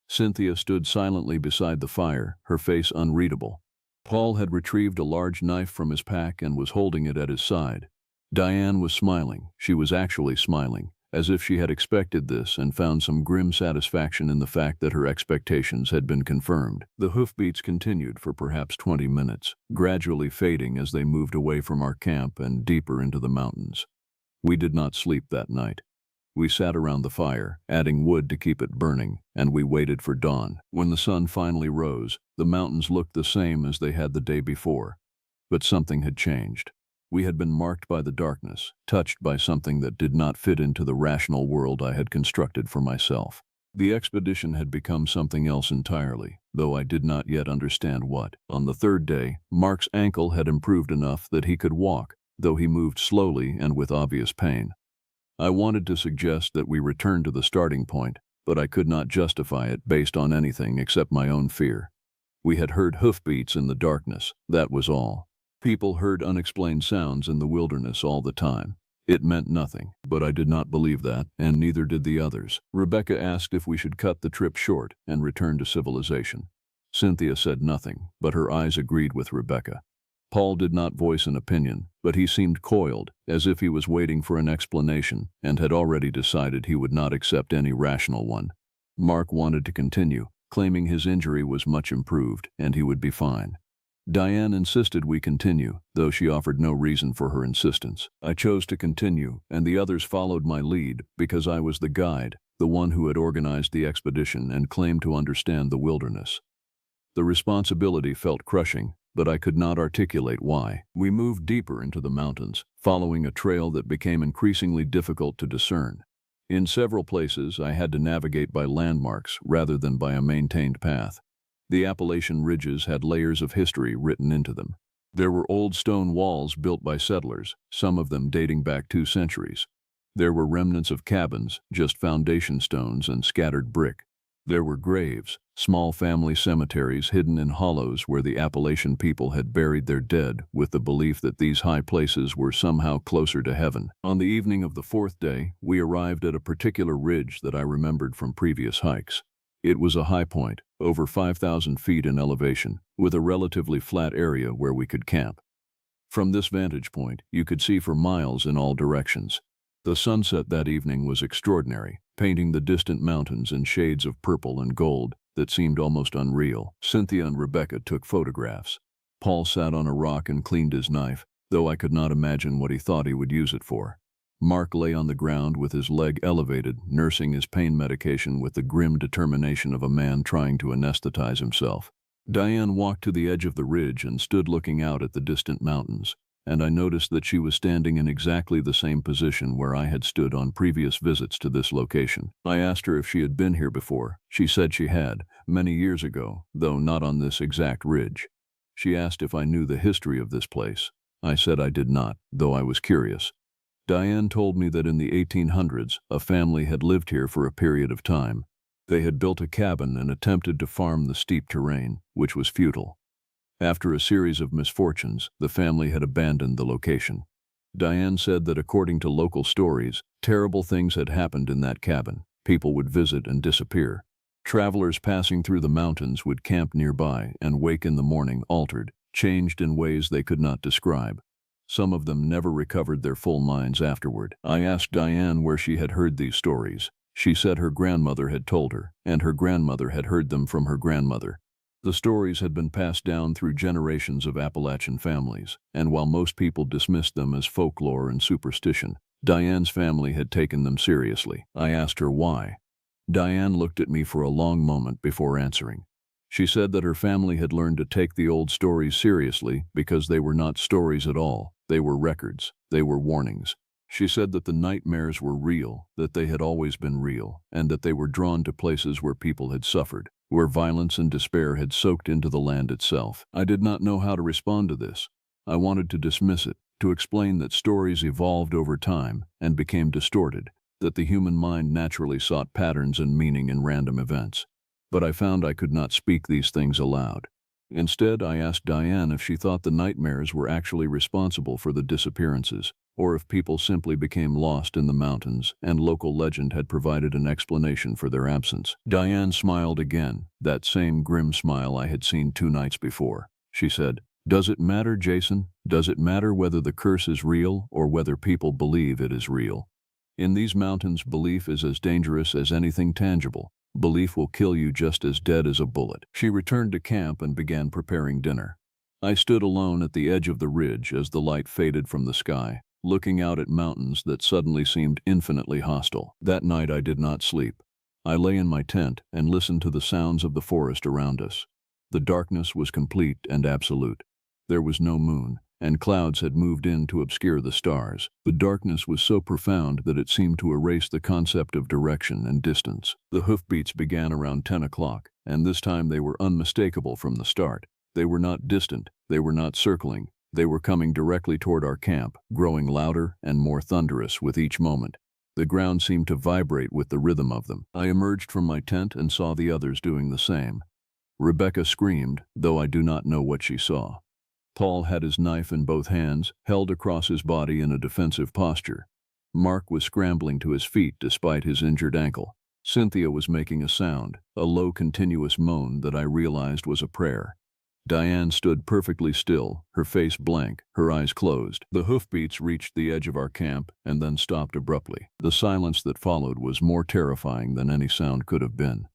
Cynthia stood silently beside the fire, her face unreadable. Paul had retrieved a large knife from his pack and was holding it at his side. Diane was smiling. She was actually smiling, as if she had expected this and found some grim satisfaction in the fact that her expectations had been confirmed. The hoofbeats continued for perhaps 20 minutes, gradually fading as they moved away from our camp and deeper into the mountains. We did not sleep that night. We sat around the fire, adding wood to keep it burning, and we waited for dawn. When the sun finally rose, the mountains looked the same as they had the day before. But something had changed. We had been marked by the darkness, touched by something that did not fit into the rational world I had constructed for myself. The expedition had become something else entirely, though I did not yet understand what. On the third day, Mark's ankle had improved enough that he could walk, though he moved slowly and with obvious pain. I wanted to suggest that we return to the starting point, but I could not justify it based on anything except my own fear. We had heard hoofbeats in the darkness, that was all. People heard unexplained sounds in the wilderness all the time. It meant nothing, but I did not believe that, and neither did the others. Rebecca asked if we should cut the trip short and return to civilization. Cynthia said nothing, but her eyes agreed with Rebecca. Paul did not voice an opinion, but he seemed coiled, as if he was waiting for an explanation and had already decided he would not accept any rational one. Mark wanted to continue, claiming his injury was much improved and he would be fine. Diane insisted we continue, though she offered no reason for her insistence. I chose to continue, and the others followed my lead because I was the guide, the one who had organized the expedition and claimed to understand the wilderness. The responsibility felt crushing, but I could not articulate why. We moved deeper into the mountains, following a trail that became increasingly difficult to discern. In several places, I had to navigate by landmarks rather than by a maintained path. The Appalachian ridges had layers of history written into them. There were old stone walls built by settlers, some of them dating back 2 centuries. There were remnants of cabins, just foundation stones and scattered brick. There were graves, small family cemeteries hidden in hollows where the Appalachian people had buried their dead with the belief that these high places were somehow closer to heaven. On the evening of the 4th day, we arrived at a particular ridge that I remembered from previous hikes. It was a high point, over 5,000 feet in elevation, with a relatively flat area where we could camp. From this vantage point, you could see for miles in all directions. The sunset that evening was extraordinary, painting the distant mountains in shades of purple and gold that seemed almost unreal. Cynthia and Rebecca took photographs. Paul sat on a rock and cleaned his knife, though I could not imagine what he thought he would use it for. Mark lay on the ground with his leg elevated, nursing his pain medication with the grim determination of a man trying to anesthetize himself. Diane walked to the edge of the ridge and stood looking out at the distant mountains, and I noticed that she was standing in exactly the same position where I had stood on previous visits to this location. I asked her if she had been here before. She said she had, many years ago, though not on this exact ridge. She asked if I knew the history of this place. I said I did not, though I was curious. Diane told me that in the 1800s, a family had lived here for a period of time. They had built a cabin and attempted to farm the steep terrain, which was futile. After a series of misfortunes, the family had abandoned the location. Diane said that according to local stories, terrible things had happened in that cabin. People would visit and disappear. Travelers passing through the mountains would camp nearby and wake in the morning altered, changed in ways they could not describe. Some of them never recovered their full minds afterward. I asked Diane where she had heard these stories. She said her grandmother had told her, and her grandmother had heard them from her grandmother. The stories had been passed down through generations of Appalachian families, and while most people dismissed them as folklore and superstition, Diane's family had taken them seriously. I asked her why. Diane looked at me for a long moment before answering. She said that her family had learned to take the old stories seriously because they were not stories at all. They were records. They were warnings. She said that the nightmares were real, that they had always been real, and that they were drawn to places where people had suffered, where violence and despair had soaked into the land itself. I did not know how to respond to this. I wanted to dismiss it, to explain that stories evolved over time and became distorted, that the human mind naturally sought patterns and meaning in random events. But I found I could not speak these things aloud. Instead, I asked Diane if she thought the nightmares were actually responsible for the disappearances, or if people simply became lost in the mountains and local legend had provided an explanation for their absence. Diane smiled again, that same grim smile I had seen 2 nights before. She said, "Does it matter, Jason? Does it matter whether the curse is real or whether people believe it is real? In these mountains, belief is as dangerous as anything tangible. Belief will kill you just as dead as a bullet." She returned to camp and began preparing dinner. I stood alone at the edge of the ridge as the light faded from the sky, looking out at mountains that suddenly seemed infinitely hostile. That night I did not sleep. I lay in my tent and listened to the sounds of the forest around us. The darkness was complete and absolute. There was no moon, and clouds had moved in to obscure the stars. The darkness was so profound that it seemed to erase the concept of direction and distance. The hoofbeats began around 10 o'clock, and this time they were unmistakable from the start. They were not distant, they were not circling, they were coming directly toward our camp, growing louder and more thunderous with each moment. The ground seemed to vibrate with the rhythm of them. I emerged from my tent and saw the others doing the same. Rebecca screamed, though I do not know what she saw. Paul had his knife in both hands, held across his body in a defensive posture. Mark was scrambling to his feet despite his injured ankle. Cynthia was making a sound, a low continuous moan that I realized was a prayer. Diane stood perfectly still, her face blank, her eyes closed. The hoofbeats reached the edge of our camp and then stopped abruptly. The silence that followed was more terrifying than any sound could have been.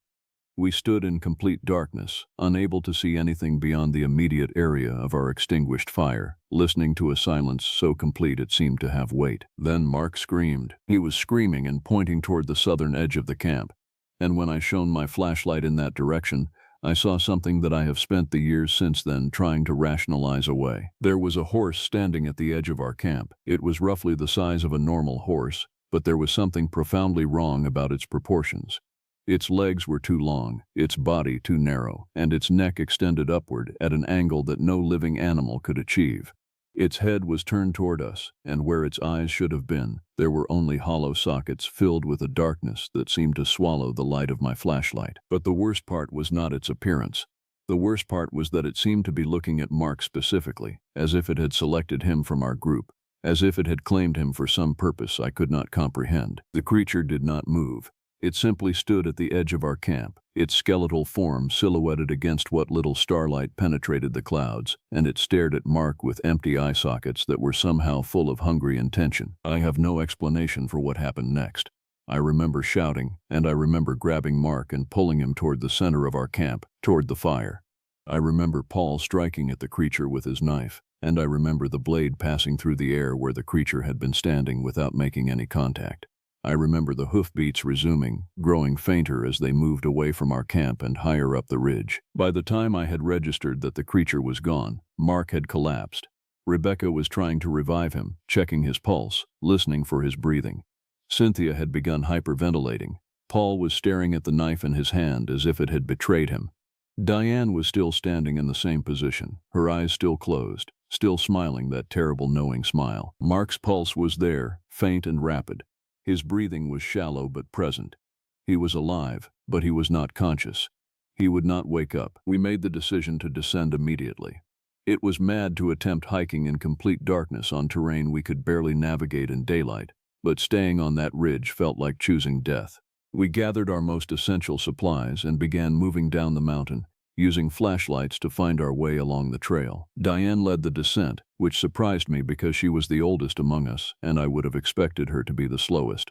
We stood in complete darkness, unable to see anything beyond the immediate area of our extinguished fire, listening to a silence so complete it seemed to have weight. Then Mark screamed. He was screaming and pointing toward the southern edge of the camp. And when I shone my flashlight in that direction, I saw something that I have spent the years since then trying to rationalize away. There was a horse standing at the edge of our camp. It was roughly the size of a normal horse, but there was something profoundly wrong about its proportions. Its legs were too long, its body too narrow, and its neck extended upward at an angle that no living animal could achieve. Its head was turned toward us, and where its eyes should have been, there were only hollow sockets filled with a darkness that seemed to swallow the light of my flashlight. But the worst part was not its appearance. The worst part was that it seemed to be looking at Mark specifically, as if it had selected him from our group, as if it had claimed him for some purpose I could not comprehend. The creature did not move. It simply stood at the edge of our camp, its skeletal form silhouetted against what little starlight penetrated the clouds, and it stared at Mark with empty eye sockets that were somehow full of hungry intention. I have no explanation for what happened next. I remember shouting, and I remember grabbing Mark and pulling him toward the center of our camp, toward the fire. I remember Paul striking at the creature with his knife, and I remember the blade passing through the air where the creature had been standing without making any contact. I remember the hoofbeats resuming, growing fainter as they moved away from our camp and higher up the ridge. By the time I had registered that the creature was gone, Mark had collapsed. Rebecca was trying to revive him, checking his pulse, listening for his breathing. Cynthia had begun hyperventilating. Paul was staring at the knife in his hand as if it had betrayed him. Diane was still standing in the same position, her eyes still closed, still smiling that terrible knowing smile. Mark's pulse was there, faint and rapid. His breathing was shallow but present. He was alive, but he was not conscious. He would not wake up. We made the decision to descend immediately. It was mad to attempt hiking in complete darkness on terrain we could barely navigate in daylight, but staying on that ridge felt like choosing death. We gathered our most essential supplies and began moving down the mountain, using flashlights to find our way along the trail. Diane led the descent, which surprised me because she was the oldest among us, and I would have expected her to be the slowest.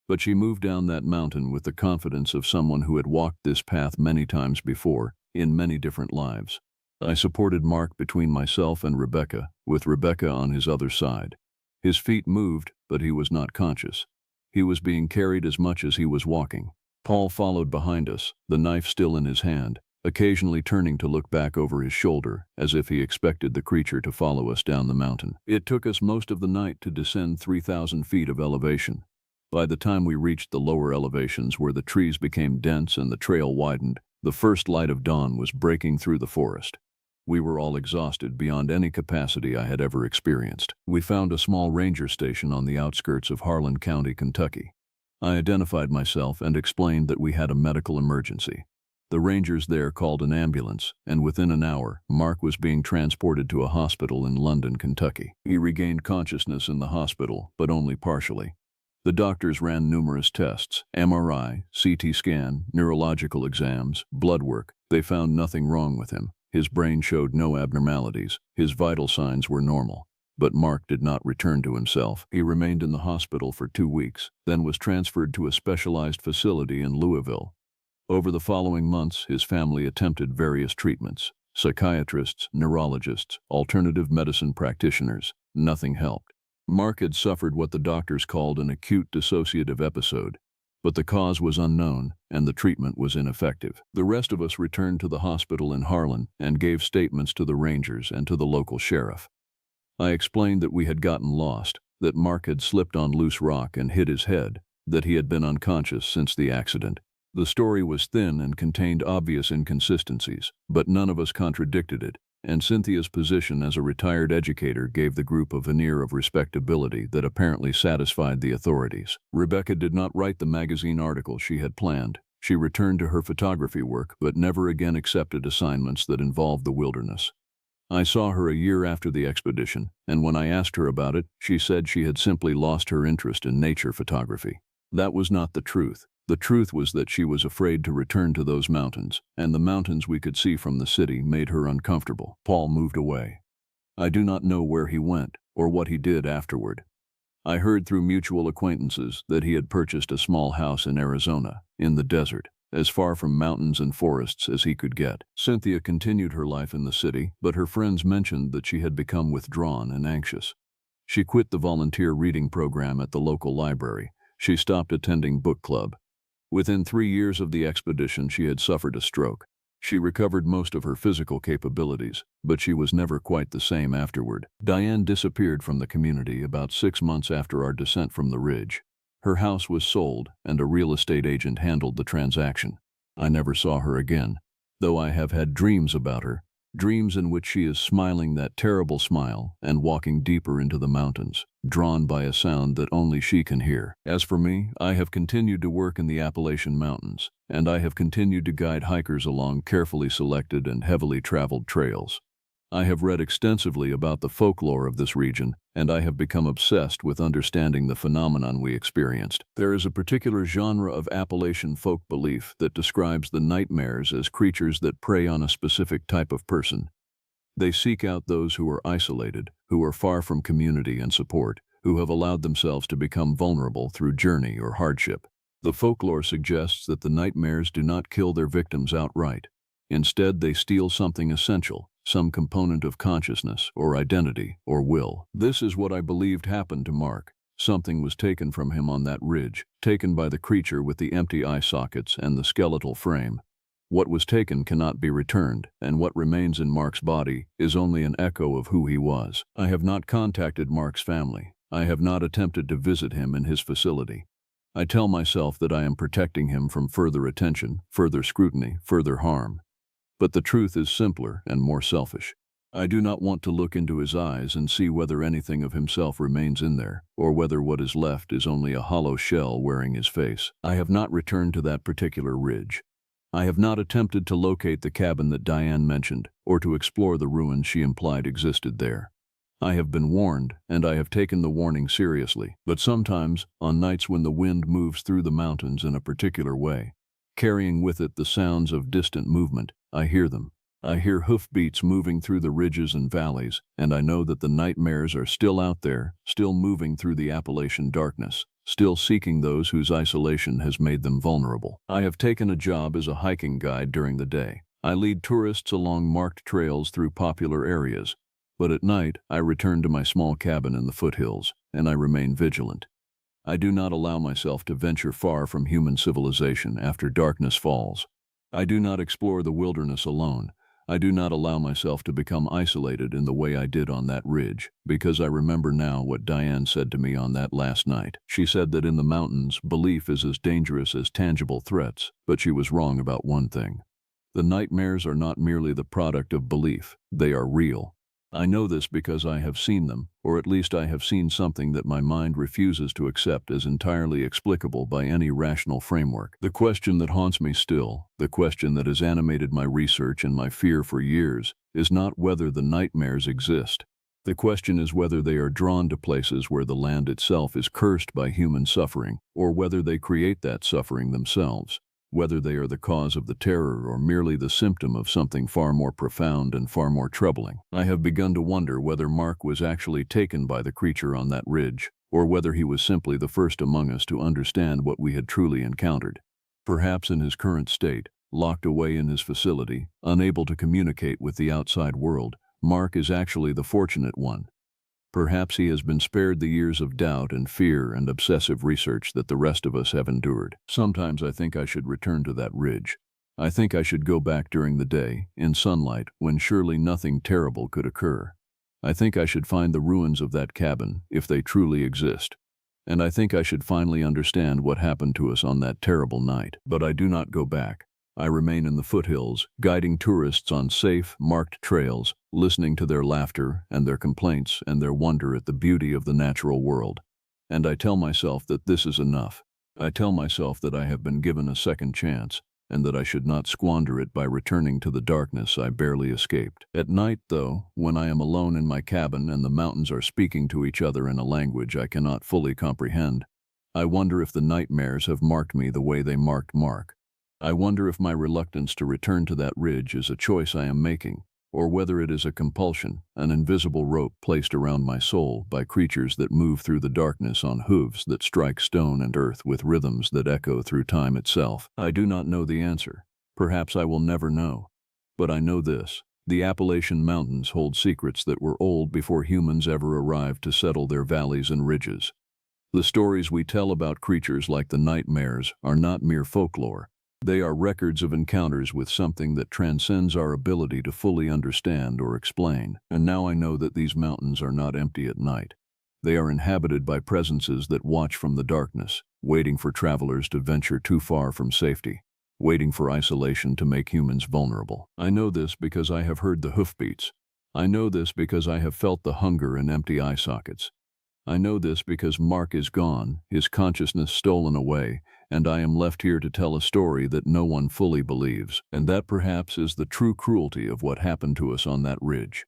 But she moved down that mountain with the confidence of someone who had walked this path many times before, in many different lives. I supported Mark between myself and Rebecca, with Rebecca on his other side. His feet moved, but he was not conscious. He was being carried as much as he was walking. Paul followed behind us, the knife still in his hand, occasionally turning to look back over his shoulder, as if he expected the creature to follow us down the mountain. It took us most of the night to descend 3,000 feet of elevation. By the time we reached the lower elevations where the trees became dense and the trail widened, the first light of dawn was breaking through the forest. We were all exhausted beyond any capacity I had ever experienced. We found a small ranger station on the outskirts of Harlan County, Kentucky. I identified myself and explained that we had a medical emergency. The rangers there called an ambulance, and within an hour, Mark was being transported to a hospital in London, Kentucky. He regained consciousness in the hospital, but only partially. The doctors ran numerous tests, MRI, CT scan, neurological exams, blood work. They found nothing wrong with him. His brain showed no abnormalities. His vital signs were normal. But Mark did not return to himself. He remained in the hospital for 2 weeks, then was transferred to a specialized facility in Louisville. Over the following months, his family attempted various treatments. Psychiatrists, neurologists, alternative medicine practitioners. Nothing helped. Mark had suffered what the doctors called an acute dissociative episode, but the cause was unknown and the treatment was ineffective. The rest of us returned to the hospital in Harlan and gave statements to the rangers and to the local sheriff. I explained that we had gotten lost, that Mark had slipped on loose rock and hit his head, that he had been unconscious since the accident. The story was thin and contained obvious inconsistencies, but none of us contradicted it, and Cynthia's position as a retired educator gave the group a veneer of respectability that apparently satisfied the authorities. Rebecca did not write the magazine article she had planned. She returned to her photography work, but never again accepted assignments that involved the wilderness. I saw her a year after the expedition, and when I asked her about it, she said she had simply lost her interest in nature photography. That was not the truth. The truth was that she was afraid to return to those mountains, and the mountains we could see from the city made her uncomfortable. Paul moved away. I do not know where he went or what he did afterward. I heard through mutual acquaintances that he had purchased a small house in Arizona, in the desert, as far from mountains and forests as he could get. Cynthia continued her life in the city, but her friends mentioned that she had become withdrawn and anxious. She quit the volunteer reading program at the local library. She stopped attending book club. Within 3 years of the expedition, she had suffered a stroke. She recovered most of her physical capabilities, but she was never quite the same afterward. Diane disappeared from the community about 6 months after our descent from the ridge. Her house was sold, and a real estate agent handled the transaction. I never saw her again, though I have had dreams about her, dreams in which she is smiling that terrible smile and walking deeper into the mountains, drawn by a sound that only she can hear. As for me, I have continued to work in the Appalachian Mountains, and I have continued to guide hikers along carefully selected and heavily traveled trails. I have read extensively about the folklore of this region, and I have become obsessed with understanding the phenomenon we experienced. There is a particular genre of Appalachian folk belief that describes the nightmares as creatures that prey on a specific type of person. They seek out those who are isolated, who are far from community and support, who have allowed themselves to become vulnerable through journey or hardship. The folklore suggests that the nightmares do not kill their victims outright. Instead, they steal something essential, some component of consciousness or identity or will. This is what I believed happened to Mark. Something was taken from him on that ridge, taken by the creature with the empty eye sockets and the skeletal frame. What was taken cannot be returned, and what remains in Mark's body is only an echo of who he was. I have not contacted Mark's family. I have not attempted to visit him in his facility. I tell myself that I am protecting him from further attention, further scrutiny, further harm. But the truth is simpler and more selfish. I do not want to look into his eyes and see whether anything of himself remains in there, or whether what is left is only a hollow shell wearing his face. I have not returned to that particular ridge. I have not attempted to locate the cabin that Diane mentioned, or to explore the ruins she implied existed there. I have been warned, and I have taken the warning seriously, but sometimes, on nights when the wind moves through the mountains in a particular way, carrying with it the sounds of distant movement, I hear them. I hear hoofbeats moving through the ridges and valleys, and I know that the nightmares are still out there, still moving through the Appalachian darkness, still seeking those whose isolation has made them vulnerable. I have taken a job as a hiking guide during the day. I lead tourists along marked trails through popular areas, but at night I return to my small cabin in the foothills, and I remain vigilant. I do not allow myself to venture far from human civilization after darkness falls. I do not explore the wilderness alone. I do not allow myself to become isolated in the way I did on that ridge, because I remember now what Diane said to me on that last night. She said that in the mountains, belief is as dangerous as tangible threats, but she was wrong about one thing. The nightmares are not merely the product of belief, they are real. I know this because I have seen them, or at least I have seen something that my mind refuses to accept as entirely explicable by any rational framework. The question that haunts me still, the question that has animated my research and my fear for years, is not whether the nightmares exist. The question is whether they are drawn to places where the land itself is cursed by human suffering, or whether they create that suffering themselves. Whether they are the cause of the terror or merely the symptom of something far more profound and far more troubling. I have begun to wonder whether Mark was actually taken by the creature on that ridge, or whether he was simply the first among us to understand what we had truly encountered. Perhaps in his current state, locked away in his facility, unable to communicate with the outside world, Mark is actually the fortunate one. Perhaps he has been spared the years of doubt and fear and obsessive research that the rest of us have endured. Sometimes I think I should return to that ridge. I think I should go back during the day, in sunlight, when surely nothing terrible could occur. I think I should find the ruins of that cabin, if they truly exist. And I think I should finally understand what happened to us on that terrible night. But I do not go back. I remain in the foothills, guiding tourists on safe, marked trails, listening to their laughter and their complaints and their wonder at the beauty of the natural world. And I tell myself that this is enough. I tell myself that I have been given a second chance, and that I should not squander it by returning to the darkness I barely escaped. At night, though, when I am alone in my cabin and the mountains are speaking to each other in a language I cannot fully comprehend, I wonder if the nightmares have marked me the way they marked Mark. I wonder if my reluctance to return to that ridge is a choice I am making, or whether it is a compulsion, an invisible rope placed around my soul by creatures that move through the darkness on hooves that strike stone and earth with rhythms that echo through time itself. I do not know the answer. Perhaps I will never know. But I know this: the Appalachian Mountains hold secrets that were old before humans ever arrived to settle their valleys and ridges. The stories we tell about creatures like the nightmares are not mere folklore. They are records of encounters with something that transcends our ability to fully understand or explain. And now I know that these mountains are not empty at night. They are inhabited by presences that watch from the darkness, waiting for travelers to venture too far from safety, waiting for isolation to make humans vulnerable. I know this because I have heard the hoofbeats. I know this because I have felt the hunger in empty eye sockets. I know this because Mark is gone, his consciousness stolen away, and I am left here to tell a story that no one fully believes. And that perhaps is the true cruelty of what happened to us on that ridge.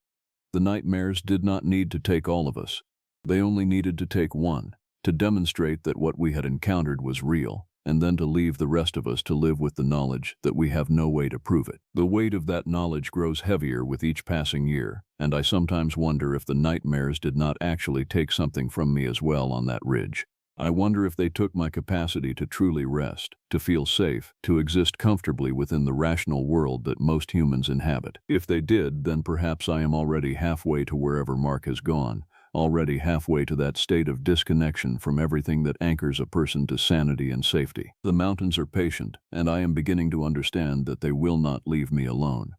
The nightmares did not need to take all of us. They only needed to take one, to demonstrate that what we had encountered was real, and then to leave the rest of us to live with the knowledge that we have no way to prove it. The weight of that knowledge grows heavier with each passing year, and I sometimes wonder if the nightmares did not actually take something from me as well on that ridge. I wonder if they took my capacity to truly rest, to feel safe, to exist comfortably within the rational world that most humans inhabit. If they did, then perhaps I am already halfway to wherever Mark has gone, already halfway to that state of disconnection from everything that anchors a person to sanity and safety. The mountains are patient, and I am beginning to understand that they will not leave me alone.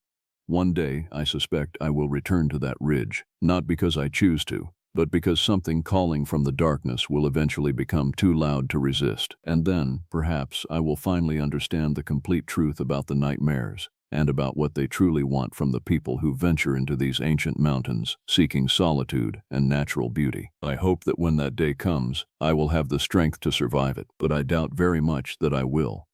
One day, I suspect, I will return to that ridge, not because I choose to, but because something calling from the darkness will eventually become too loud to resist. And then, perhaps, I will finally understand the complete truth about the nightmares, and about what they truly want from the people who venture into these ancient mountains, seeking solitude and natural beauty. I hope that when that day comes, I will have the strength to survive it, but I doubt very much that I will.